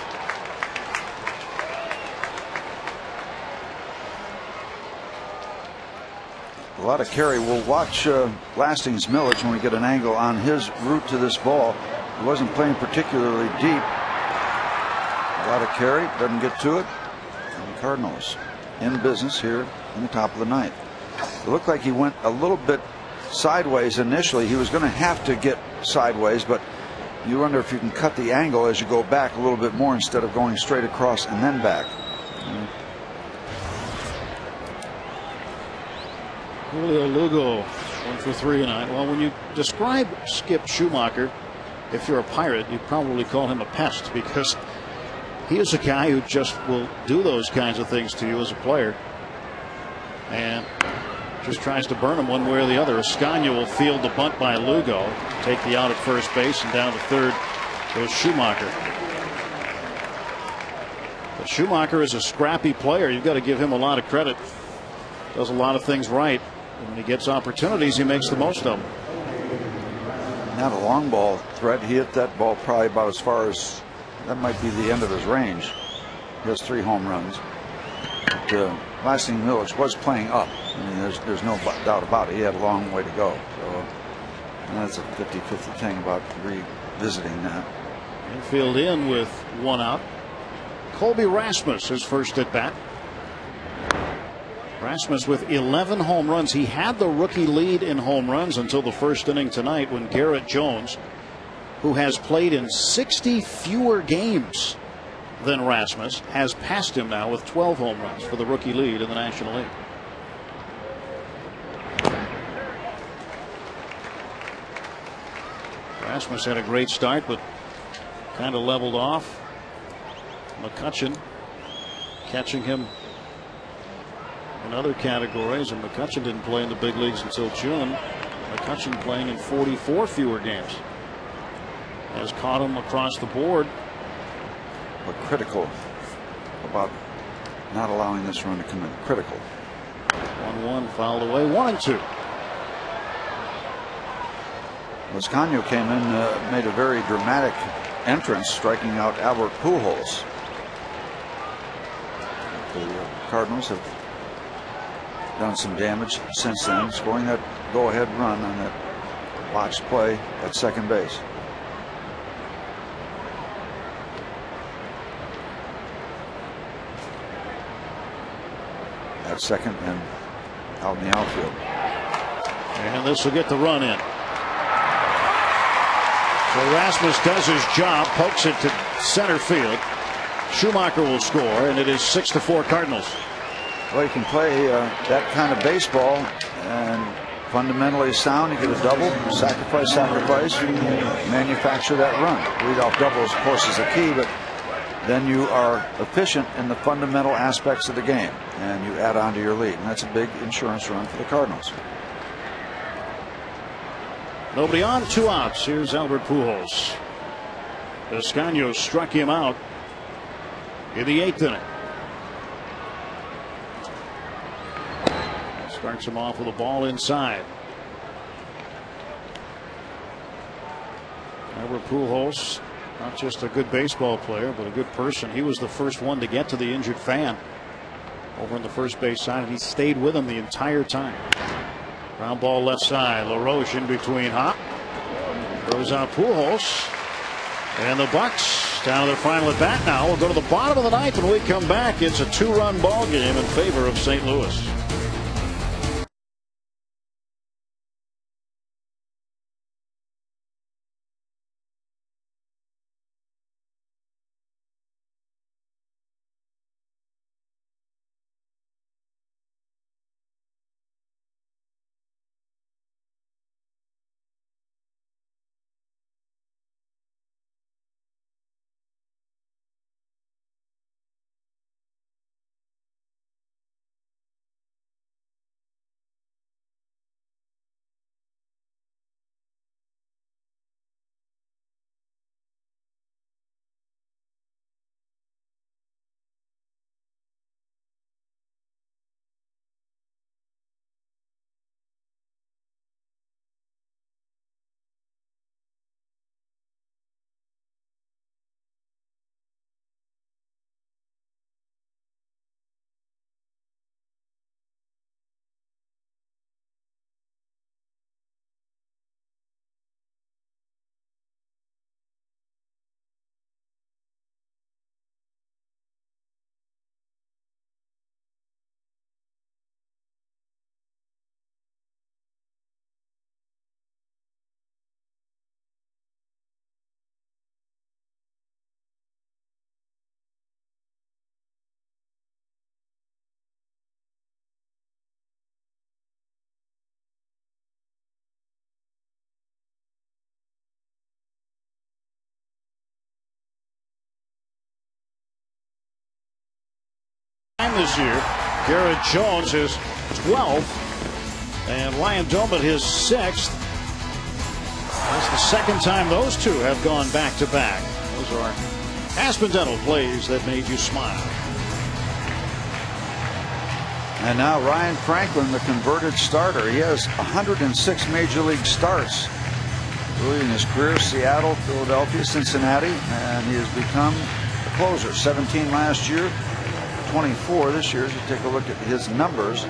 A lot of carry. We'll watch Lastings Millage when we get an angle on his route to this ball. He wasn't playing particularly deep. A lot of carry, doesn't get to it. And the Cardinals in business here in the top of the 9th. It looked like he went a little bit sideways initially. He was going to have to get sideways, but you wonder if you can cut the angle as you go back a little bit more instead of going straight across and then back. Julio Lugo, 1 for 3 tonight. Well, when you describe Skip Schumacher, if you're a Pirate, you'd probably call him a pest, because he is a guy who just will do those kinds of things to you as a player and just tries to burn him one way or the other. Escaño will field the bunt by Lugo, take the out at first base, and down to third goes Schumacher. But Schumacher is a scrappy player. You've got to give him a lot of credit. Does a lot of things right. And when he gets opportunities, he makes the most of them. Not a long ball threat. He hit that ball probably about as far as, that might be the end of his range. He has 3 home runs. But, Lastings Millage was playing up. I mean, there's no doubt about it. He had a long way to go. So, and that's a 50-50 thing about revisiting that. Infield in with 1 out. Colby Rasmus, his first at bat. Rasmus with 11 home runs. He had the rookie lead in home runs until the first inning tonight, when Garrett Jones, who has played in 60 fewer games than Rasmus, has passed him now with 12 home runs for the rookie lead in the National League. Rasmus had a great start, but kind of leveled off. McCutchen catching him in other categories, and McCutchen didn't play in the big leagues until June. McCutchen playing in 44 fewer games has caught him across the board. But critical about not allowing this run to come in. Critical. 1-1 fouled away. 1-2. Escaño came in, made a very dramatic entrance, striking out Albert Pujols. The Cardinals have done some damage since then, scoring that go-ahead run on that botched play at second base. At second and out in the outfield. And this will get the run in. So Rasmus does his job, pokes it to center field. Schumacher will score, and it is 6-4 Cardinals. Well, you can play that kind of baseball and fundamentally sound. You get a double, sacrifice, manufacture that run. Leadoff doubles, of course, is the key, but then you are efficient in the fundamental aspects of the game, and you add on to your lead. And that's a big insurance run for the Cardinals. Nobody on, 2 outs. Here's Albert Pujols. Escaño struck him out in the 8th inning. Starts him off with a ball inside. Albert Pujols Not just a good baseball player, but a good person. He was the first one to get to the injured fan over on the first base side, and he stayed with him the entire time. Ground ball left side. LaRoche in between Hop. Throws out Pujols. And the Bucks down to their final at bat now. We'll go to the bottom of the ninth when we come back. It's a 2-run ball game in favor of St. Louis. This year, Garrett Jones his 12th, and Ryan Doman his 6th. That's the second time those two have gone back to back. Those are Aspen Dental plays that made you smile. And now Ryan Franklin, the converted starter. He has 106 major league starts, really, in his career. Seattle, Philadelphia, Cincinnati, and he has become a closer. 17 last year. 24 this year. As you take a look at his numbers,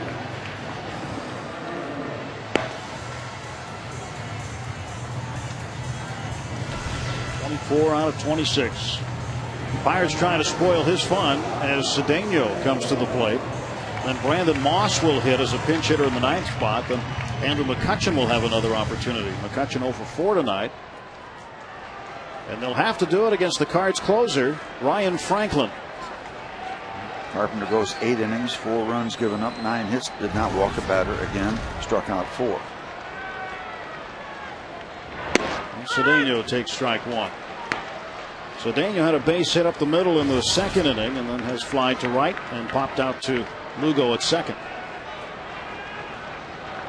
out of 26. Pirates trying to spoil his fun as Cedeno comes to the plate. Then Brandon Moss will hit as a pinch hitter in the 9th spot. Then Andrew McCutchen will have another opportunity. McCutchen 0 for 4 tonight. And they'll have to do it against the Cards closer, Ryan Franklin. Carpenter goes 8 innings, 4 runs given up, 9 hits, did not walk a batter again, struck out 4. Cedeno takes strike 1. Cedeno had a base hit up the middle in the 2nd inning and then has flied to right and popped out to Lugo at 2nd.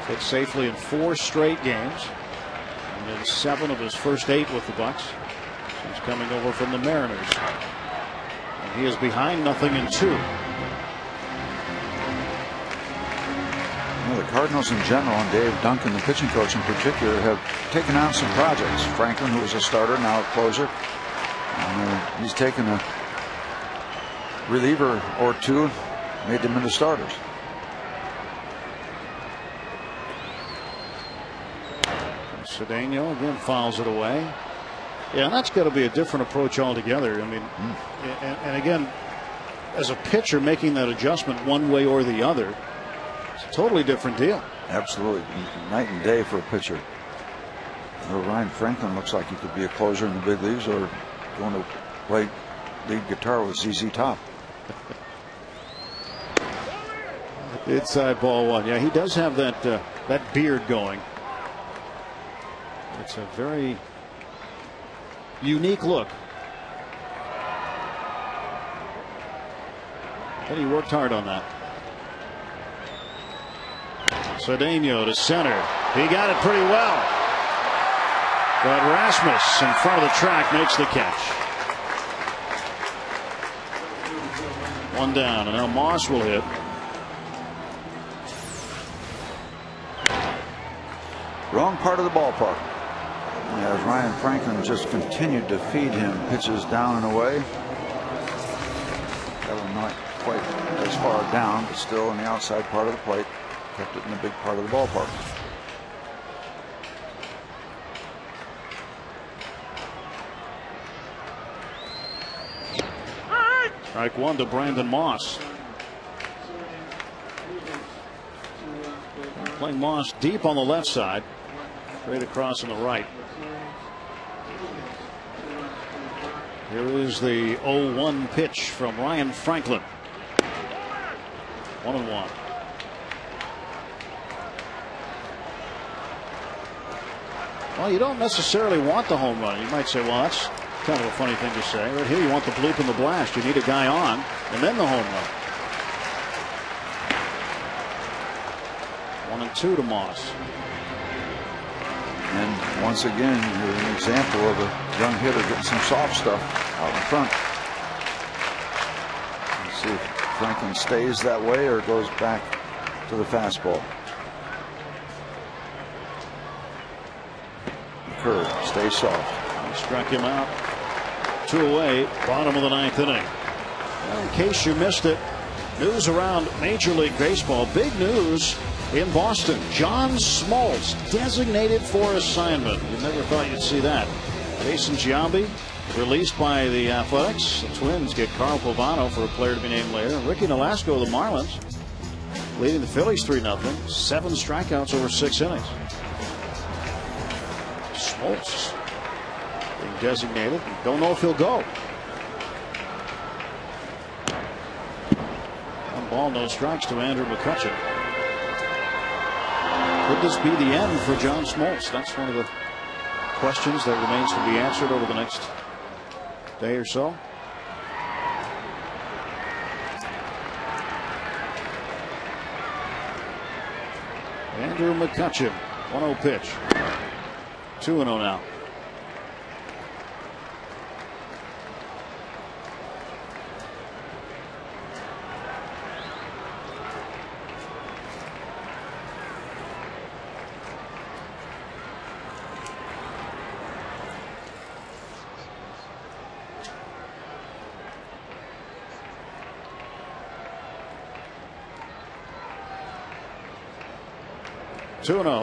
Hit safely in 4 straight games and in 7 of his first 8 with the Bucks since coming over from the Mariners. He is behind 0-2. Well, the Cardinals in general, and Dave Duncan, the pitching coach in particular, have taken on some projects. Franklin, who was a starter, now a closer. And, he's taken a reliever or two, made them into starters. Cedeno again fouls it away. Yeah, and that's got to be a different approach altogether. I mean, and again, as a pitcher, making that adjustment one way or the other, it's a totally different deal. Absolutely. Night and day for a pitcher. Well, Ryan Franklin looks like he could be a closer in the big leagues or going to play lead guitar with ZZ Top. Inside ball 1. Yeah, he does have that that beard going. It's a very unique look. And he worked hard on that. Cedeno to center. He got it pretty well. But Rasmus in front of the track makes the catch. 1 down, and now Moss will hit. Wrong part of the ballpark. As Ryan Franklin just continued to feed him pitches down and away. That one not quite as far down, but still in the outside part of the plate. Kept it in the big part of the ballpark. Strike one to Brandon Moss. Playing Moss deep on the left side, straight across on the right. Here is the 0-1 pitch from Ryan Franklin. 1-1. Well, you don't necessarily want the home run. You might say, well, that's kind of a funny thing to say. Right here, you want the bloop and the blast. You need a guy on, and then the home run. 1-2 to Moss. And once again, you're an example of a young hitter getting some soft stuff out in front. Let's see if Franklin stays that way or goes back to the fastball. The curve stays soft. He struck him out. 2 away, bottom of the 9th inning. Well, in case you missed it, news around Major League Baseball. Big news in Boston. John Smoltz designated for assignment. You never thought you'd see that. Jason Giambi released by the Athletics. The Twins get Carl Pavano for a player to be named later. Ricky Nolasco of the Marlins leading the Phillies 3-0. 7 strikeouts over 6 innings. Smoltz being designated. Don't know if he'll go. 1 ball, no strikes to Andrew McCutchen. Could this be the end for John Smoltz? That's one of the questions that remains to be answered over the next day or so. Andrew McCutchen, 1-0 pitch. 2-0 now.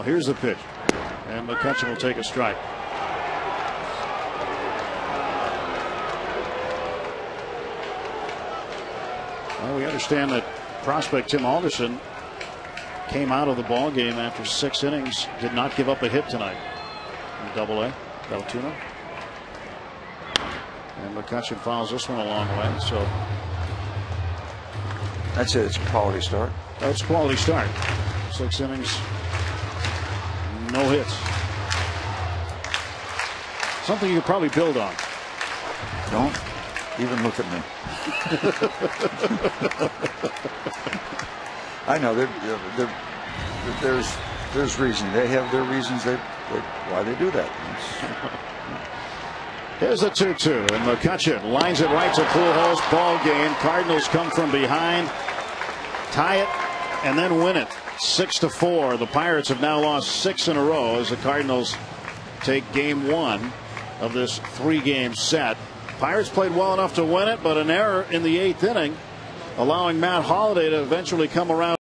Here's the pitch, and McCutchen will take a strike. Well, we understand that prospect Tim Alderson came out of the ball game after 6 innings, did not give up a hit tonight in Double-A, Altoona. And McCutchen fouls this one a long way, so that's it. It's a quality start. That's a quality start. 6 innings. No hits. Something you could probably build on. Don't even look at me. I know there's reason. They have their reasons why they do that. Here's a 2-2, and McCutchen lines it right to Pujols. Ball game. Cardinals come from behind, tie it, and then win it. 6-4. The Pirates have now lost 6 in a row as the Cardinals take game 1 of this 3-game set. Pirates played well enough to win it, but an error in the 8th inning allowing Matt Holliday to eventually come around.